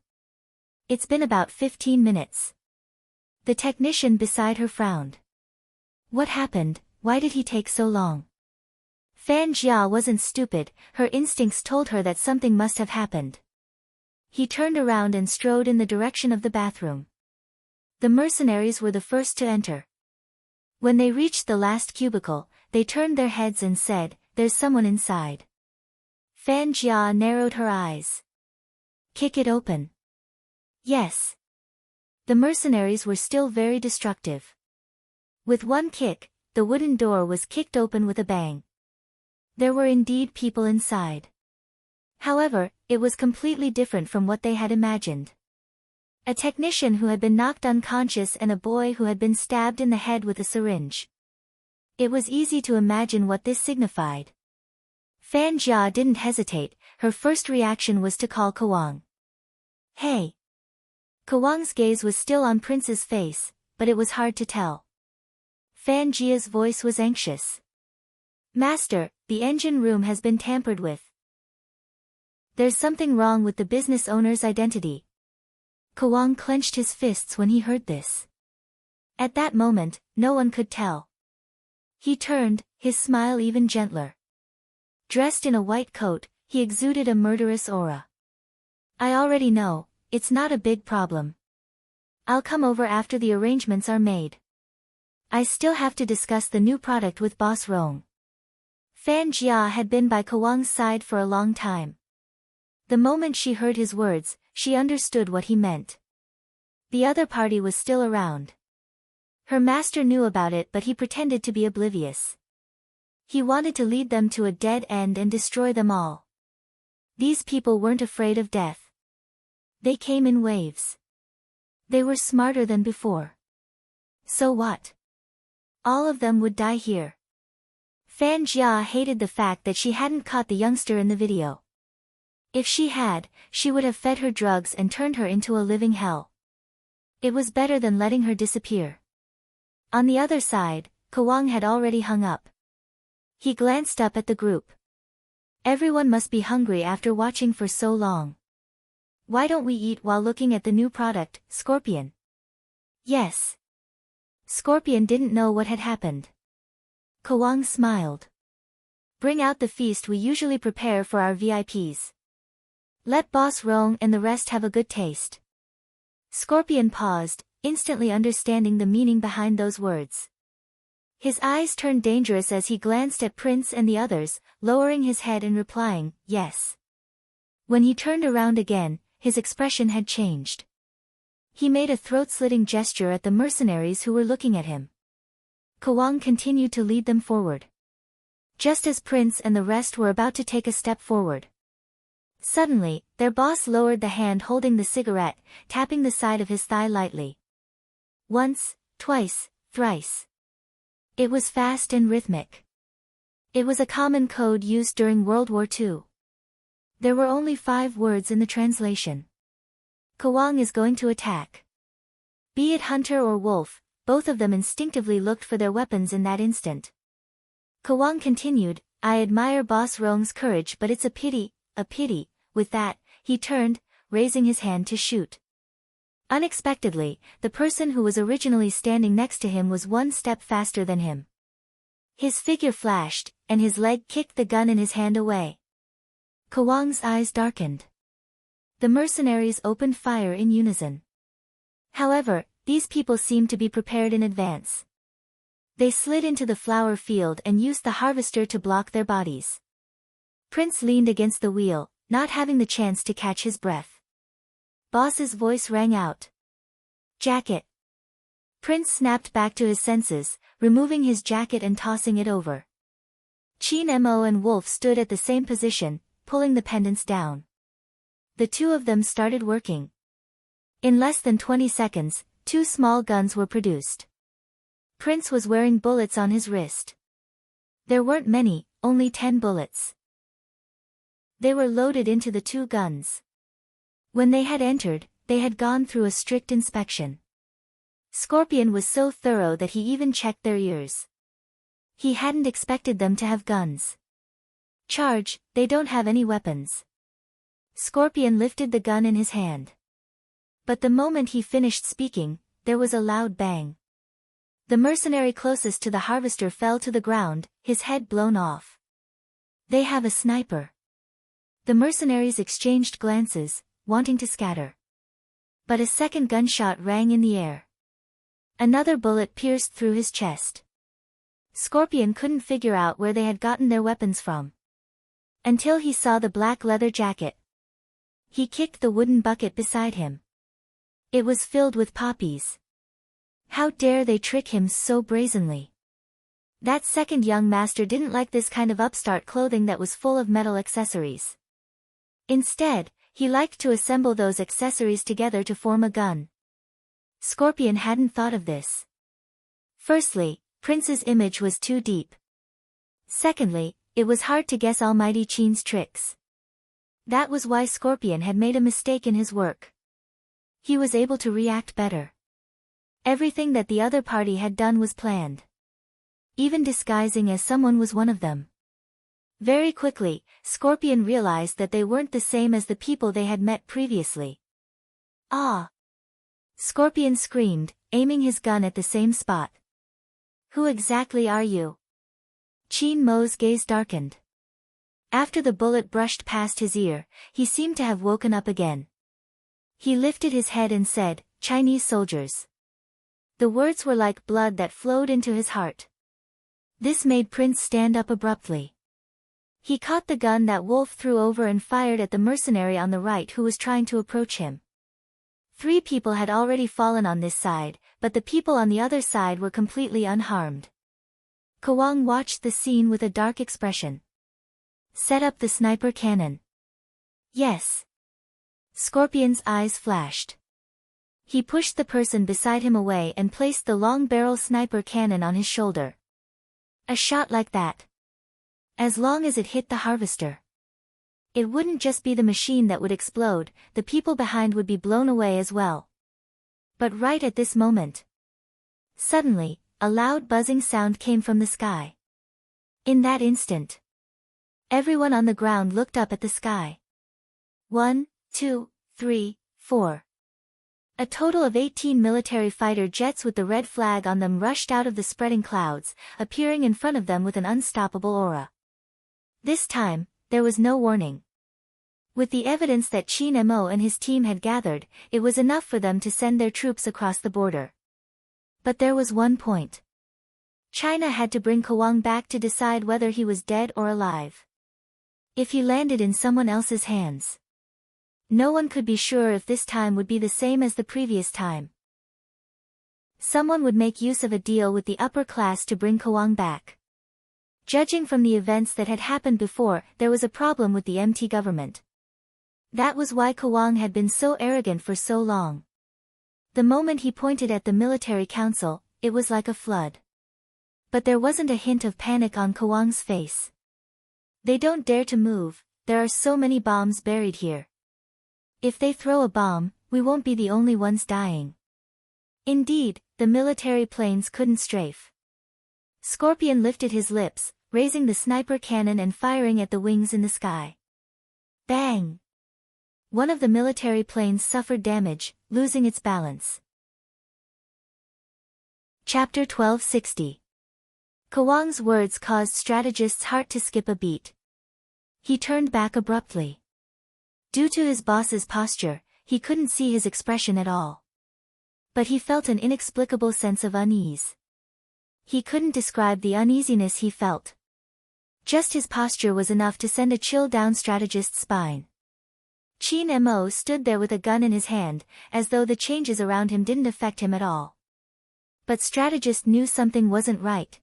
"It's been about 15 minutes. The technician beside her frowned. "What happened? Why did he take so long?" Fan Jia wasn't stupid, her instincts told her that something must have happened. He turned around and strode in the direction of the bathroom. The mercenaries were the first to enter. When they reached the last cubicle, they turned their heads and said, "There's someone inside." Fan Jia narrowed her eyes. "Kick it open." Yes. The mercenaries were still very destructive. With one kick, the wooden door was kicked open with a bang. There were indeed people inside. However, it was completely different from what they had imagined. A technician who had been knocked unconscious and a boy who had been stabbed in the head with a syringe. It was easy to imagine what this signified. Fan Jia didn't hesitate, her first reaction was to call Kawang. "Hey!" Kawang's gaze was still on Prince's face, but it was hard to tell. Fan Jia's voice was anxious. "Master, the engine room has been tampered with. There's something wrong with the business owner's identity." Kawang clenched his fists when he heard this. At that moment, no one could tell. He turned, his smile even gentler. Dressed in a white coat, he exuded a murderous aura. "I already know, it's not a big problem. I'll come over after the arrangements are made. I still have to discuss the new product with Boss Rong." Fan Jia had been by Kawang's side for a long time. The moment she heard his words, she understood what he meant. The other party was still around. Her master knew about it, but he pretended to be oblivious. He wanted to lead them to a dead end and destroy them all. These people weren't afraid of death. They came in waves. They were smarter than before. So what? All of them would die here. Fan Jia hated the fact that she hadn't caught the youngster in the video. If she had, she would have fed her drugs and turned her into a living hell. It was better than letting her disappear. On the other side, Kawang had already hung up. He glanced up at the group. Everyone must be hungry after watching for so long. Why don't we eat while looking at the new product, Scorpion? Yes. Scorpion didn't know what had happened. Kawang smiled. Bring out the feast we usually prepare for our VIPs. Let Boss Rong and the rest have a good taste. Scorpion paused, instantly understanding the meaning behind those words. His eyes turned dangerous as he glanced at Prince and the others, lowering his head and replying, yes. When he turned around again, his expression had changed. He made a throat-slitting gesture at the mercenaries who were looking at him. Kawang continued to lead them forward. Just as Prince and the rest were about to take a step forward. Suddenly, their boss lowered the hand holding the cigarette, tapping the side of his thigh lightly. Once, twice, thrice. It was fast and rhythmic. It was a common code used during World War II. There were only 5 words in the translation. Kawang is going to attack. Be it hunter or wolf, both of them instinctively looked for their weapons in that instant. Kawang continued, I admire Boss Rong's courage, but it's a pity. With that, he turned, raising his hand to shoot. Unexpectedly, the person who was originally standing next to him was 1 step faster than him. His figure flashed, and his leg kicked the gun in his hand away. Kawang's eyes darkened. The mercenaries opened fire in unison. However, these people seemed to be prepared in advance. They slid into the flower field and used the harvester to block their bodies. Prince leaned against the wheel, not having the chance to catch his breath. Boss's voice rang out. Jacket. Prince snapped back to his senses, removing his jacket and tossing it over. Qin Mo and Wolf stood at the same position, pulling the pendants down. The two of them started working. In less than 20 seconds, 2 small guns were produced. Prince was wearing bullets on his wrist. There weren't many, only 10 bullets. They were loaded into the 2 guns. When they had entered, they had gone through a strict inspection. Scorpion was so thorough that he even checked their ears. He hadn't expected them to have guns. Charge, they don't have any weapons. Scorpion lifted the gun in his hand. But the moment he finished speaking, there was a loud bang. The mercenary closest to the harvester fell to the ground, his head blown off. They have a sniper. The mercenaries exchanged glances, wanting to scatter. But a second gunshot rang in the air. Another bullet pierced through his chest. Scorpion couldn't figure out where they had gotten their weapons from. Until he saw the black leather jacket. He kicked the wooden bucket beside him. It was filled with poppies. How dare they trick him so brazenly? That second young master didn't like this kind of upstart clothing that was full of metal accessories. Instead, he liked to assemble those accessories together to form a gun. Scorpion hadn't thought of this. Firstly, Prince's image was too deep. Secondly, it was hard to guess Almighty Qin's tricks. That was why Scorpion had made a mistake in his work. He was able to react better. Everything that the other party had done was planned. Even disguising as someone was one of them. Very quickly, Scorpion realized that they weren't the same as the people they had met previously. Ah! Scorpion screamed, aiming his gun at the same spot. Who exactly are you? Qin Mo's gaze darkened. After the bullet brushed past his ear, he seemed to have woken up again. He lifted his head and said, Chinese soldiers. The words were like blood that flowed into his heart. This made Prince stand up abruptly. He caught the gun that Wolf threw over and fired at the mercenary on the right who was trying to approach him. 3 people had already fallen on this side, but the people on the other side were completely unharmed. Kawang watched the scene with a dark expression. Set up the sniper cannon. Yes. Scorpion's eyes flashed. He pushed the person beside him away and placed the long-barrel sniper cannon on his shoulder. A shot like that. As long as it hit the harvester. It wouldn't just be the machine that would explode, the people behind would be blown away as well. But right at this moment. Suddenly, a loud buzzing sound came from the sky. In that instant, everyone on the ground looked up at the sky. 1, 2, 3, 4. A total of 18 military fighter jets with the red flag on them rushed out of the spreading clouds, appearing in front of them with an unstoppable aura. This time, there was no warning. With the evidence that Qin Mo and his team had gathered, it was enough for them to send their troops across the border. But there was one point. China had to bring Kawang back to decide whether he was dead or alive. If he landed in someone else's hands, no one could be sure if this time would be the same as the previous time. Someone would make use of a deal with the upper class to bring Kawang back. Judging from the events that had happened before, there was a problem with the MT government. That was why Kawang had been so arrogant for so long. The moment he pointed at the military council, it was like a flood. But there wasn't a hint of panic on Kawang's face. They don't dare to move, there are so many bombs buried here. If they throw a bomb, we won't be the only ones dying. Indeed, the military planes couldn't strafe. Scorpion lifted his lips, raising the sniper cannon and firing at the wings in the sky. Bang! One of the military planes suffered damage, losing its balance. Chapter 1260. Kawang's words caused strategist's heart to skip a beat. He turned back abruptly. Due to his boss's posture, he couldn't see his expression at all. But he felt an inexplicable sense of unease. He couldn't describe the uneasiness he felt. Just his posture was enough to send a chill down strategist's spine. Qin Mo stood there with a gun in his hand, as though the changes around him didn't affect him at all. But strategist knew something wasn't right.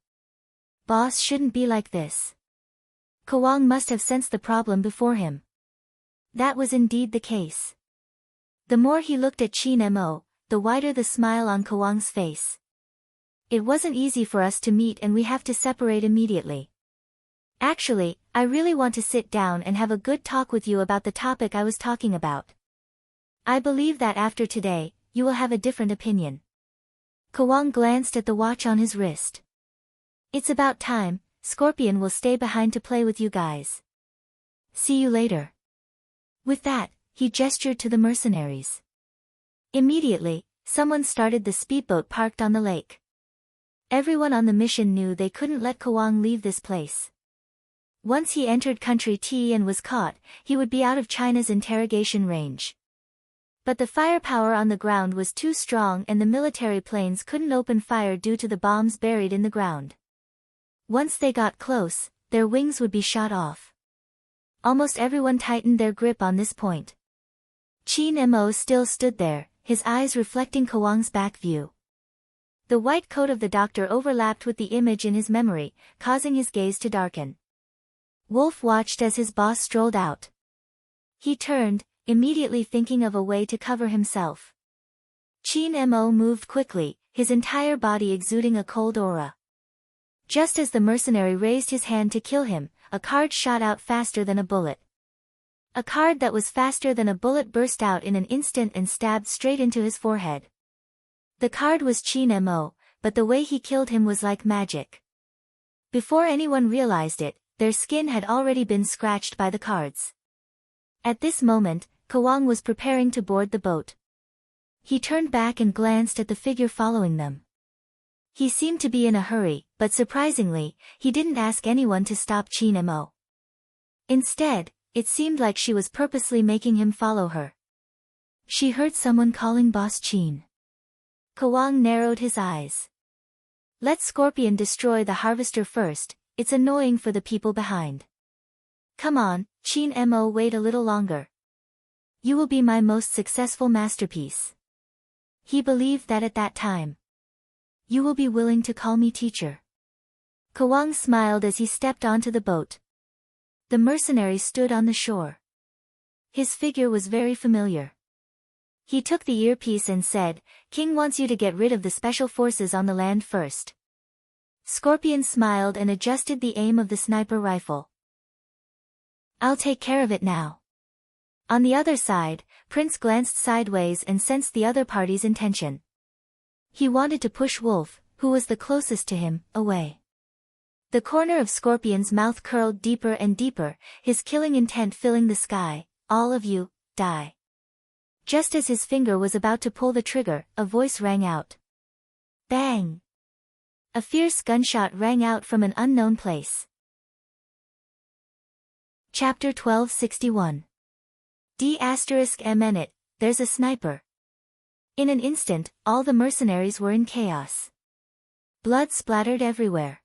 Boss shouldn't be like this. Kawang must have sensed the problem before him. That was indeed the case. The more he looked at Qin Mo, the wider the smile on Kawang's face. It wasn't easy for us to meet and we have to separate immediately. Actually, I really want to sit down and have a good talk with you about the topic I was talking about. I believe that after today, you will have a different opinion. Kawang glanced at the watch on his wrist. It's about time, Scorpion will stay behind to play with you guys. See you later. With that, he gestured to the mercenaries. Immediately, someone started the speedboat parked on the lake. Everyone on the mission knew they couldn't let Kawang leave this place. Once he entered country T and was caught, he would be out of China's interrogation range. But the firepower on the ground was too strong and the military planes couldn't open fire due to the bombs buried in the ground. Once they got close, their wings would be shot off. Almost everyone tightened their grip on this point. Qin Mo still stood there, his eyes reflecting Kawang's back view. The white coat of the doctor overlapped with the image in his memory, causing his gaze to darken. Wolf watched as his boss strolled out. He turned, immediately thinking of a way to cover himself. Qin Mo moved quickly, his entire body exuding a cold aura. Just as the mercenary raised his hand to kill him, a card shot out faster than a bullet. A card that was faster than a bullet burst out in an instant and stabbed straight into his forehead. The card was Qin Mo, but the way he killed him was like magic. Before anyone realized it, their skin had already been scratched by the cards. At this moment, Kawang was preparing to board the boat. He turned back and glanced at the figure following them. He seemed to be in a hurry, but surprisingly, he didn't ask anyone to stop Qin Mo. Instead, it seemed like she was purposely making him follow her. She heard someone calling Boss Qin. Kawang narrowed his eyes. Let Scorpion destroy the harvester first, it's annoying for the people behind. Come on, Qin Mo, wait a little longer. You will be my most successful masterpiece. He believed that at that time. You will be willing to call me teacher. Kawang smiled as he stepped onto the boat. The mercenary stood on the shore. His figure was very familiar. He took the earpiece and said, King wants you to get rid of the special forces on the land first. Scorpion smiled and adjusted the aim of the sniper rifle. I'll take care of it now. On the other side, Prince glanced sideways and sensed the other party's intention. He wanted to push Wolf, who was the closest to him, away. The corner of Scorpion's mouth curled deeper and deeper, his killing intent filling the sky. All of you, die. Just as his finger was about to pull the trigger, a voice rang out. Bang! A fierce gunshot rang out from an unknown place. Chapter 1261. D**M*, there's a sniper. In an instant, all the mercenaries were in chaos. Blood splattered everywhere.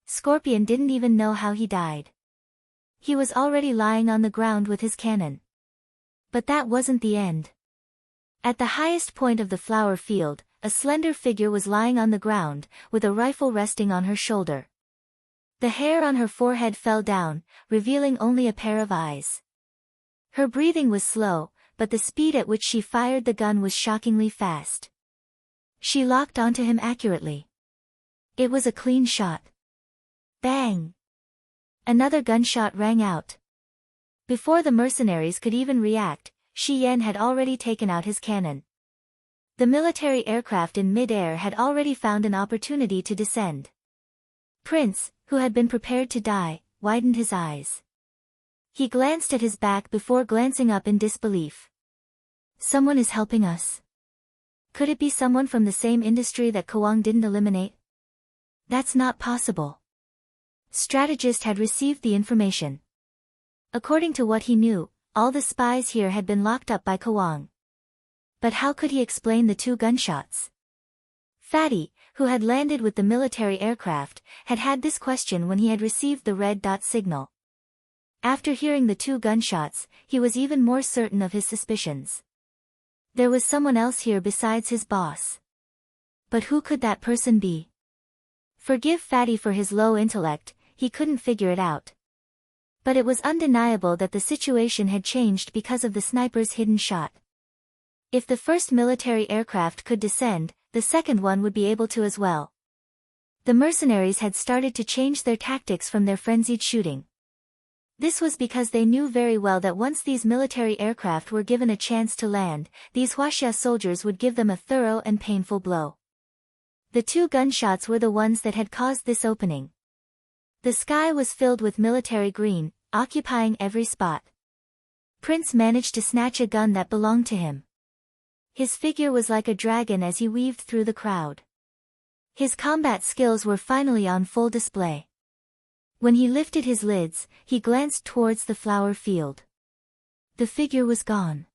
Scorpion didn't even know how he died. He was already lying on the ground with his cannon. But that wasn't the end. At the highest point of the flower field, a slender figure was lying on the ground, with a rifle resting on her shoulder. The hair on her forehead fell down, revealing only a pair of eyes. Her breathing was slow, but the speed at which she fired the gun was shockingly fast. She locked onto him accurately. It was a clean shot. Bang! Another gunshot rang out. Before the mercenaries could even react, Shi Yan had already taken out his cannon. The military aircraft in mid-air had already found an opportunity to descend. Prince, who had been prepared to die, widened his eyes. He glanced at his back before glancing up in disbelief. Someone is helping us. Could it be someone from the same industry that Kawang didn't eliminate? That's not possible. Strategist had received the information. According to what he knew, all the spies here had been locked up by Kawang. But how could he explain the 2 gunshots? Fatty, who had landed with the military aircraft, had had this question when he had received the red dot signal. After hearing the 2 gunshots, he was even more certain of his suspicions. There was someone else here besides his boss. But who could that person be? Forgive Fatty for his low intellect, he couldn't figure it out. But it was undeniable that the situation had changed because of the sniper's hidden shot. If the first military aircraft could descend, the second one would be able to as well. The mercenaries had started to change their tactics from their frenzied shooting. This was because they knew very well that once these military aircraft were given a chance to land, these Huaxia soldiers would give them a thorough and painful blow. The 2 gunshots were the ones that had caused this opening. The sky was filled with military green, occupying every spot. Prince managed to snatch a gun that belonged to him. His figure was like a dragon as he weaved through the crowd. His combat skills were finally on full display. When he lifted his lids, he glanced towards the flower field. The figure was gone.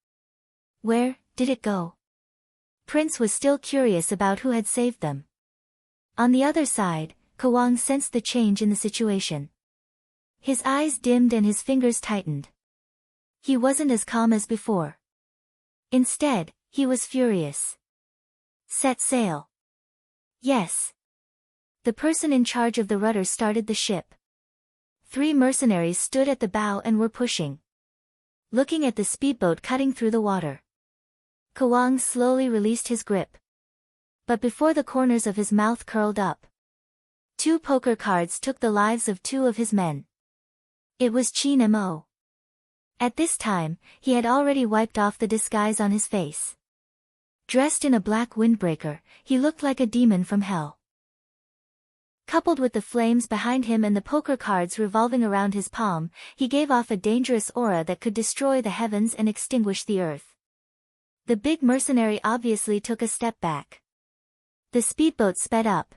Where did it go? Prince was still curious about who had saved them. On the other side, Kawang sensed the change in the situation. His eyes dimmed and his fingers tightened. He wasn't as calm as before. Instead, he was furious. Set sail. Yes. The person in charge of the rudder started the ship. 3 mercenaries stood at the bow and were pushing. Looking at the speedboat cutting through the water. Kawang slowly released his grip. But before the corners of his mouth curled up, 2 poker cards took the lives of 2 of his men. It was Qin Mo. At this time, he had already wiped off the disguise on his face. Dressed in a black windbreaker, he looked like a demon from hell. Coupled with the flames behind him and the poker cards revolving around his palm, he gave off a dangerous aura that could destroy the heavens and extinguish the earth. The big mercenary obviously took a step back. The speedboat sped up.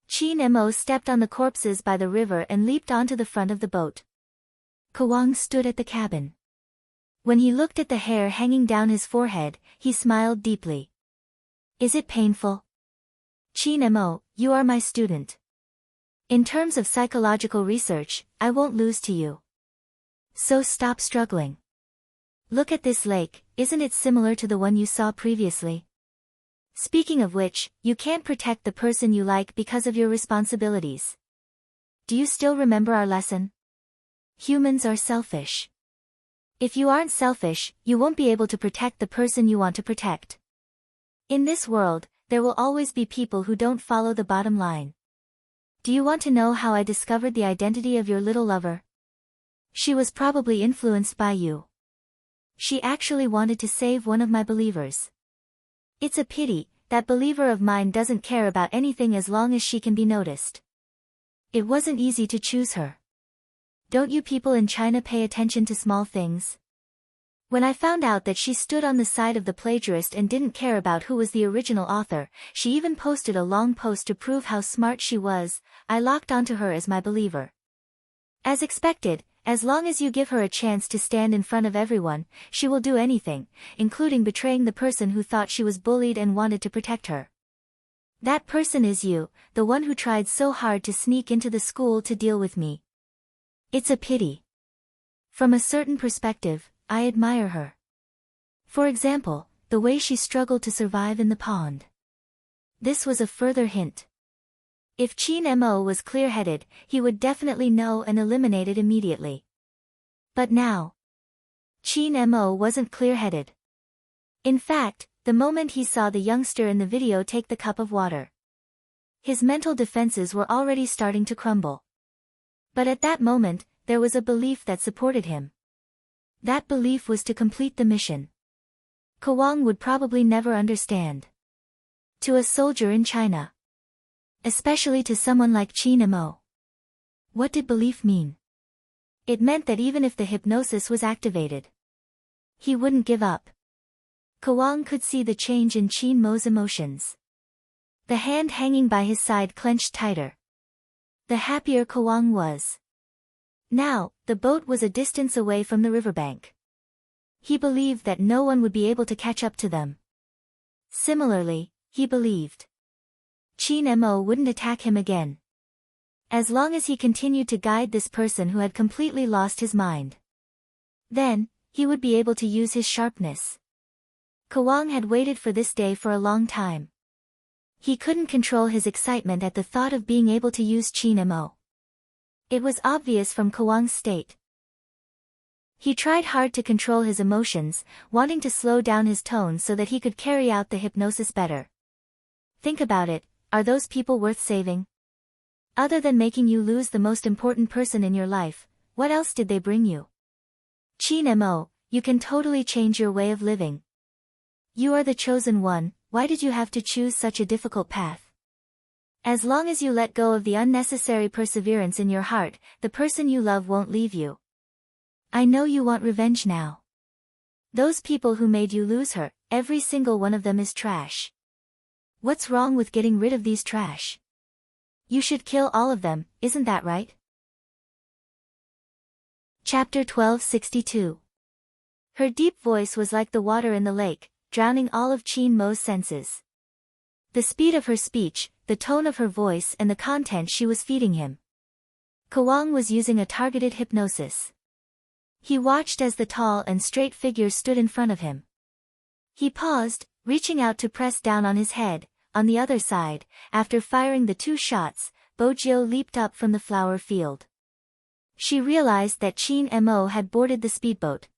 Qin Mo stepped on the corpses by the river and leaped onto the front of the boat. Kawang stood at the cabin. When he looked at the hair hanging down his forehead, he smiled deeply. Is it painful? Qin Mo, you are my student. In terms of psychological research, I won't lose to you. So stop struggling. Look at this lake, isn't it similar to the one you saw previously? Speaking of which, you can't protect the person you like because of your responsibilities. Do you still remember our lesson? Humans are selfish. If you aren't selfish, you won't be able to protect the person you want to protect. In this world, there will always be people who don't follow the bottom line. Do you want to know how I discovered the identity of your little lover? She was probably influenced by you. She actually wanted to save one of my believers. It's a pity, that believer of mine doesn't care about anything as long as she can be noticed. It wasn't easy to choose her. Don't you people in China pay attention to small things? When I found out that she stood on the side of the plagiarist and didn't care about who was the original author, she even posted a long post to prove how smart she was, I locked onto her as my believer. As expected, as long as you give her a chance to stand in front of everyone, she will do anything, including betraying the person who thought she was bullied and wanted to protect her. That person is you, the one who tried so hard to sneak into the school to deal with me. It's a pity. From a certain perspective, I admire her. For example, the way she struggled to survive in the pond. This was a further hint. If Qin Mo was clear-headed, he would definitely know and eliminate it immediately. But now, Qin Mo wasn't clear-headed. In fact, the moment he saw the youngster in the video take the cup of water, his mental defenses were already starting to crumble. But at that moment, there was a belief that supported him. That belief was to complete the mission. Kawang would probably never understand. To a soldier in China. Especially to someone like Qin Mo. What did belief mean? It meant that even if the hypnosis was activated, he wouldn't give up. Kawang could see the change in Qin Mo's emotions. The hand hanging by his side clenched tighter. The happier Kawang was. Now, the boat was a distance away from the riverbank. He believed that no one would be able to catch up to them. Similarly, he believed Qin Mo wouldn't attack him again. As long as he continued to guide this person who had completely lost his mind. Then, he would be able to use his sharpness. Kawang had waited for this day for a long time. He couldn't control his excitement at the thought of being able to use Qin Mo. It was obvious from Kawang's state. He tried hard to control his emotions, wanting to slow down his tone so that he could carry out the hypnosis better. Think about it, are those people worth saving? Other than making you lose the most important person in your life, what else did they bring you? Qin Mo, you can totally change your way of living. You are the chosen one, why did you have to choose such a difficult path? As long as you let go of the unnecessary perseverance in your heart, the person you love won't leave you. I know you want revenge now. Those people who made you lose her, every single one of them is trash. What's wrong with getting rid of these trash? You should kill all of them, isn't that right? Chapter 1262. Her deep voice was like the water in the lake, drowning all of Qin Mo's senses. The speed of her speech, the tone of her voice and the content she was feeding him. Kawang was using a targeted hypnosis. He watched as the tall and straight figure stood in front of him. He paused, reaching out to press down on his head. On the other side, after firing the 2 shots, Bojiu leaped up from the flower field. She realized that Qin Mo had boarded the speedboat.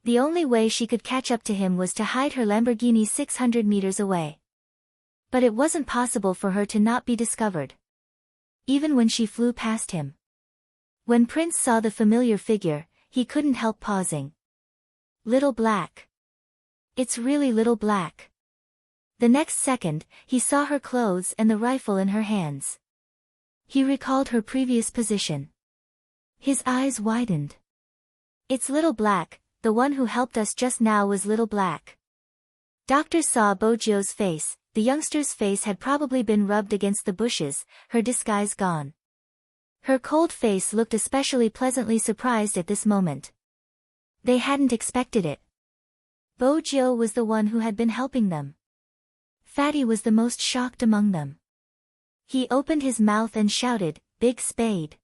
The only way she could catch up to him was to hide her Lamborghini 600 meters away. But it wasn't possible for her to not be discovered. Even when she flew past him. When Prince saw the familiar figure, he couldn't help pausing. Little Black. It's really Little Black. The next second, he saw her clothes and the rifle in her hands. He recalled her previous position. His eyes widened. It's Little Black, the one who helped us just now was Little Black. Doctor saw Bojiu's face. The youngster's face had probably been rubbed against the bushes, her disguise gone. Her cold face looked especially pleasantly surprised at this moment. They hadn't expected it. Bojiu was the one who had been helping them. Fatty was the most shocked among them. He opened his mouth and shouted, "Big Spade."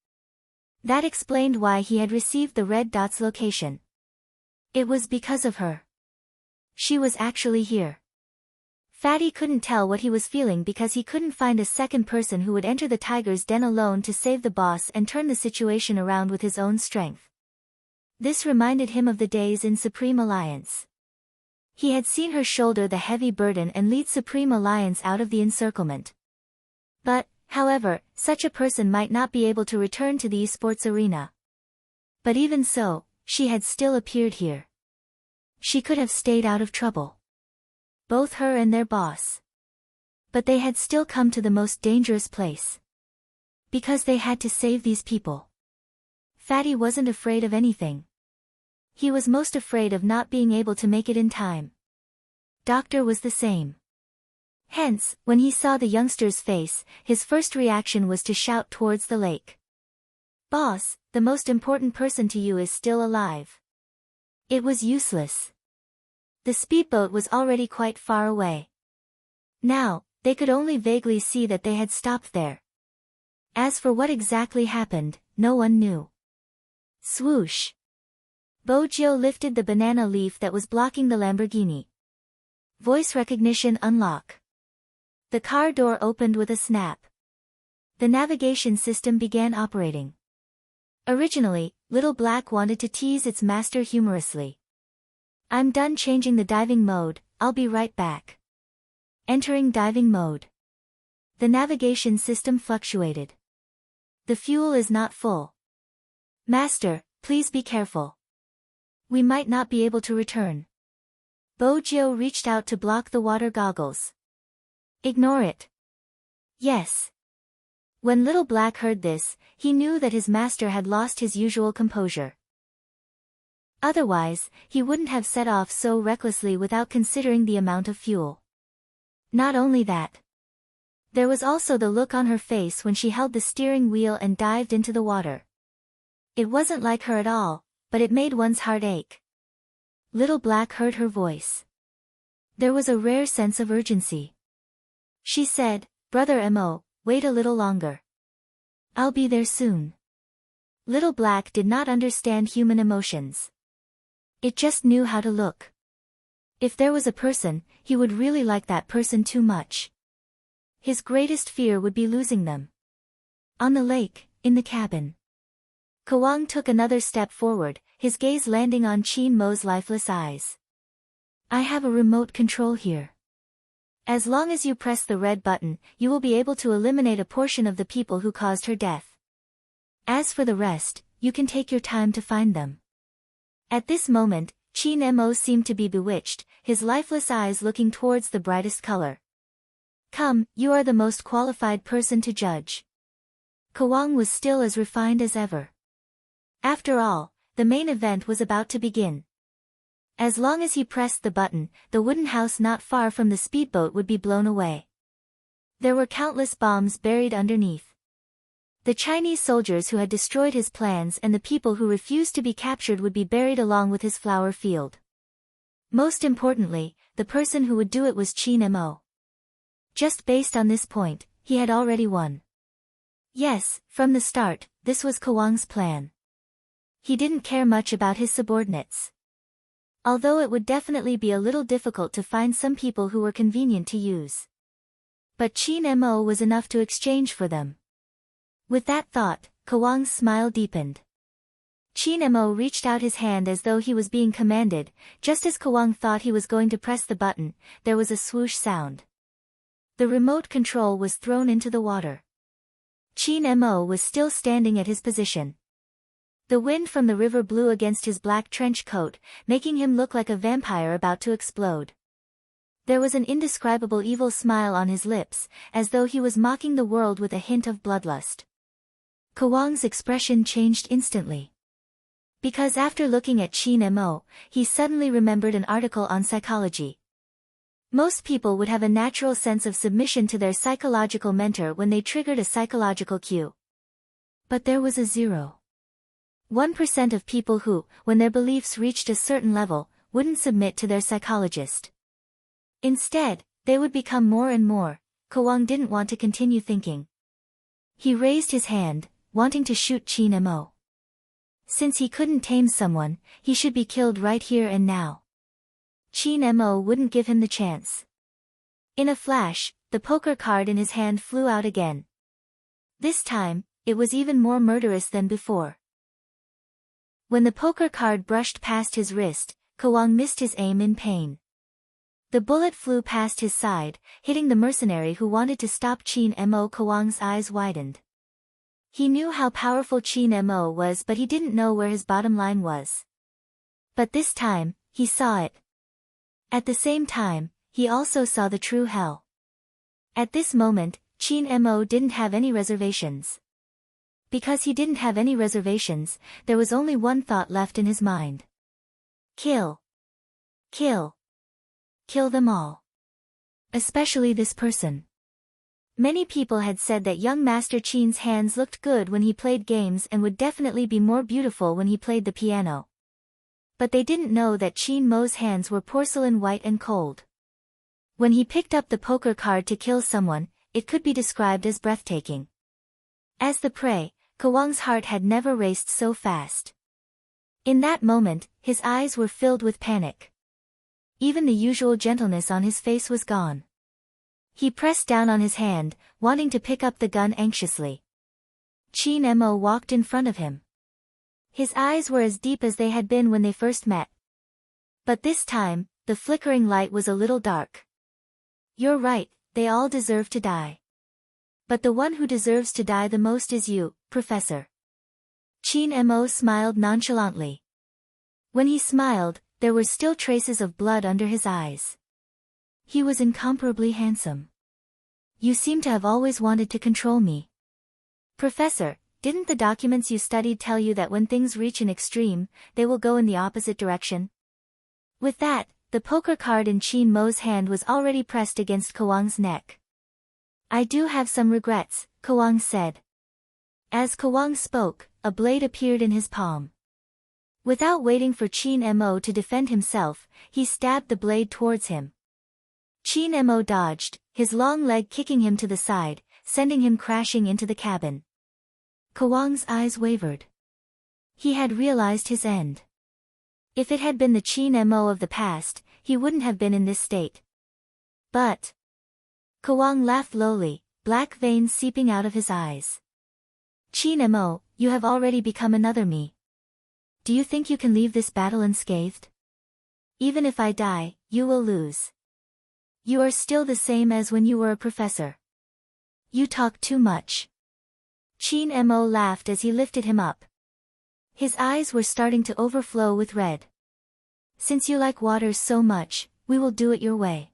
That explained why he had received the red dot's location. It was because of her. She was actually here. Fatty couldn't tell what he was feeling because he couldn't find a second person who would enter the tiger's den alone to save the boss and turn the situation around with his own strength. This reminded him of the days in Supreme Alliance. He had seen her shoulder the heavy burden and lead Supreme Alliance out of the encirclement. But, however, such a person might not be able to return to the esports arena. But even so, she had still appeared here. She could have stayed out of trouble. Both her and their boss. But they had still come to the most dangerous place. Because they had to save these people. Fatty wasn't afraid of anything. He was most afraid of not being able to make it in time. Doctor was the same. Hence, when he saw the youngster's face, his first reaction was to shout towards the lake. "Boss, the most important person to you is still alive." It was useless. The speedboat was already quite far away. Now, they could only vaguely see that they had stopped there. As for what exactly happened, no one knew. Swoosh! Bojo lifted the banana leaf that was blocking the Lamborghini. Voice recognition unlock. The car door opened with a snap. The navigation system began operating. Originally, Little Black wanted to tease its master humorously. "I'm done changing the diving mode, I'll be right back." Entering diving mode. The navigation system fluctuated. "The fuel is not full. Master, please be careful. We might not be able to return." Bojo reached out to block the water goggles. "Ignore it." "Yes." When Little Black heard this, he knew that his master had lost his usual composure. Otherwise, he wouldn't have set off so recklessly without considering the amount of fuel. Not only that. There was also the look on her face when she held the steering wheel and dived into the water. It wasn't like her at all, but it made one's heart ache. Little Black heard her voice. There was a rare sense of urgency. She said, "Brother Mo, wait a little longer. I'll be there soon." Little Black did not understand human emotions. It just knew how to look. If there was a person, he would really like that person too much. His greatest fear would be losing them. On the lake, in the cabin. Kawang took another step forward, his gaze landing on Chin Mo's lifeless eyes. "I have a remote control here. As long as you press the red button, you will be able to eliminate a portion of the people who caused her death. As for the rest, you can take your time to find them." At this moment, Chin Mo seemed to be bewitched, his lifeless eyes looking towards the brightest color. "Come, you are the most qualified person to judge." Kawang was still as refined as ever. After all, the main event was about to begin. As long as he pressed the button, the wooden house not far from the speedboat would be blown away. There were countless bombs buried underneath. The Chinese soldiers who had destroyed his plans and the people who refused to be captured would be buried along with his flower field. Most importantly, the person who would do it was Chin Mo. Just based on this point, he had already won. Yes, from the start, this was Kawang's plan. He didn't care much about his subordinates. Although it would definitely be a little difficult to find some people who were convenient to use. But Chin Mo was enough to exchange for them. With that thought, Kawang's smile deepened. Chin Mo reached out his hand as though he was being commanded. Just as Kawang thought he was going to press the button, there was a swoosh sound. The remote control was thrown into the water. Chin Mo was still standing at his position. The wind from the river blew against his black trench coat, making him look like a vampire about to explode. There was an indescribable evil smile on his lips, as though he was mocking the world with a hint of bloodlust. Kawang's expression changed instantly. Because after looking at Chin Mo, he suddenly remembered an article on psychology. Most people would have a natural sense of submission to their psychological mentor when they triggered a psychological cue. But there was a 0.1% of people who, when their beliefs reached a certain level, wouldn't submit to their psychologist. Instead, they would become more and more. Kawang didn't want to continue thinking. He raised his hand, wanting to shoot Chin Mo. Since he couldn't tame someone, he should be killed right here and now. Chin Mo wouldn't give him the chance. In a flash, the poker card in his hand flew out again. This time, it was even more murderous than before. When the poker card brushed past his wrist, Kwang missed his aim in pain. The bullet flew past his side, hitting the mercenary who wanted to stop Chin Mo. Kwang's eyes widened. He knew how powerful Chin Mo was, but he didn't know where his bottom line was. But this time, he saw it. At the same time, he also saw the true hell. At this moment, Chin Mo didn't have any reservations. Because he didn't have any reservations, there was only one thought left in his mind. Kill. Kill. Kill them all. Especially this person. Many people had said that young Master Chin's hands looked good when he played games and would definitely be more beautiful when he played the piano. But they didn't know that Chin Mo's hands were porcelain white and cold. When he picked up the poker card to kill someone, it could be described as breathtaking. As the prey, Kwang's heart had never raced so fast. In that moment, his eyes were filled with panic. Even the usual gentleness on his face was gone. He pressed down on his hand, wanting to pick up the gun anxiously. Chin Mo walked in front of him. His eyes were as deep as they had been when they first met. But this time, the flickering light was a little dark. You're right, they all deserve to die. But the one who deserves to die the most is you, Professor. Chin Mo smiled nonchalantly. When he smiled, there were still traces of blood under his eyes. He was incomparably handsome. You seem to have always wanted to control me. Professor, didn't the documents you studied tell you that when things reach an extreme, they will go in the opposite direction? With that, the poker card in Chin Mo's hand was already pressed against Kwang's neck. I do have some regrets, Kwang said. As Kwang spoke, a blade appeared in his palm. Without waiting for Chin Mo to defend himself, he stabbed the blade towards him. Chin Mo dodged, his long leg kicking him to the side, sending him crashing into the cabin. Kwang's eyes wavered. He had realized his end. If it had been the Chin Mo of the past, he wouldn't have been in this state. But Kwang laughed lowly, black veins seeping out of his eyes. Chin Mo, you have already become another me. Do you think you can leave this battle unscathed? Even if I die, you will lose. You are still the same as when you were a professor. You talk too much. Chin Mo laughed as he lifted him up. His eyes were starting to overflow with red. Since you like water so much, we will do it your way.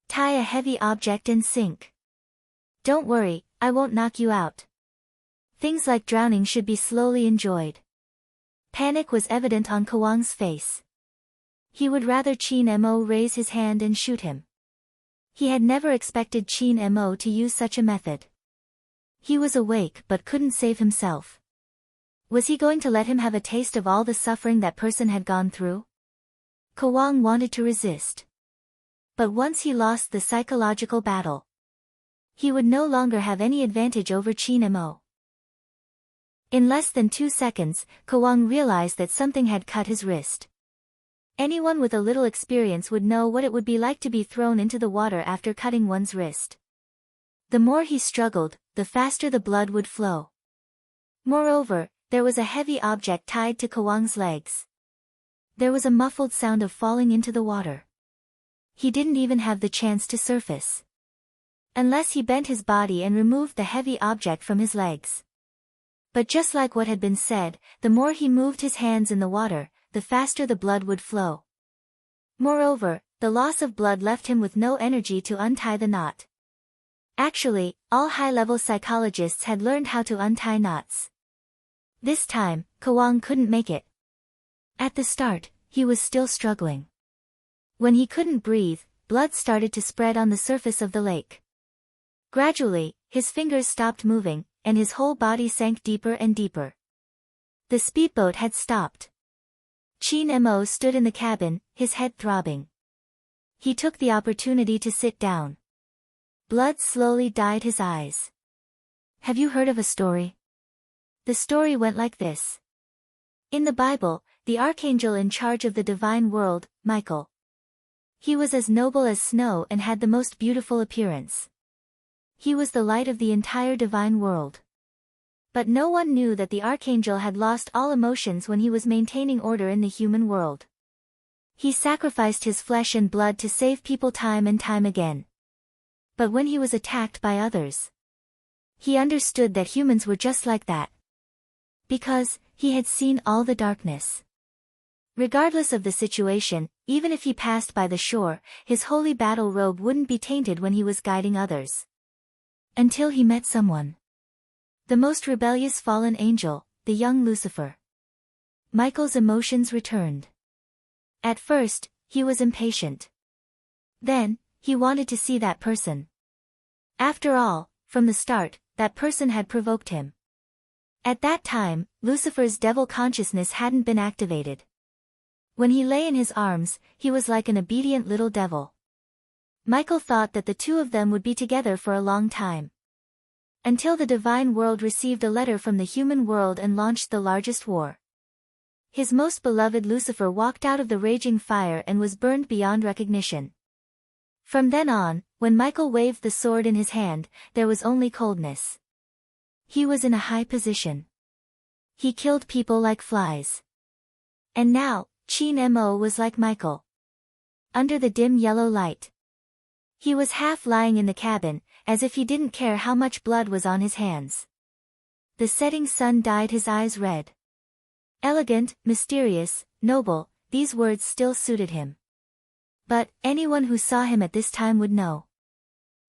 Tie a heavy object and sink. Don't worry, I won't knock you out. Things like drowning should be slowly enjoyed. Panic was evident on Kwang's face. He would rather Chin Mo raise his hand and shoot him. He had never expected Chin Mo to use such a method. He was awake but couldn't save himself. Was he going to let him have a taste of all the suffering that person had gone through? Kwang wanted to resist. But once he lost the psychological battle, he would no longer have any advantage over Chin Mo. In less than 2 seconds, Kwang realized that something had cut his wrist. Anyone with a little experience would know what it would be like to be thrown into the water after cutting one's wrist. The more he struggled, the faster the blood would flow. Moreover, there was a heavy object tied to Kwang's legs. There was a muffled sound of falling into the water. He didn't even have the chance to surface. Unless he bent his body and removed the heavy object from his legs. But just like what had been said, the more he moved his hands in the water, the faster the blood would flow. Moreover, the loss of blood left him with no energy to untie the knot. Actually, all high-level psychologists had learned how to untie knots. This time, Kwang couldn't make it. At the start, he was still struggling. When he couldn't breathe, blood started to spread on the surface of the lake. Gradually, his fingers stopped moving, and his whole body sank deeper and deeper. The speedboat had stopped. Chin Mo stood in the cabin, his head throbbing. He took the opportunity to sit down. Blood slowly dyed his eyes. Have you heard of a story? The story went like this. In the Bible, the archangel in charge of the divine world, Michael, He was as noble as snow and had the most beautiful appearance. He was the light of the entire divine world. But no one knew that the archangel had lost all emotions when he was maintaining order in the human world. He sacrificed his flesh and blood to save people time and time again. But when he was attacked by others, he understood that humans were just like that. Because he had seen all the darkness. Regardless of the situation, even if he passed by the shore, his holy battle robe wouldn't be tainted when he was guiding others. Until he met someone. The most rebellious fallen angel, the young Lucifer. Michael's emotions returned. At first, he was impatient. Then, he wanted to see that person. After all, from the start, that person had provoked him. At that time, Lucifer's devil consciousness hadn't been activated. When he lay in his arms, he was like an obedient little devil. Michael thought that the two of them would be together for a long time. Until the divine world received a letter from the human world and launched the largest war. His most beloved Lucifer walked out of the raging fire and was burned beyond recognition. From then on, when Michael waved the sword in his hand, there was only coldness. He was in a high position. He killed people like flies. And now, Chin Mo was like Michael. Under the dim yellow light. He was half lying in the cabin, as if he didn't care how much blood was on his hands. The setting sun dyed his eyes red. Elegant, mysterious, noble, these words still suited him. But, anyone who saw him at this time would know.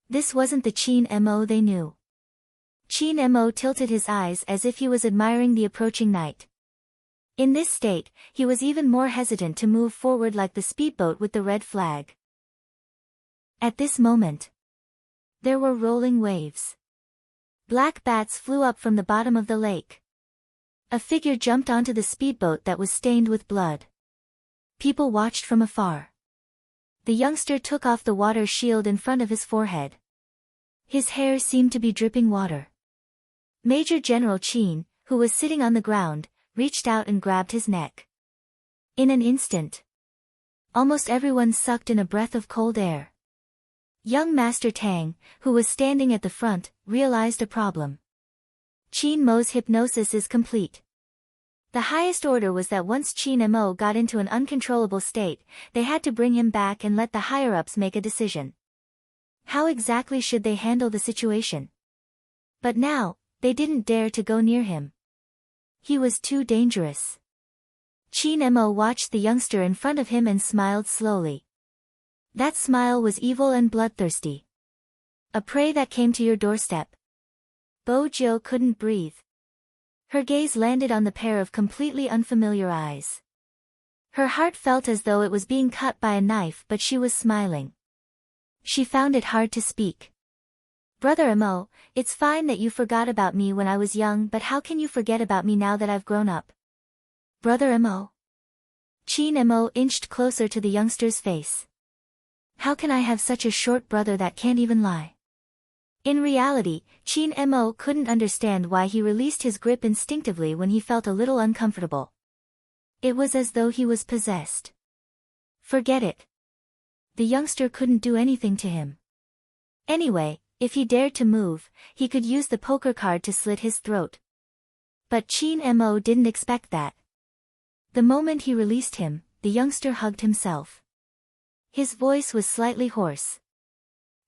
This wasn't the Chin Mo they knew. Chin Mo tilted his eyes as if he was admiring the approaching night. In this state, he was even more hesitant to move forward like the speedboat with the red flag. At this moment, there were rolling waves. Black bats flew up from the bottom of the lake. A figure jumped onto the speedboat that was stained with blood. People watched from afar. The youngster took off the water shield in front of his forehead. His hair seemed to be dripping water. Major General Chin, who was sitting on the ground, reached out and grabbed his neck. In an instant, almost everyone sucked in a breath of cold air. Young Master Tang, who was standing at the front, realized a problem. Chin Mo's hypnosis is complete. The highest order was that once Chin Mo got into an uncontrollable state, they had to bring him back and let the higher-ups make a decision. How exactly should they handle the situation? But now, they didn't dare to go near him. He was too dangerous. Chin Mo watched the youngster in front of him and smiled slowly. That smile was evil and bloodthirsty. A prey that came to your doorstep. Bo Jiu couldn't breathe. Her gaze landed on the pair of completely unfamiliar eyes. Her heart felt as though it was being cut by a knife, but she was smiling. She found it hard to speak. Brother Mo, it's fine that you forgot about me when I was young, but how can you forget about me now that I've grown up? Brother Mo. Chin Mo inched closer to the youngster's face. How can I have such a short brother that can't even lie? In reality, Chin Mo couldn't understand why he released his grip instinctively when he felt a little uncomfortable. It was as though he was possessed. Forget it. The youngster couldn't do anything to him. Anyway, if he dared to move, he could use the poker card to slit his throat. But Chin Mo didn't expect that. The moment he released him, the youngster hugged himself. His voice was slightly hoarse.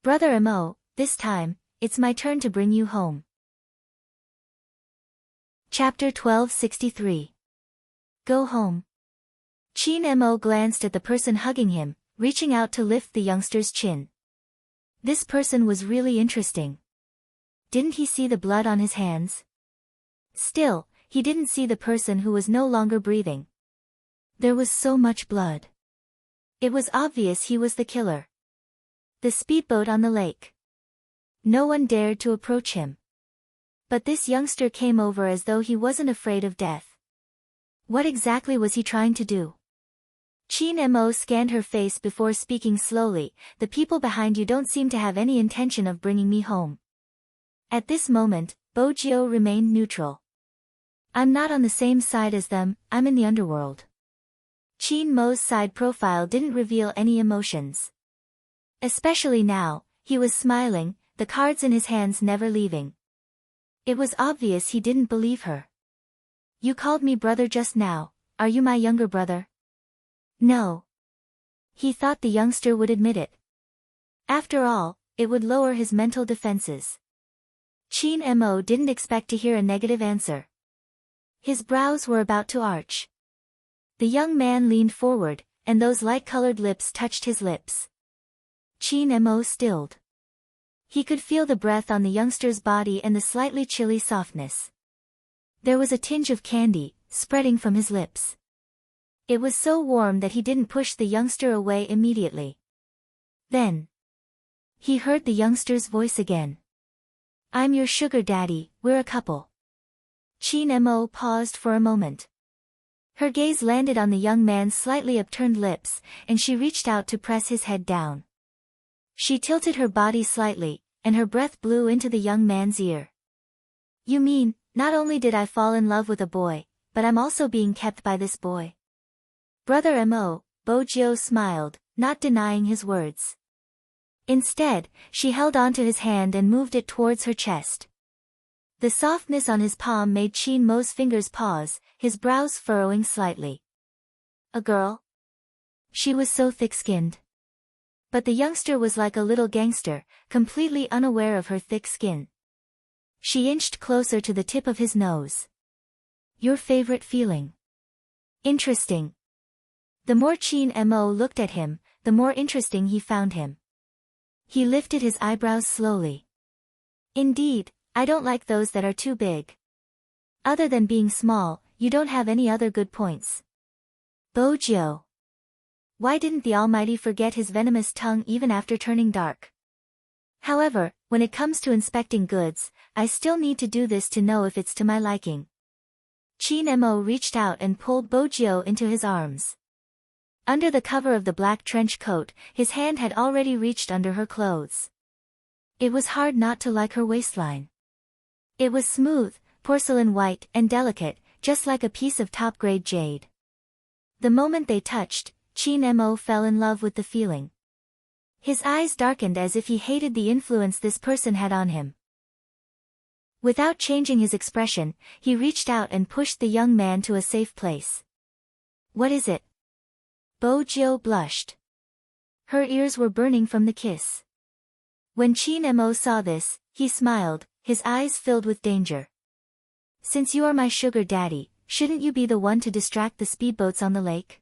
Brother Mo, this time, it's my turn to bring you home. Chapter 1263. Go home. Chin Mo glanced at the person hugging him, reaching out to lift the youngster's chin. This person was really interesting. Didn't he see the blood on his hands? Still, he didn't see the person who was no longer breathing. There was so much blood. It was obvious he was the killer. The speedboat on the lake. No one dared to approach him. But this youngster came over as though he wasn't afraid of death. What exactly was he trying to do? Chin Mo scanned her face before speaking slowly. The people behind you don't seem to have any intention of bringing me home. At this moment, Bo Jiu remained neutral. I'm not on the same side as them, I'm in the underworld. Chin Mo's side profile didn't reveal any emotions. Especially now, he was smiling, the cards in his hands never leaving. It was obvious he didn't believe her. You called me brother just now, are you my younger brother? No. He thought the youngster would admit it. After all, it would lower his mental defenses. Chin Mo didn't expect to hear a negative answer. His brows were about to arch. The young man leaned forward, and those light-colored lips touched his lips. Chin Mo stilled. He could feel the breath on the youngster's body and the slightly chilly softness. There was a tinge of candy, spreading from his lips. It was so warm that he didn't push the youngster away immediately. Then he heard the youngster's voice again. I'm your sugar daddy, we're a couple. Chin Mo paused for a moment. Her gaze landed on the young man's slightly upturned lips, and she reached out to press his head down. She tilted her body slightly, and her breath blew into the young man's ear. You mean, not only did I fall in love with a boy, but I'm also being kept by this boy? Brother Mo, Bo-jio smiled, not denying his words. Instead, she held onto his hand and moved it towards her chest. The softness on his palm made Chin Mo's fingers pause, his brows furrowing slightly. A girl? She was so thick-skinned. But the youngster was like a little gangster, completely unaware of her thick skin. She inched closer to the tip of his nose. Your favorite feeling? Interesting. The more Chin Mo looked at him, the more interesting he found him. He lifted his eyebrows slowly. Indeed, I don't like those that are too big. Other than being small, you don't have any other good points. Bo-jio. Why didn't the Almighty forget his venomous tongue even after turning dark? However, when it comes to inspecting goods, I still need to do this to know if it's to my liking. Chin Mo reached out and pulled Bo-jio into his arms. Under the cover of the black trench coat, his hand had already reached under her clothes. It was hard not to like her waistline. It was smooth, porcelain white, and delicate, just like a piece of top-grade jade. The moment they touched, Chin Mo fell in love with the feeling. His eyes darkened as if he hated the influence this person had on him. Without changing his expression, he reached out and pushed the young man to a safe place. What is it? Bo-jio blushed. Her ears were burning from the kiss. When Chin Mo saw this, he smiled, his eyes filled with danger. Since you are my sugar daddy, shouldn't you be the one to distract the speedboats on the lake?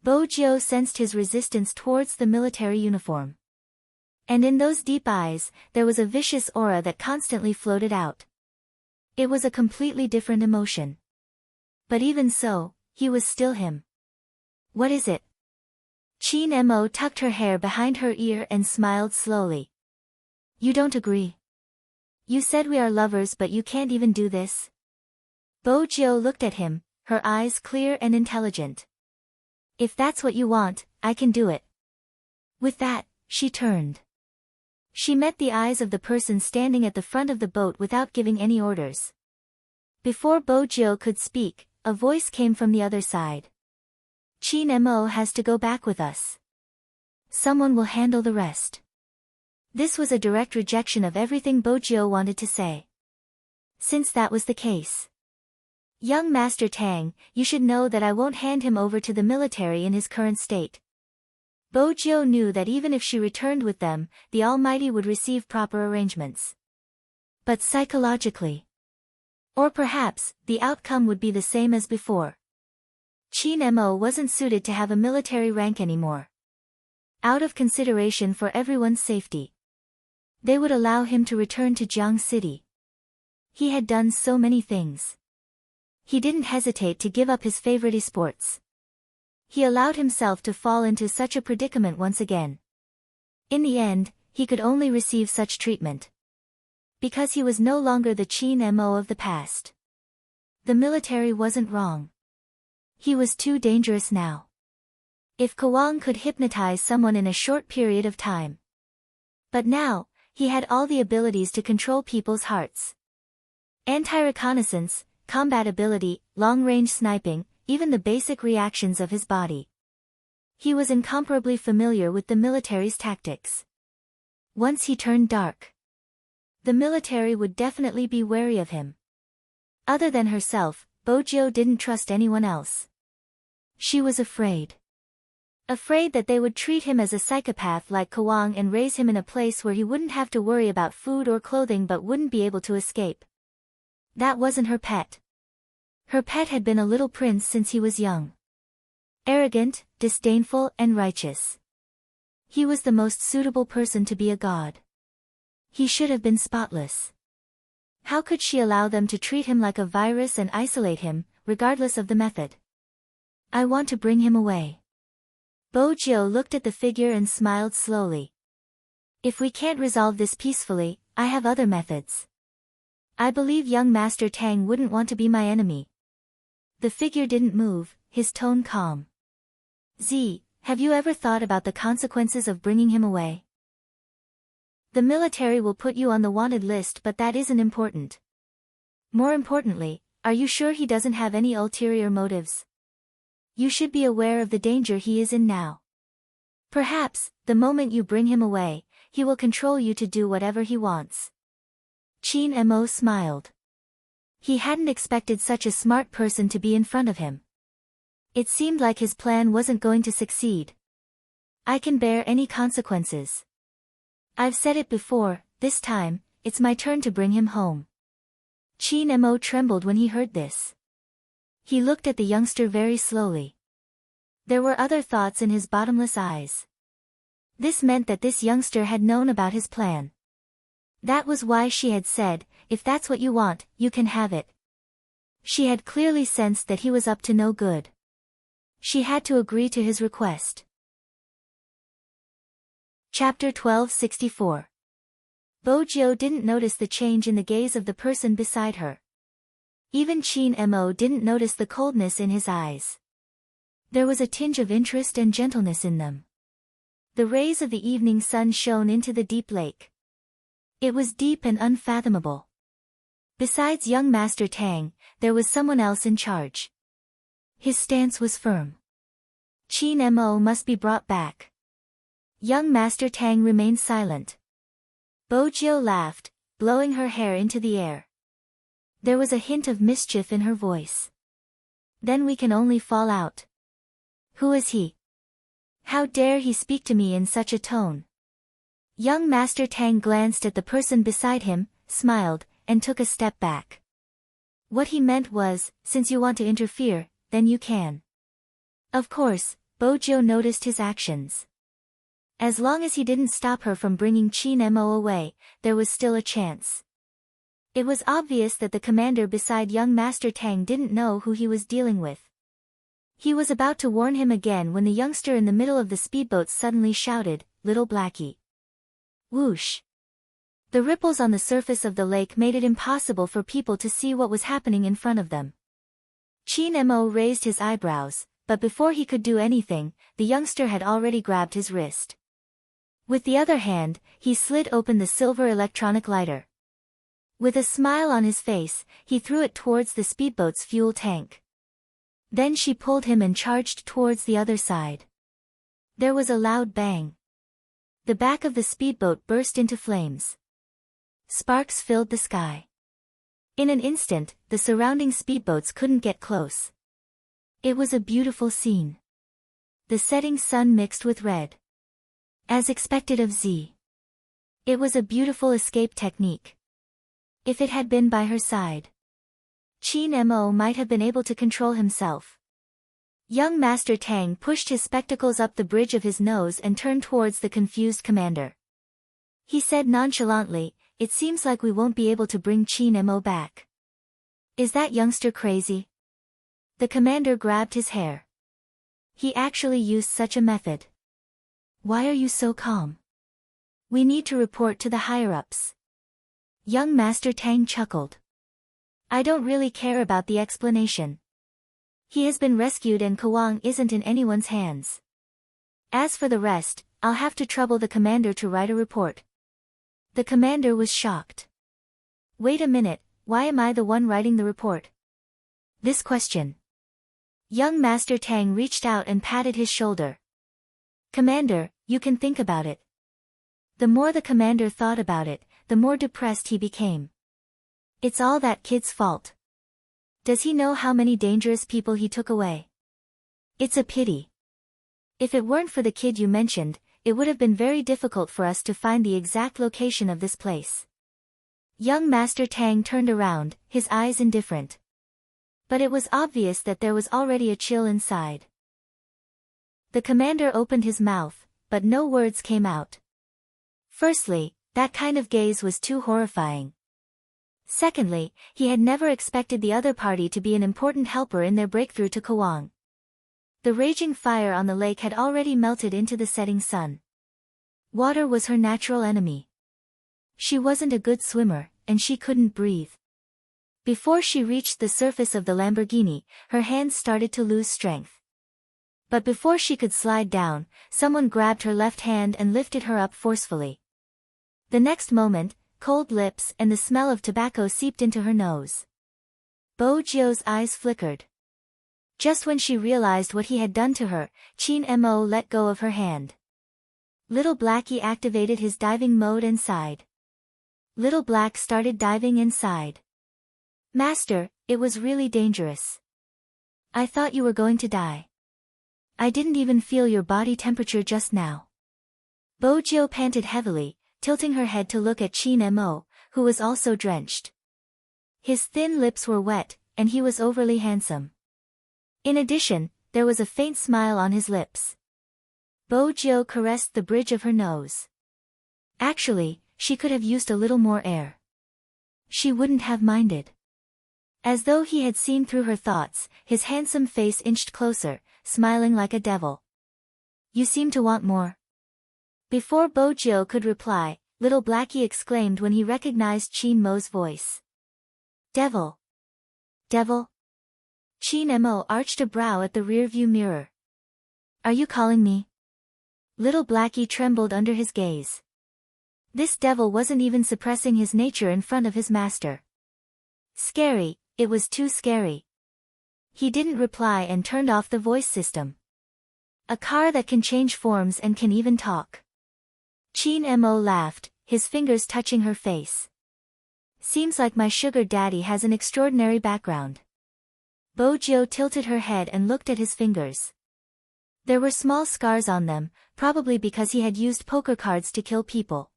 Bo-jio sensed his resistance towards the military uniform. And in those deep eyes, there was a vicious aura that constantly floated out. It was a completely different emotion. But even so, he was still him. What is it? Chin Mo tucked her hair behind her ear and smiled slowly. You don't agree? You said we are lovers but you can't even do this? Bo-jio looked at him, her eyes clear and intelligent. If that's what you want, I can do it. With that, she turned. She met the eyes of the person standing at the front of the boat without giving any orders. Before Bo-jio could speak, a voice came from the other side. Chin Mo has to go back with us. Someone will handle the rest. This was a direct rejection of everything Bo-jio wanted to say. Since that was the case. Young Master Tang, you should know that I won't hand him over to the military in his current state. Bo-jio knew that even if she returned with them, the Almighty would receive proper arrangements. But psychologically. Or perhaps, the outcome would be the same as before. Chin Mo wasn't suited to have a military rank anymore. Out of consideration for everyone's safety, they would allow him to return to Jiang City. He had done so many things. He didn't hesitate to give up his favorite esports. He allowed himself to fall into such a predicament once again. In the end, he could only receive such treatment. Because he was no longer the Chin Mo of the past. The military wasn't wrong. He was too dangerous now. If Kawang could hypnotize someone in a short period of time. But now, he had all the abilities to control people's hearts. Anti-reconnaissance, combat ability, long-range sniping, even the basic reactions of his body. He was incomparably familiar with the military's tactics. Once he turned dark, the military would definitely be wary of him. Other than herself, Bojo didn't trust anyone else. She was afraid. Afraid that they would treat him as a psychopath like Kawang and raise him in a place where he wouldn't have to worry about food or clothing but wouldn't be able to escape. That wasn't her pet. Her pet had been a little prince since he was young. Arrogant, disdainful, and righteous. He was the most suitable person to be a god. He should have been spotless. How could she allow them to treat him like a virus and isolate him, regardless of the method? I want to bring him away. Bojo looked at the figure and smiled slowly. If we can't resolve this peacefully, I have other methods. I believe young Master Tang wouldn't want to be my enemy. The figure didn't move, his tone calm. Z, have you ever thought about the consequences of bringing him away? The military will put you on the wanted list, but that isn't important. More importantly, are you sure he doesn't have any ulterior motives? You should be aware of the danger he is in now. Perhaps, the moment you bring him away, he will control you to do whatever he wants. Qin Mo smiled. He hadn't expected such a smart person to be in front of him. It seemed like his plan wasn't going to succeed. I can bear any consequences. I've said it before, this time, it's my turn to bring him home. Qin Mo trembled when he heard this. He looked at the youngster very slowly. There were other thoughts in his bottomless eyes. This meant that this youngster had known about his plan. That was why she had said, if that's what you want, you can have it. She had clearly sensed that he was up to no good. She had to agree to his request. Chapter 1264. Bojo didn't notice the change in the gaze of the person beside her. Even Qin Mo didn't notice the coldness in his eyes. There was a tinge of interest and gentleness in them. The rays of the evening sun shone into the deep lake. It was deep and unfathomable. Besides young Master Tang, there was someone else in charge. His stance was firm. Qin Mo must be brought back. Young Master Tang remained silent. Bojo laughed, blowing her hair into the air. There was a hint of mischief in her voice. Then we can only fall out. Who is he? How dare he speak to me in such a tone? Young Master Tang glanced at the person beside him, smiled, and took a step back. What he meant was, since you want to interfere, then you can. Of course, Bojo noticed his actions. As long as he didn't stop her from bringing Qin Mo away, there was still a chance. It was obvious that the commander beside young Master Tang didn't know who he was dealing with. He was about to warn him again when the youngster in the middle of the speedboat suddenly shouted, "Little Blackie." Whoosh! The ripples on the surface of the lake made it impossible for people to see what was happening in front of them. Qin Mo raised his eyebrows, but before he could do anything, the youngster had already grabbed his wrist. With the other hand, he slid open the silver electronic lighter. With a smile on his face, he threw it towards the speedboat's fuel tank. Then she pulled him and charged towards the other side. There was a loud bang. The back of the speedboat burst into flames. Sparks filled the sky. In an instant, the surrounding speedboats couldn't get close. It was a beautiful scene. The setting sun mixed with red. As expected of Z. It was a beautiful escape technique. If it had been by her side, Qin Mo might have been able to control himself. Young Master Tang pushed his spectacles up the bridge of his nose and turned towards the confused commander. He said nonchalantly, "It seems like we won't be able to bring Qin Mo back. Is that youngster crazy?" The commander grabbed his hair. He actually used such a method. Why are you so calm? We need to report to the higher-ups. Young Master Tang chuckled. I don't really care about the explanation. He has been rescued and Kawang isn't in anyone's hands. As for the rest, I'll have to trouble the commander to write a report. The commander was shocked. Wait a minute, why am I the one writing the report? This question. Young Master Tang reached out and patted his shoulder. Commander, you can think about it. The more the commander thought about it, the more depressed he became. It's all that kid's fault. Does he know how many dangerous people he took away? It's a pity. If it weren't for the kid you mentioned, it would have been very difficult for us to find the exact location of this place. Young Master Tang turned around, his eyes indifferent. But it was obvious that there was already a chill inside. The commander opened his mouth, but no words came out. Firstly, that kind of gaze was too horrifying. Secondly, he had never expected the other party to be an important helper in their breakthrough to Kawang. The raging fire on the lake had already melted into the setting sun. Water was her natural enemy. She wasn't a good swimmer, and she couldn't breathe. Before she reached the surface of the Lamborghini, her hands started to lose strength. But before she could slide down, someone grabbed her left hand and lifted her up forcefully. The next moment, cold lips and the smell of tobacco seeped into her nose. Bo Jio's eyes flickered. Just when she realized what he had done to her, Qin Mo let go of her hand. Little Blackie activated his diving mode and sighed. Little Black started diving and sighed. Master, it was really dangerous. I thought you were going to die. I didn't even feel your body temperature just now. Bo Jio panted heavily, tilting her head to look at Qin Mo, who was also drenched. His thin lips were wet, and he was overly handsome. In addition, there was a faint smile on his lips. Bo Jio caressed the bridge of her nose. Actually, she could have used a little more air. She wouldn't have minded. As though he had seen through her thoughts, his handsome face inched closer, smiling like a devil. You seem to want more. Before Bo Jio could reply, Little Blackie exclaimed when he recognized Qin Mo's voice. Devil! Devil! Qin Mo arched a brow at the rearview mirror. Are you calling me? Little Blackie trembled under his gaze. This devil wasn't even suppressing his nature in front of his master. Scary, it was too scary. He didn't reply and turned off the voice system. A car that can change forms and can even talk. Qin Mo laughed, his fingers touching her face. Seems like my sugar daddy has an extraordinary background. Bo Jio tilted her head and looked at his fingers. There were small scars on them, probably because he had used poker cards to kill people.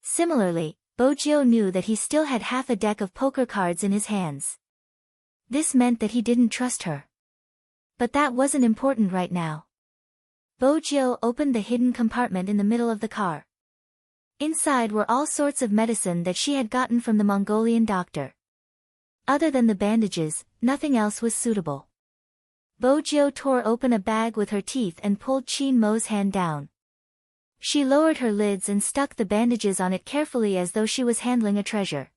Similarly, Bo Jio knew that he still had half a deck of poker cards in his hands. This meant that he didn't trust her. But that wasn't important right now. Bo Jio opened the hidden compartment in the middle of the car. Inside were all sorts of medicine that she had gotten from the Mongolian doctor. Other than the bandages, nothing else was suitable. Bo Jio tore open a bag with her teeth and pulled Qin Mo's hand down. She lowered her lids and stuck the bandages on it carefully as though she was handling a treasure.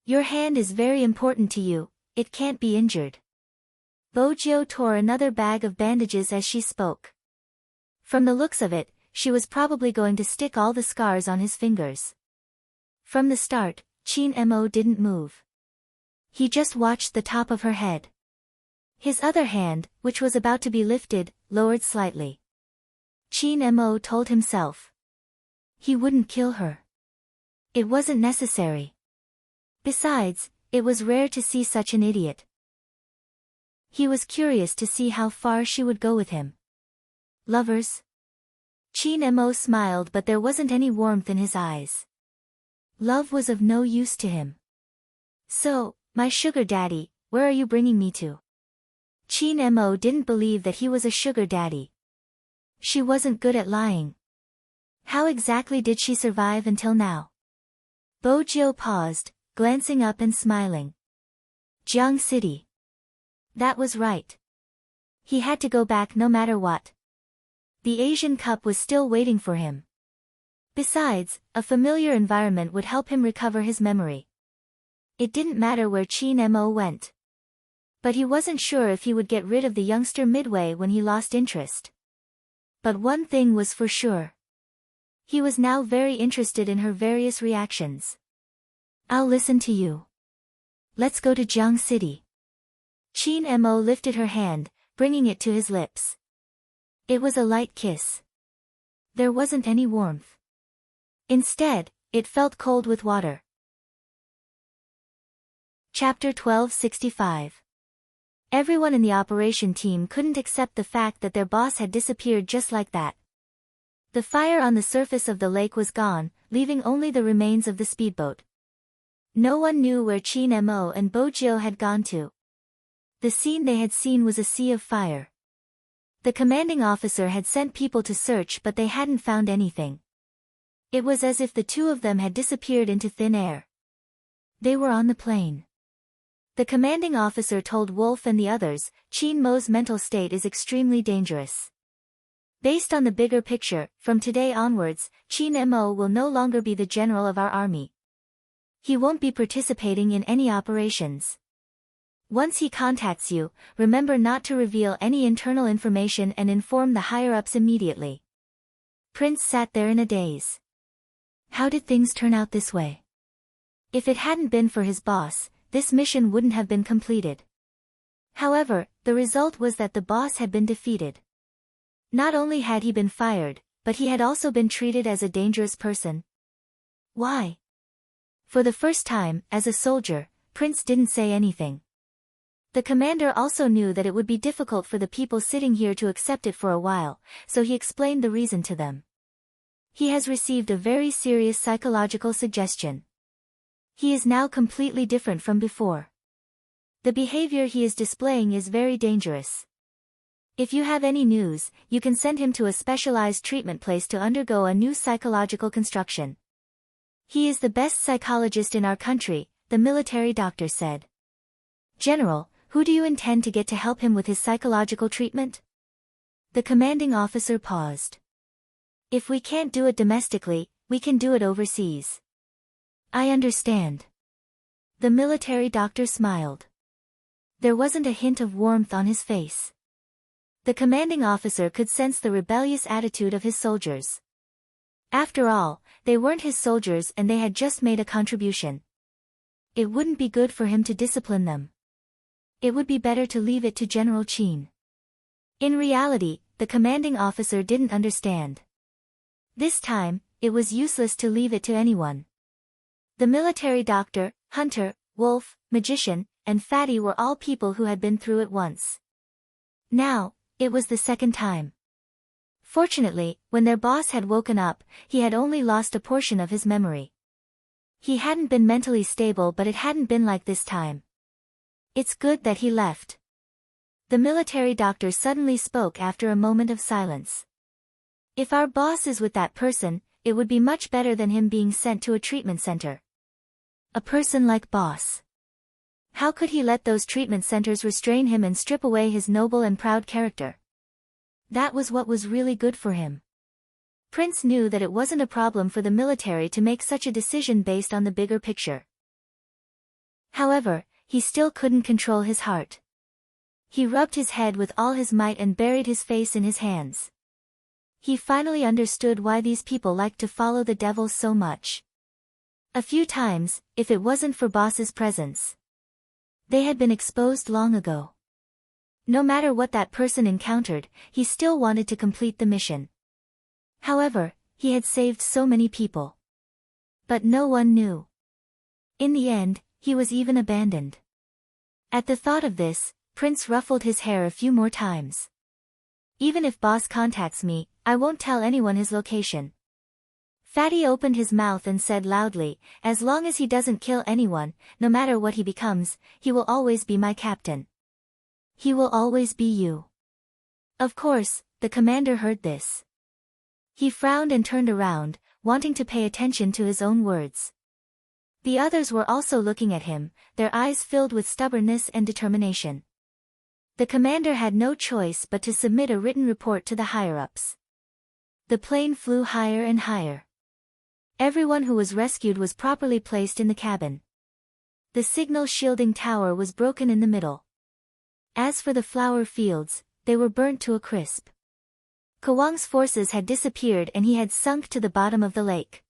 Your hand is very important to you, it can't be injured. Bo Jio tore another bag of bandages as she spoke. From the looks of it, she was probably going to stick all the scars on his fingers. From the start, Qin Mo didn't move. He just watched the top of her head. His other hand, which was about to be lifted, lowered slightly. Qin Mo told himself. He wouldn't kill her. It wasn't necessary. Besides, it was rare to see such an idiot. He was curious to see how far she would go with him. Lovers? Qin Mo smiled, but there wasn't any warmth in his eyes. Love was of no use to him. So, my sugar daddy, where are you bringing me to? Qin Mo didn't believe that he was a sugar daddy. She wasn't good at lying. How exactly did she survive until now? Bo Jio paused, glancing up and smiling. Jiang City. That was right. He had to go back no matter what. The Asian Cup was still waiting for him. Besides, a familiar environment would help him recover his memory. It didn't matter where Qin Mo went. But he wasn't sure if he would get rid of the youngster midway when he lost interest. But one thing was for sure. He was now very interested in her various reactions. I'll listen to you. Let's go to Jiang City. Qin Mo lifted her hand, bringing it to his lips. It was a light kiss. There wasn't any warmth. Instead, it felt cold with water. Chapter 1265. Everyone in the operation team couldn't accept the fact that their boss had disappeared just like that. The fire on the surface of the lake was gone, leaving only the remains of the speedboat. No one knew where Qin Mo and Bojio had gone to. The scene they had seen was a sea of fire. The commanding officer had sent people to search, but they hadn't found anything. It was as if the two of them had disappeared into thin air. They were on the plane. The commanding officer told Wolf and the others, Qin Mo's mental state is extremely dangerous. Based on the bigger picture, from today onwards, Qin Mo will no longer be the general of our army. He won't be participating in any operations. Once he contacts you, remember not to reveal any internal information and inform the higher-ups immediately. Prince sat there in a daze. How did things turn out this way? If it hadn't been for his boss, this mission wouldn't have been completed. However, the result was that the boss had been defeated. Not only had he been fired, but he had also been treated as a dangerous person. Why? For the first time, as a soldier, Prince didn't say anything. The commander also knew that it would be difficult for the people sitting here to accept it for a while, so he explained the reason to them. He has received a very serious psychological suggestion. He is now completely different from before. The behavior he is displaying is very dangerous. If you have any news, you can send him to a specialized treatment place to undergo a new psychological construction. He is the best psychologist in our country, the military doctor said. General, who do you intend to get to help him with his psychological treatment? The commanding officer paused. If we can't do it domestically, we can do it overseas. I understand. The military doctor smiled. There wasn't a hint of warmth on his face. The commanding officer could sense the rebellious attitude of his soldiers. After all, they weren't his soldiers and they had just made a contribution. It wouldn't be good for him to discipline them. It would be better to leave it to General Qin. In reality, the commanding officer didn't understand. This time, it was useless to leave it to anyone. The military doctor, hunter, wolf, magician, and fatty were all people who had been through it once. Now, it was the second time. Fortunately, when their boss had woken up, he had only lost a portion of his memory. He hadn't been mentally stable, but it hadn't been like this time. It's good that he left. The military doctor suddenly spoke after a moment of silence. If our boss is with that person, it would be much better than him being sent to a treatment center. A person like boss. How could he let those treatment centers restrain him and strip away his noble and proud character? That was what was really good for him. Prince knew that it wasn't a problem for the military to make such a decision based on the bigger picture. However, he still couldn't control his heart. He rubbed his head with all his might and buried his face in his hands. He finally understood why these people liked to follow the devil so much. A few times, if it wasn't for boss's presence, they had been exposed long ago. No matter what that person encountered, he still wanted to complete the mission. However, he had saved so many people. But no one knew. In the end, he was even abandoned. At the thought of this, Prince ruffled his hair a few more times. Even if boss contacts me, I won't tell anyone his location. Fatty opened his mouth and said loudly, as long as he doesn't kill anyone, no matter what he becomes, he will always be my captain. He will always be you. Of course, the commander heard this. He frowned and turned around, wanting to pay attention to his own words. The others were also looking at him, their eyes filled with stubbornness and determination. The commander had no choice but to submit a written report to the higher-ups. The plane flew higher and higher. Everyone who was rescued was properly placed in the cabin. The signal shielding tower was broken in the middle. As for the flower fields, they were burnt to a crisp. Kawang's forces had disappeared and he had sunk to the bottom of the lake.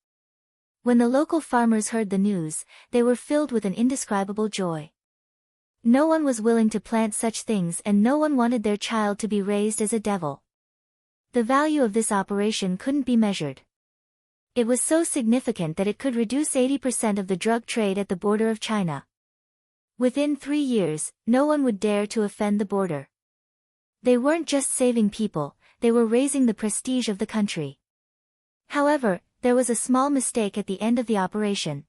When the local farmers heard the news, they were filled with an indescribable joy. No one was willing to plant such things and no one wanted their child to be raised as a devil. The value of this operation couldn't be measured. It was so significant that it could reduce 80% of the drug trade at the border of China. Within 3 years, no one would dare to offend the border. They weren't just saving people, they were raising the prestige of the country. However, there was a small mistake at the end of the operation.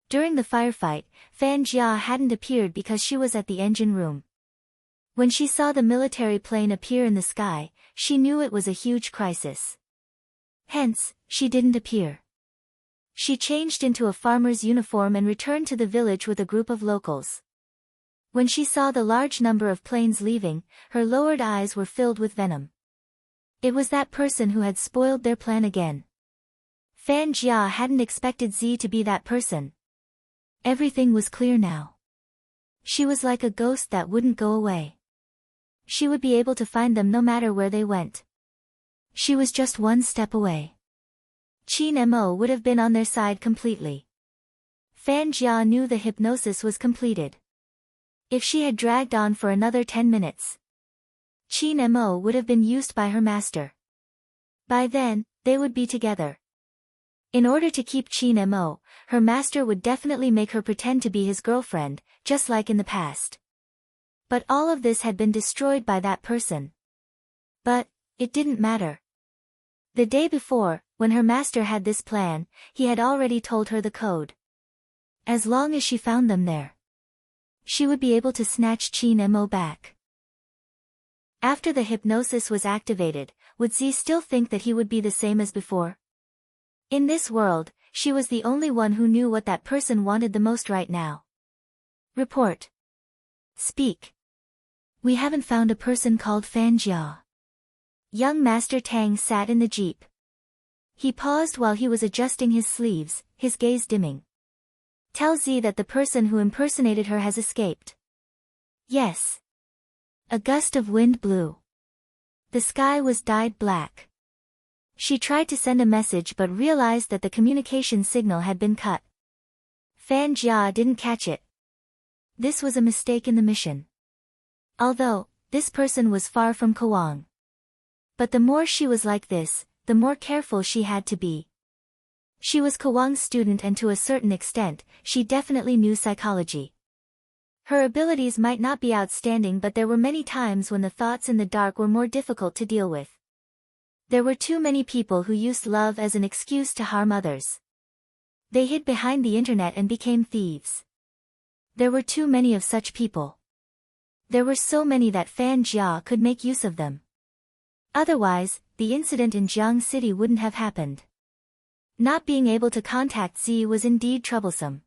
During the firefight, Fan Jia hadn't appeared because she was at the engine room. When she saw the military plane appear in the sky, she knew it was a huge crisis. Hence, she didn't appear. She changed into a farmer's uniform and returned to the village with a group of locals. When she saw the large number of planes leaving, her lowered eyes were filled with venom. It was that person who had spoiled their plan again. Fan Jia hadn't expected Z to be that person. Everything was clear now. She was like a ghost that wouldn't go away. She would be able to find them no matter where they went. She was just one step away. Qin Mo would have been on their side completely. Fan Jia knew the hypnosis was completed. If she had dragged on for another 10 minutes, Qin Mo would have been used by her master. By then, they would be together. In order to keep Qin Mo, her master would definitely make her pretend to be his girlfriend, just like in the past. But all of this had been destroyed by that person. But it didn't matter. The day before, when her master had this plan, he had already told her the code. As long as she found them there, she would be able to snatch Qin Mo back. After the hypnosis was activated, would Z still think that he would be the same as before? In this world, she was the only one who knew what that person wanted the most right now. Report. Speak. We haven't found a person called Fan Jia. Young Master Tang sat in the jeep. He paused while he was adjusting his sleeves, his gaze dimming. Tell Z that the person who impersonated her has escaped. Yes. A gust of wind blew. The sky was dyed black. She tried to send a message but realized that the communication signal had been cut. Fan Jia didn't catch it. This was a mistake in the mission. Although, this person was far from Kawang. But the more she was like this, the more careful she had to be. She was Kawang's student and to a certain extent, she definitely knew psychology. Her abilities might not be outstanding but there were many times when the thoughts in the dark were more difficult to deal with. There were too many people who used love as an excuse to harm others. They hid behind the internet and became thieves. There were too many of such people. There were so many that Fan Jia could make use of them. Otherwise, the incident in Jiang City wouldn't have happened. Not being able to contact Z was indeed troublesome.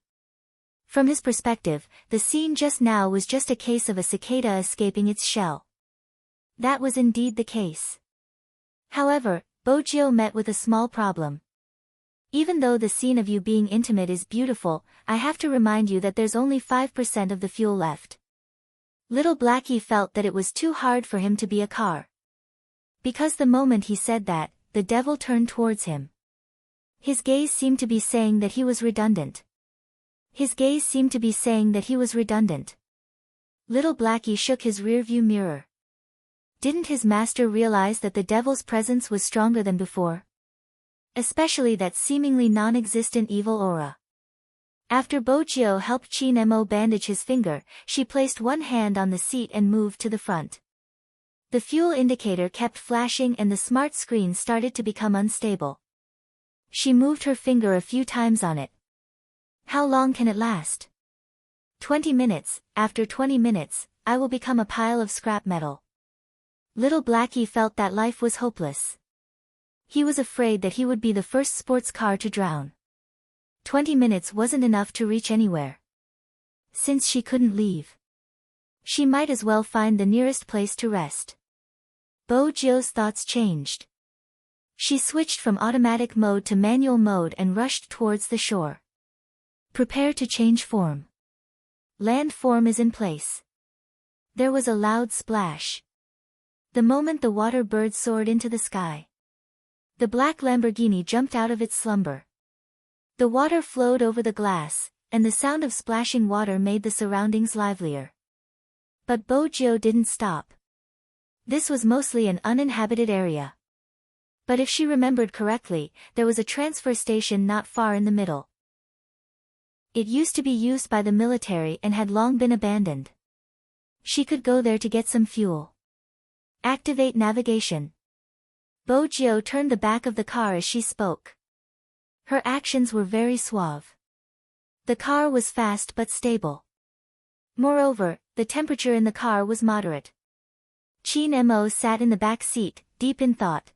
From his perspective, the scene just now was just a case of a cicada escaping its shell. That was indeed the case. However, Bojio met with a small problem. Even though the scene of you being intimate is beautiful, I have to remind you that there's only 5% of the fuel left. Little Blackie felt that it was too hard for him to be a car. Because the moment he said that, the devil turned towards him. His gaze seemed to be saying that he was redundant. His gaze seemed to be saying that he was redundant. Little Blackie shook his rearview mirror. Didn't his master realize that the devil's presence was stronger than before? Especially that seemingly non-existent evil aura. After Bojio helped Qin Mo bandage his finger, she placed one hand on the seat and moved to the front. The fuel indicator kept flashing and the smart screen started to become unstable. She moved her finger a few times on it. How long can it last? 20 minutes, after 20 minutes, I will become a pile of scrap metal. Little Blackie felt that life was hopeless. He was afraid that he would be the first sports car to drown. 20 minutes wasn't enough to reach anywhere. Since she couldn't leave, she might as well find the nearest place to rest. Bojio's thoughts changed. She switched from automatic mode to manual mode and rushed towards the shore. Prepare to change form. Land form is in place. There was a loud splash. The moment the water bird soared into the sky, the black Lamborghini jumped out of its slumber. The water flowed over the glass, and the sound of splashing water made the surroundings livelier. But Bojo didn't stop. This was mostly an uninhabited area. But if she remembered correctly, there was a transfer station not far in the middle. It used to be used by the military and had long been abandoned. She could go there to get some fuel. Activate navigation. Bojo turned the back of the car as she spoke. Her actions were very suave. The car was fast but stable. Moreover, the temperature in the car was moderate. Chin Mo sat in the back seat, deep in thought.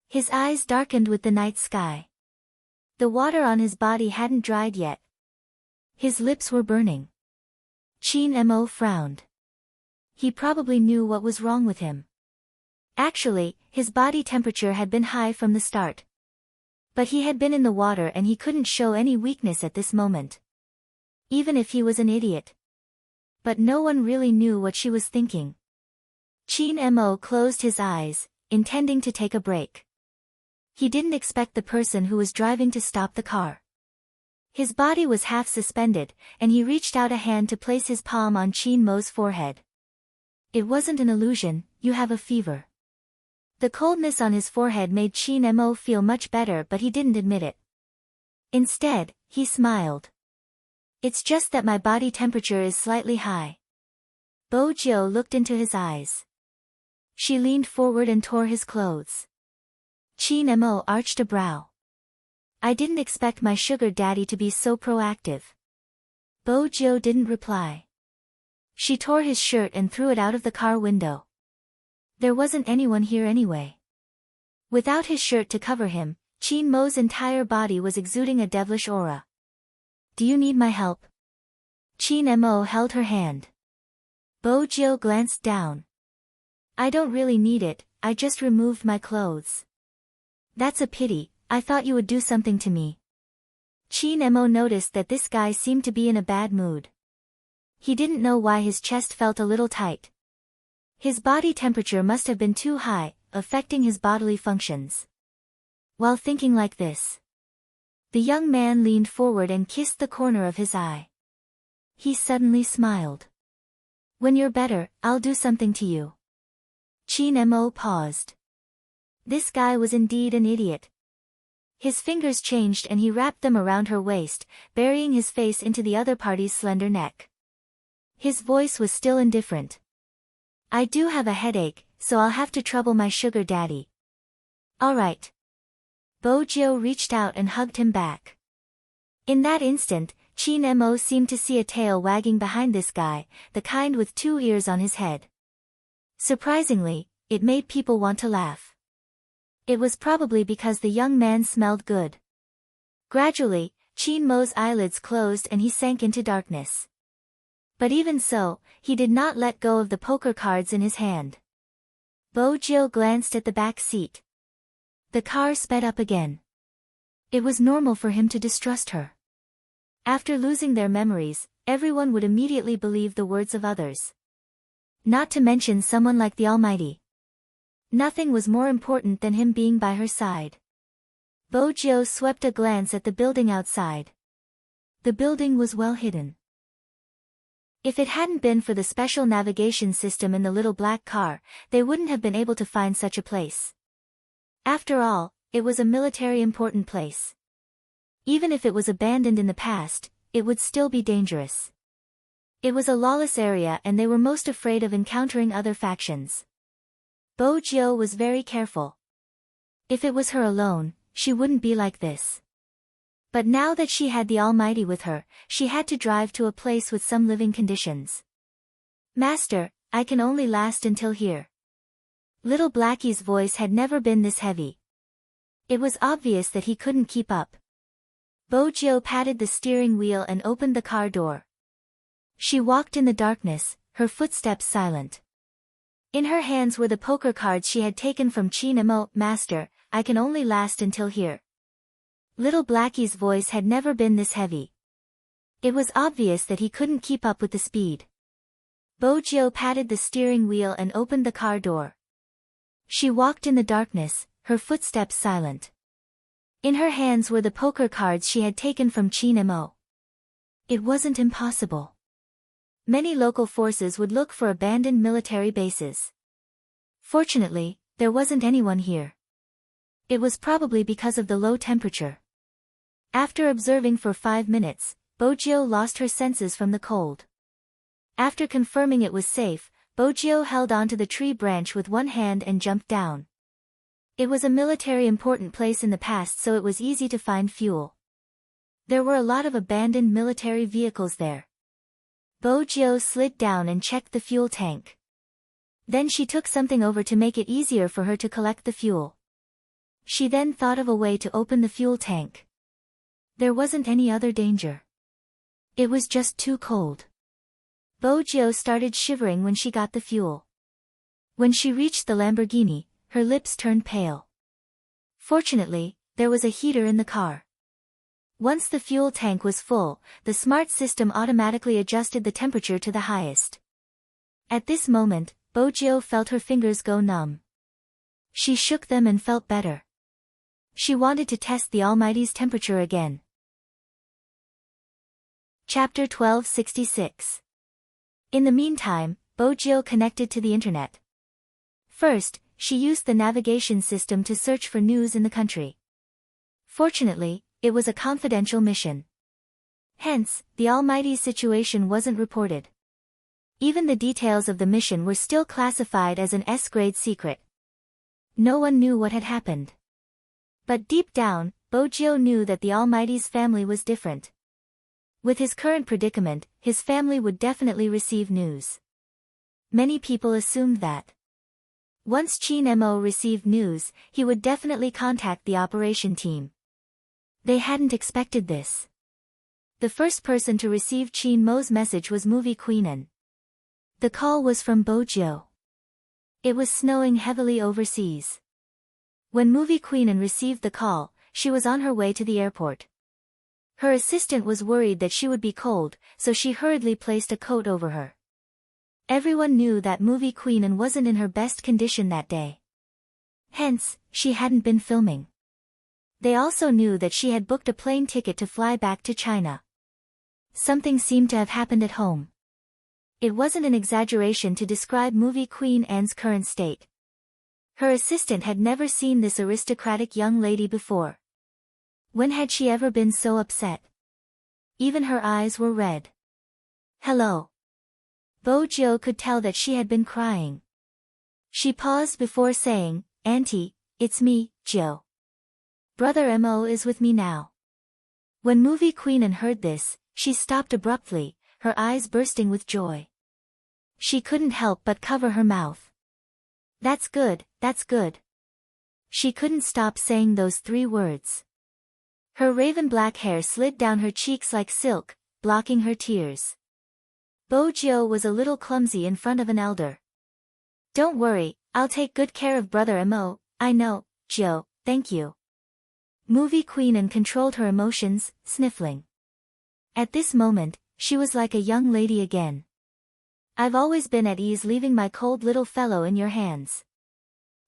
His eyes darkened with the night sky. The water on his body hadn't dried yet. His lips were burning. Chin Mo frowned. He probably knew what was wrong with him. Actually, his body temperature had been high from the start. But he had been in the water and he couldn't show any weakness at this moment. Even if he was an idiot. But no one really knew what she was thinking. Chin Mo closed his eyes, intending to take a break. He didn't expect the person who was driving to stop the car. His body was half suspended, and he reached out a hand to place his palm on Chin Mo's forehead. It wasn't an illusion, you have a fever. The coldness on his forehead made Chin Mo feel much better, but he didn't admit it. Instead, he smiled. It's just that my body temperature is slightly high. Bojo looked into his eyes. She leaned forward and tore his clothes. Chin Mo arched a brow. I didn't expect my sugar daddy to be so proactive. Bojo didn't reply. She tore his shirt and threw it out of the car window. There wasn't anyone here anyway. Without his shirt to cover him, Chin Mo's entire body was exuding a devilish aura. Do you need my help? Chin Mo held her hand. Bojo glanced down. I don't really need it, I just removed my clothes. That's a pity, I thought you would do something to me. Chin Mo noticed that this guy seemed to be in a bad mood. He didn't know why his chest felt a little tight. His body temperature must have been too high, affecting his bodily functions. While thinking like this, the young man leaned forward and kissed the corner of his eye. He suddenly smiled. When you're better, I'll do something to you. Chin Mo paused. This guy was indeed an idiot. His fingers changed and he wrapped them around her waist, burying his face into the other party's slender neck. His voice was still indifferent. I do have a headache, so I'll have to trouble my sugar daddy. All right. Bojo reached out and hugged him back. In that instant, Chin Mo seemed to see a tail wagging behind this guy, the kind with 2 ears on his head. Surprisingly, it made people want to laugh. It was probably because the young man smelled good. Gradually, Chin Mo's eyelids closed and he sank into darkness. But even so, he did not let go of the poker cards in his hand. Bojo glanced at the back seat. The car sped up again. It was normal for him to distrust her. After losing their memories, everyone would immediately believe the words of others. Not to mention someone like the Almighty. Nothing was more important than him being by her side. Bojo swept a glance at the building outside. The building was well hidden. If it hadn't been for the special navigation system in the little black car, they wouldn't have been able to find such a place. After all, it was a military important place. Even if it was abandoned in the past, it would still be dangerous. It was a lawless area and they were most afraid of encountering other factions. Bojo was very careful. If it was her alone, she wouldn't be like this. But now that she had the Almighty with her, she had to drive to a place with some living conditions. Master, I can only last until here. Little Blackie's voice had never been this heavy. It was obvious that he couldn't keep up. Bojo patted the steering wheel and opened the car door. She walked in the darkness, her footsteps silent. In her hands were the poker cards she had taken from Chin Mo. Master, I can only last until here. Little Blackie's voice had never been this heavy. It was obvious that he couldn't keep up with the speed. Bojo patted the steering wheel and opened the car door. She walked in the darkness, her footsteps silent. In her hands were the poker cards she had taken from Chin Mo. It wasn't impossible. Many local forces would look for abandoned military bases. Fortunately, there wasn't anyone here. It was probably because of the low temperature. After observing for 5 minutes, Bojio lost her senses from the cold. After confirming it was safe, Bojio held onto the tree branch with one hand and jumped down. It was a military important place in the past, so it was easy to find fuel. There were a lot of abandoned military vehicles there. Bojio slid down and checked the fuel tank. Then she took something over to make it easier for her to collect the fuel. She then thought of a way to open the fuel tank. There wasn't any other danger. It was just too cold. Bojio started shivering when she got the fuel. When she reached the Lamborghini, her lips turned pale. Fortunately, there was a heater in the car. Once the fuel tank was full, the smart system automatically adjusted the temperature to the highest. At this moment, Bojio felt her fingers go numb. She shook them and felt better. She wanted to test the Almighty's temperature again. Chapter 1266. In the meantime, Bojio connected to the internet. First, she used the navigation system to search for news in the country. Fortunately, it was a confidential mission. Hence, the Almighty's situation wasn't reported. Even the details of the mission were still classified as an S-grade secret. No one knew what had happened. But deep down, Bojio knew that the Almighty's family was different. With his current predicament, his family would definitely receive news. Many people assumed that. Once Chin Mo received news, he would definitely contact the operation team. They hadn't expected this. The first person to receive Chin Mo's message was Movie Queenan. The call was from Bojio. It was snowing heavily overseas. When Movie Queenan received the call, she was on her way to the airport. Her assistant was worried that she would be cold, so she hurriedly placed a coat over her. Everyone knew that Movie Queenan wasn't in her best condition that day. Hence, she hadn't been filming. They also knew that she had booked a plane ticket to fly back to China. Something seemed to have happened at home. It wasn't an exaggeration to describe Movie Queen Anne's current state. Her assistant had never seen this aristocratic young lady before. When had she ever been so upset? Even her eyes were red. Hello. Bojio could tell that she had been crying. She paused before saying, Auntie, it's me, Jo. Brother Mo is with me now. When Movie Queenan heard this, she stopped abruptly, her eyes bursting with joy. She couldn't help but cover her mouth. That's good, that's good. She couldn't stop saying those 3 words. Her raven black hair slid down her cheeks like silk, blocking her tears. Bojio was a little clumsy in front of an elder. Don't worry, I'll take good care of Brother Mo, I know, Jo, thank you. Movie Queenan controlled her emotions, sniffling. At this moment, she was like a young lady again. I've always been at ease leaving my cold little fellow in your hands.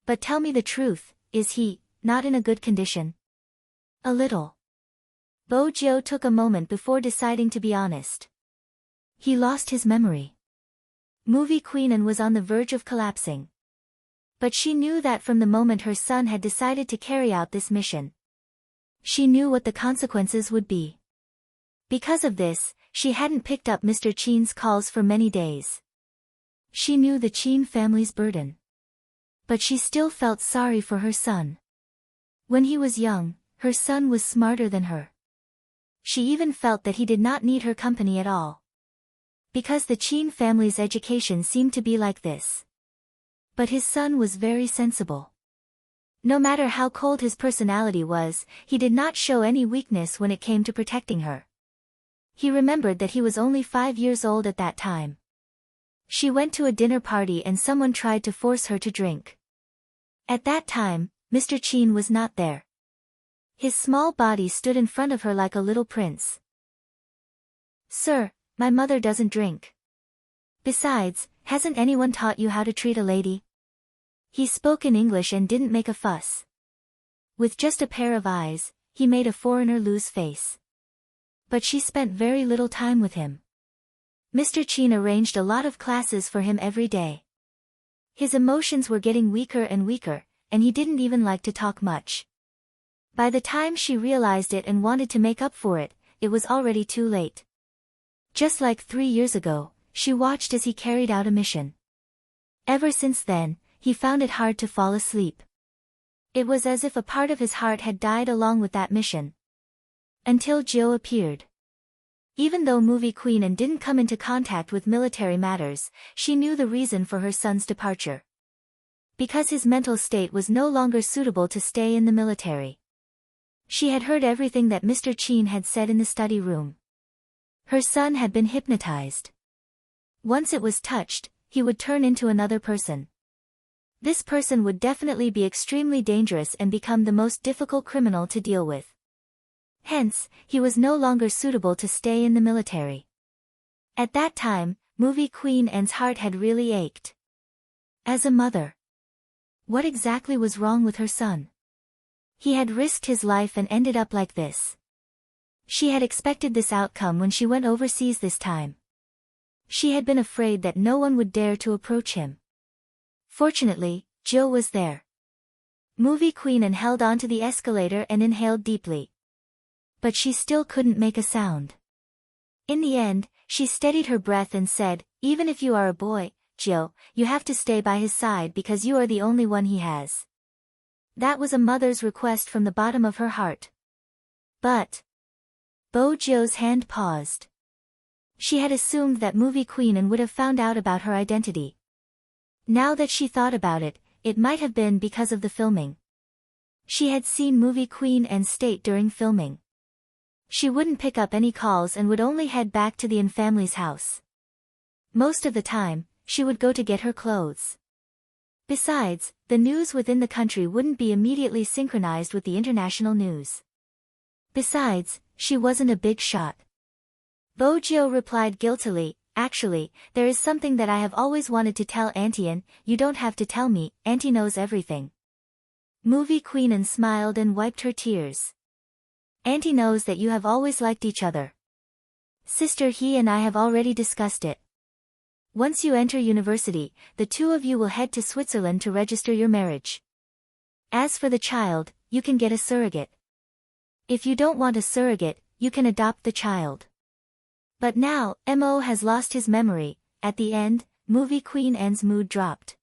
But tell me the truth, is he not in a good condition? A little. Bojio took a moment before deciding to be honest. He lost his memory. Movie Queenan was on the verge of collapsing. But she knew that from the moment her son had decided to carry out this mission. She knew what the consequences would be. Because of this, she hadn't picked up Mr. Chin's calls for many days. She knew the Chin family's burden. But she still felt sorry for her son. When he was young, her son was smarter than her. She even felt that he did not need her company at all. Because the Chin family's education seemed to be like this. But his son was very sensible. No matter how cold his personality was, he did not show any weakness when it came to protecting her. He remembered that he was only 5 years old at that time. She went to a dinner party and someone tried to force her to drink. At that time, Mr. Chin was not there. His small body stood in front of her like a little prince. Sir, my mother doesn't drink. Besides, hasn't anyone taught you how to treat a lady? He spoke in English and didn't make a fuss. With just a pair of eyes, he made a foreigner lose face. But she spent very little time with him. Mr. Chin arranged a lot of classes for him every day. His emotions were getting weaker and weaker, and he didn't even like to talk much. By the time she realized it and wanted to make up for it, it was already too late. Just like 3 years ago, she watched as he carried out a mission. Ever since then, he found it hard to fall asleep. It was as if a part of his heart had died along with that mission. Until Joe appeared. Even though movie queen and didn't come into contact with military matters, she knew the reason for her son's departure. Because his mental state was no longer suitable to stay in the military. She had heard everything that Mr. Chin had said in the study room. Her son had been hypnotized. Once it was touched, he would turn into another person. This person would definitely be extremely dangerous and become the most difficult criminal to deal with. Hence, he was no longer suitable to stay in the military. At that time, movie queen Anne's heart had really ached. As a mother, what exactly was wrong with her son? He had risked his life and ended up like this. She had expected this outcome when she went overseas this time. She had been afraid that no one would dare to approach him. Fortunately, Jill was there. Movie queen Anne held onto the escalator and inhaled deeply. But she still couldn't make a sound. In the end, she steadied her breath and said, "Even if you are a boy, Jill, you have to stay by his side because you are the only one he has." That was a mother's request from the bottom of her heart. But Jill's hand paused. She had assumed that movie queen Anne would have found out about her identity. Now that she thought about it, it might have been because of the filming. She had seen movie queen Anne state during filming. She wouldn't pick up any calls and would only head back to the Anne family's house. Most of the time, she would go to get her clothes. Besides, the news within the country wouldn't be immediately synchronized with the international news. Besides, she wasn't a big shot. Bojo replied guiltily, "Actually, there is something that I have always wanted to tell Auntie Anne. You don't have to tell me, Auntie knows everything." Movie queen Anne smiled and wiped her tears. "Auntie knows that you have always liked each other. Sister, he and I have already discussed it. Once you enter university, the two of you will head to Switzerland to register your marriage. As for the child, you can get a surrogate. If you don't want a surrogate, you can adopt the child." But now, Mo has lost his memory. At the end, movie queen Anne's mood dropped.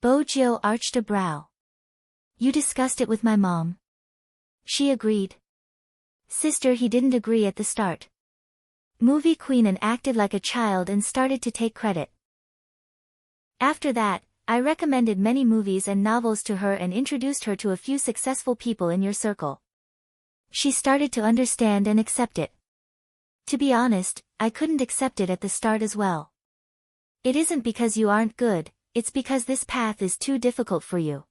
Bojo arched a brow. "You discussed it with my mom?" She agreed. "Sister, he didn't agree at the start." Movie queen Anne acted like a child and started to take credit. "After that, I recommended many movies and novels to her and introduced her to a few successful people in your circle. She started to understand and accept it. To be honest, I couldn't accept it at the start as well. It isn't because you aren't good, it's because this path is too difficult for you.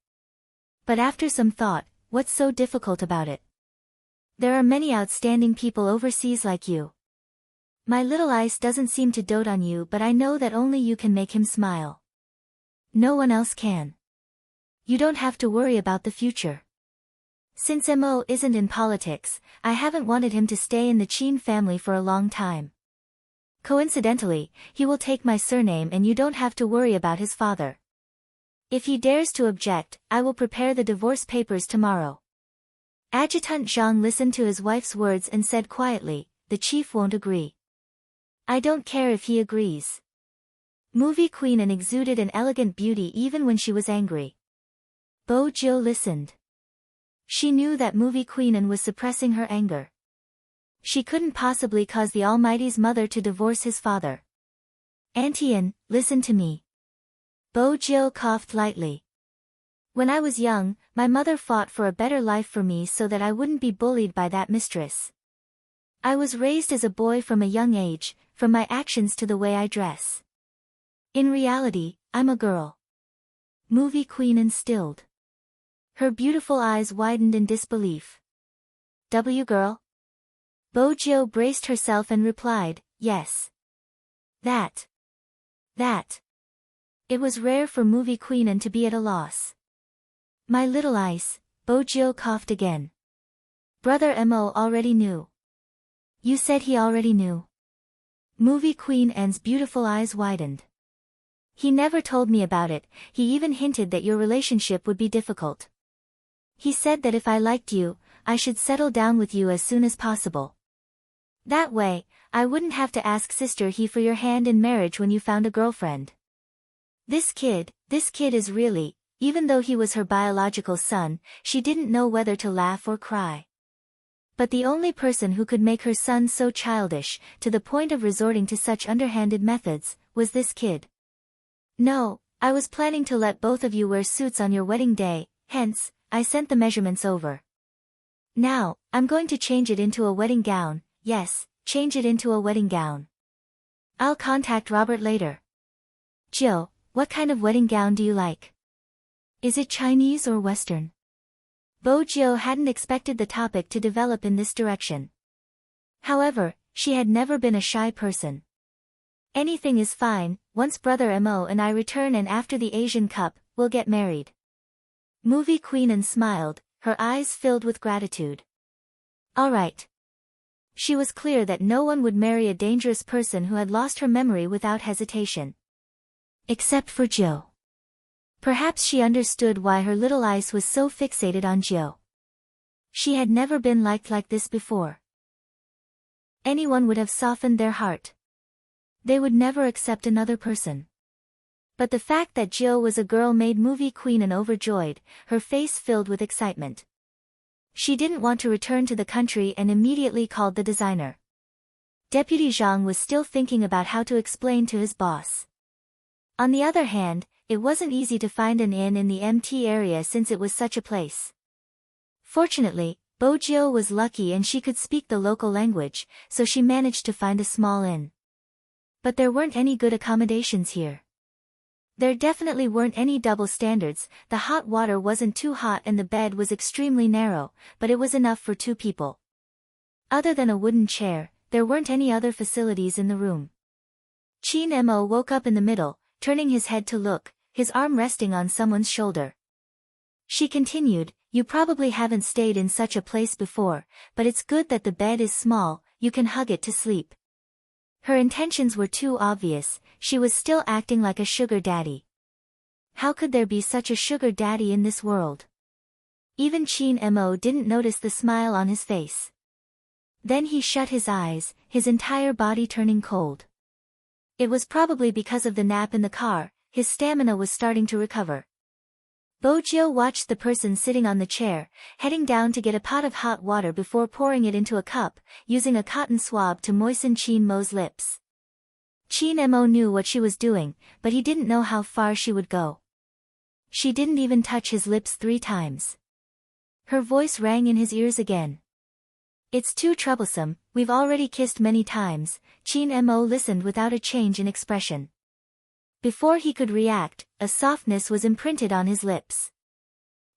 But after some thought, what's so difficult about it? There are many outstanding people overseas like you. My little Ice doesn't seem to dote on you, but I know that only you can make him smile. No one else can. You don't have to worry about the future. Since Mo isn't in politics, I haven't wanted him to stay in the Chin family for a long time. Coincidentally, he will take my surname and you don't have to worry about his father. If he dares to object, I will prepare the divorce papers tomorrow." Adjutant Zhang listened to his wife's words and said quietly, "The chief won't agree." "I don't care if he agrees." Movie queen Anne exuded an elegant beauty even when she was angry. Bojo listened. She knew that movie queen Anne was suppressing her anger. She couldn't possibly cause the Almighty's mother to divorce his father. "Auntie Anne, listen to me." Bojo coughed lightly. "When I was young, my mother fought for a better life for me so that I wouldn't be bullied by that mistress. I was raised as a boy from a young age, from my actions to the way I dress. In reality, I'm a girl." Movie queen Anne stilled. Her beautiful eyes widened in disbelief. "Girl?" Bojo braced herself and replied, "Yes. That. It was rare for movie queen Anne to be at a loss. "My little Ice," Bojo coughed again. "Brother Mo already knew." "You said he already knew?" Movie queen Anne's beautiful eyes widened. He never told me about it, he even hinted that your relationship would be difficult. He said that if I liked you, I should settle down with you as soon as possible. That way, I wouldn't have to ask Sister He for your hand in marriage when you found a girlfriend. This kid is really, even though he was her biological son, she didn't know whether to laugh or cry. But the only person who could make her son so childish, to the point of resorting to such underhanded methods, was this kid. No, I was planning to let both of you wear suits on your wedding day, hence, I sent the measurements over. Now, I'm going to change it into a wedding gown, yes, change it into a wedding gown. I'll contact Robert later. Jill, what kind of wedding gown do you like? Is it Chinese or Western? Bo Jill hadn't expected the topic to develop in this direction. However, she had never been a shy person. Anything is fine, once Brother Mo and I return and after the Asian Cup, we'll get married. Movie Queen Anne smiled, her eyes filled with gratitude. All right. She was clear that no one would marry a dangerous person who had lost her memory without hesitation. Except for Jill. Perhaps she understood why her little eyes was so fixated on Jill. She had never been liked like this before. Anyone would have softened their heart. They would never accept another person. But the fact that Jill was a girl made Movie Queen Anne overjoyed, her face filled with excitement. She didn't want to return to the country and immediately called the designer. Deputy Zhang was still thinking about how to explain to his boss. On the other hand, it wasn't easy to find an inn in the MT area since it was such a place. Fortunately, Bo Jill was lucky and she could speak the local language, so she managed to find a small inn. But there weren't any good accommodations here. There definitely weren't any double standards, the hot water wasn't too hot and the bed was extremely narrow, but it was enough for 2 people. Other than a wooden chair, there weren't any other facilities in the room. Qin Mo woke up in the middle, turning his head to look, his arm resting on someone's shoulder. She continued, you probably haven't stayed in such a place before, but it's good that the bed is small, you can hug it to sleep. Her intentions were too obvious, she was still acting like a sugar daddy. How could there be such a sugar daddy in this world? Even Qin Mo didn't notice the smile on his face. Then he shut his eyes, his entire body turning cold. It was probably because of the nap in the car, his stamina was starting to recover. Bo Jill watched the person sitting on the chair, heading down to get a pot of hot water before pouring it into a cup, using a cotton swab to moisten Qin Mo's lips. Qin Mo knew what she was doing, but he didn't know how far she would go. She didn't even touch his lips 3 times. Her voice rang in his ears again. It's too troublesome, we've already kissed many times. Qin Mo listened without a change in expression. Before he could react, a softness was imprinted on his lips.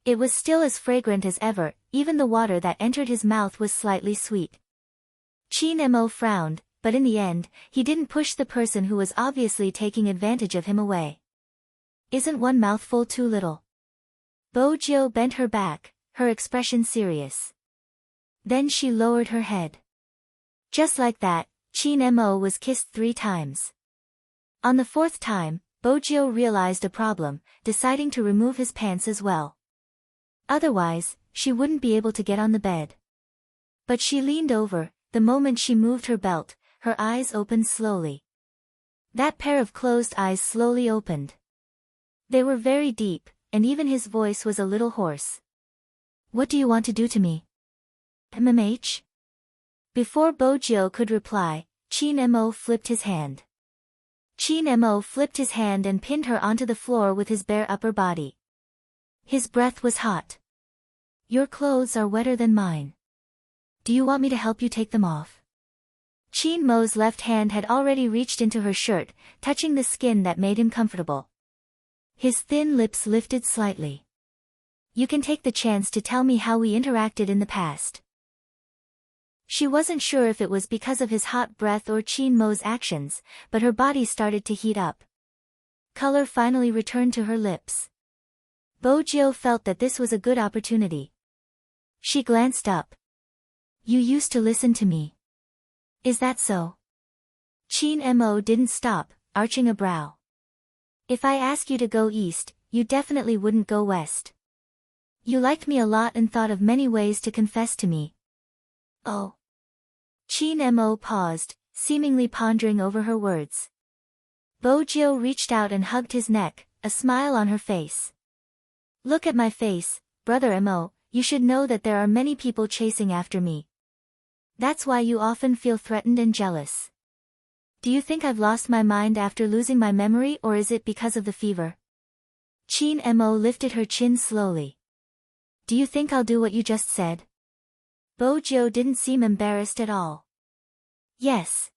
It was still as fragrant as ever, even the water that entered his mouth was slightly sweet. Qin Mo frowned, but in the end, he didn't push the person who was obviously taking advantage of him away. Isn't one mouthful too little? Bo Jill bent her back, her expression serious. Then she lowered her head. Just like that, Qin Mo was kissed 3 times. On the 4th time, Bo Jill realized a problem, deciding to remove his pants as well. Otherwise, she wouldn't be able to get on the bed. But she leaned over, the moment she moved her belt, her eyes opened slowly. That pair of closed eyes slowly opened. They were very deep, and even his voice was a little hoarse. What do you want to do to me? MMH? Before Bo Jill could reply, Qin Mo flipped his hand. Qin Mo flipped his hand and pinned her onto the floor with his bare upper body. His breath was hot. Your clothes are wetter than mine. Do you want me to help you take them off? Qin Mo's left hand had already reached into her shirt, touching the skin that made him comfortable. His thin lips lifted slightly. You can take the chance to tell me how we interacted in the past. She wasn't sure if it was because of his hot breath or Qin Mo's actions, but her body started to heat up. Color finally returned to her lips. Bo Jill felt that this was a good opportunity. She glanced up. You used to listen to me. Is that so? Chin Mo didn't stop, arching a brow. If I ask you to go east, you definitely wouldn't go west. You liked me a lot and thought of many ways to confess to me. Oh. Chin Mo paused, seemingly pondering over her words. Bojo reached out and hugged his neck, a smile on her face. Look at my face, brother Mo, you should know that there are many people chasing after me. That's why you often feel threatened and jealous. Do you think I've lost my mind after losing my memory, or is it because of the fever? Chin Mo lifted her chin slowly. Do you think I'll do what you just said? Bojo didn't seem embarrassed at all. Yes.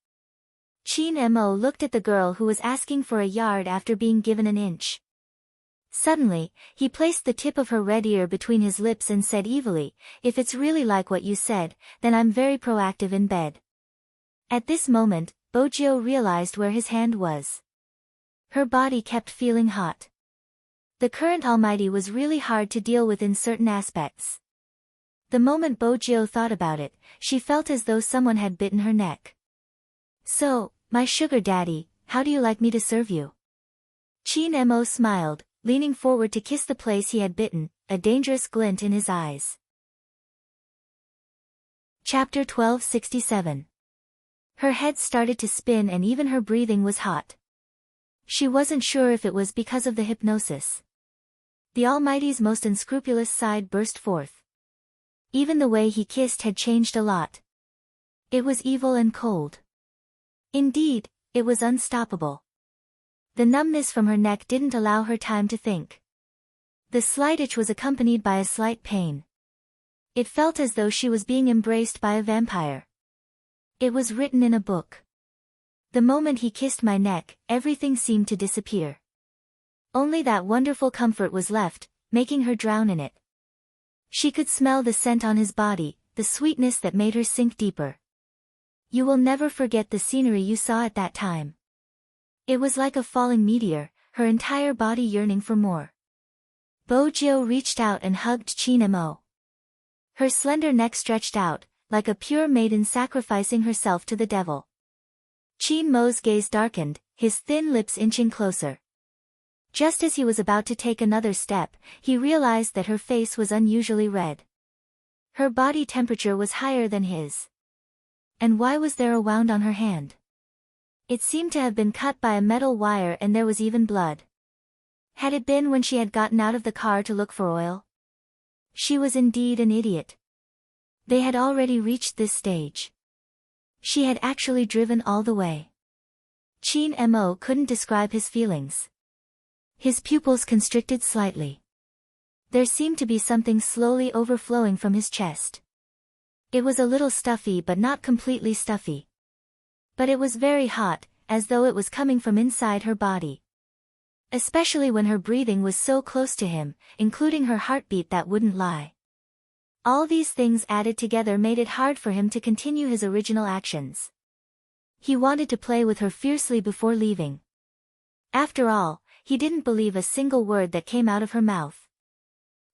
Chin Mo looked at the girl who was asking for a yard after being given an inch. Suddenly, he placed the tip of her red ear between his lips and said evilly, if it's really like what you said, then I'm very proactive in bed. At this moment, Bojo realized where his hand was. Her body kept feeling hot. The current almighty was really hard to deal with in certain aspects. The moment Bojo thought about it, she felt as though someone had bitten her neck. So, my sugar daddy, how do you like me to serve you? Chin Mo smiled, leaning forward to kiss the place he had bitten, a dangerous glint in his eyes. Chapter 1267. Her head started to spin and even her breathing was hot. She wasn't sure if it was because of the hypnosis. The Almighty's most unscrupulous side burst forth. Even the way he kissed had changed a lot. It was evil and cold. Indeed, it was unstoppable. The numbness from her neck didn't allow her time to think. The slight itch was accompanied by a slight pain. It felt as though she was being embraced by a vampire. It was written in a book. The moment he kissed my neck, everything seemed to disappear. Only that wonderful comfort was left, making her drown in it. She could smell the scent on his body, the sweetness that made her sink deeper. You will never forget the scenery you saw at that time. It was like a falling meteor, her entire body yearning for more. Bojo reached out and hugged Chin Mo. Her slender neck stretched out, like a pure maiden sacrificing herself to the devil. Chin Mo's gaze darkened, his thin lips inching closer. Just as he was about to take another step, he realized that her face was unusually red. Her body temperature was higher than his. And why was there a wound on her hand? It seemed to have been cut by a metal wire and there was even blood. Had it been when she had gotten out of the car to look for oil? She was indeed an idiot. They had already reached this stage. She had actually driven all the way. Chin Mo couldn't describe his feelings. His pupils constricted slightly. There seemed to be something slowly overflowing from his chest. It was a little stuffy but not completely stuffy. But it was very hot, as though it was coming from inside her body. Especially when her breathing was so close to him, including her heartbeat that wouldn't lie. All these things added together made it hard for him to continue his original actions. He wanted to play with her fiercely before leaving. After all, he didn't believe a single word that came out of her mouth.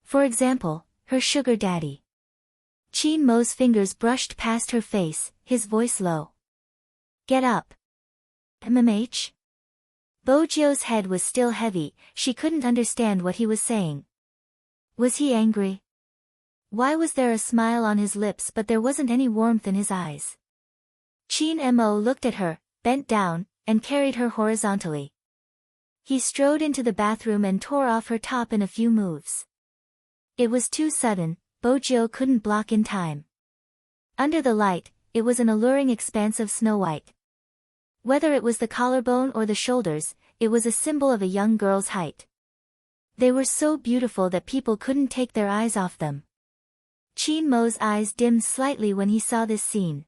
For example, her sugar daddy. Chin Mo's fingers brushed past her face, his voice low. Get up. MMH? Bojo's head was still heavy, she couldn't understand what he was saying. Was he angry? Why was there a smile on his lips but there wasn't any warmth in his eyes? Chin Mo looked at her, bent down, and carried her horizontally. He strode into the bathroom and tore off her top in a few moves. It was too sudden, Bojo couldn't block in time. Under the light, it was an alluring expanse of snow white. Whether it was the collarbone or the shoulders, it was a symbol of a young girl's height. They were so beautiful that people couldn't take their eyes off them. Chin Mo's eyes dimmed slightly when he saw this scene.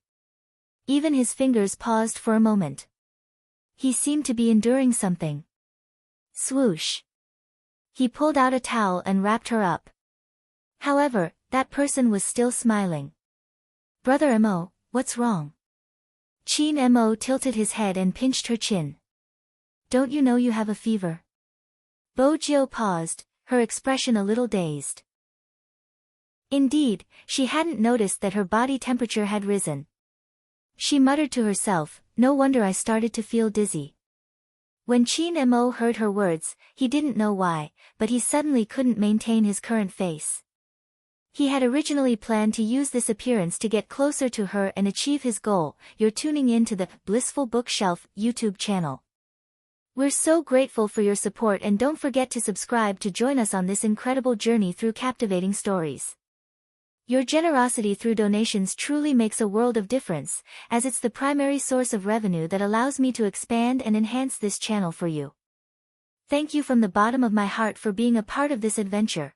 Even his fingers paused for a moment. He seemed to be enduring something. Swoosh. He pulled out a towel and wrapped her up. However, that person was still smiling. Brother Mo, what's wrong? Chin Mo tilted his head and pinched her chin. Don't you know you have a fever? Bojo paused, her expression a little dazed. Indeed, she hadn't noticed that her body temperature had risen. She muttered to herself, no wonder I started to feel dizzy. When Chin Mo heard her words, he didn't know why, but he suddenly couldn't maintain his current face. He had originally planned to use this appearance to get closer to her and achieve his goal. You're tuning in to the Blissful Bookshelf YouTube channel. We're so grateful for your support, and don't forget to subscribe to join us on this incredible journey through captivating stories. Your generosity through donations truly makes a world of difference, as it's the primary source of revenue that allows me to expand and enhance this channel for you. Thank you from the bottom of my heart for being a part of this adventure.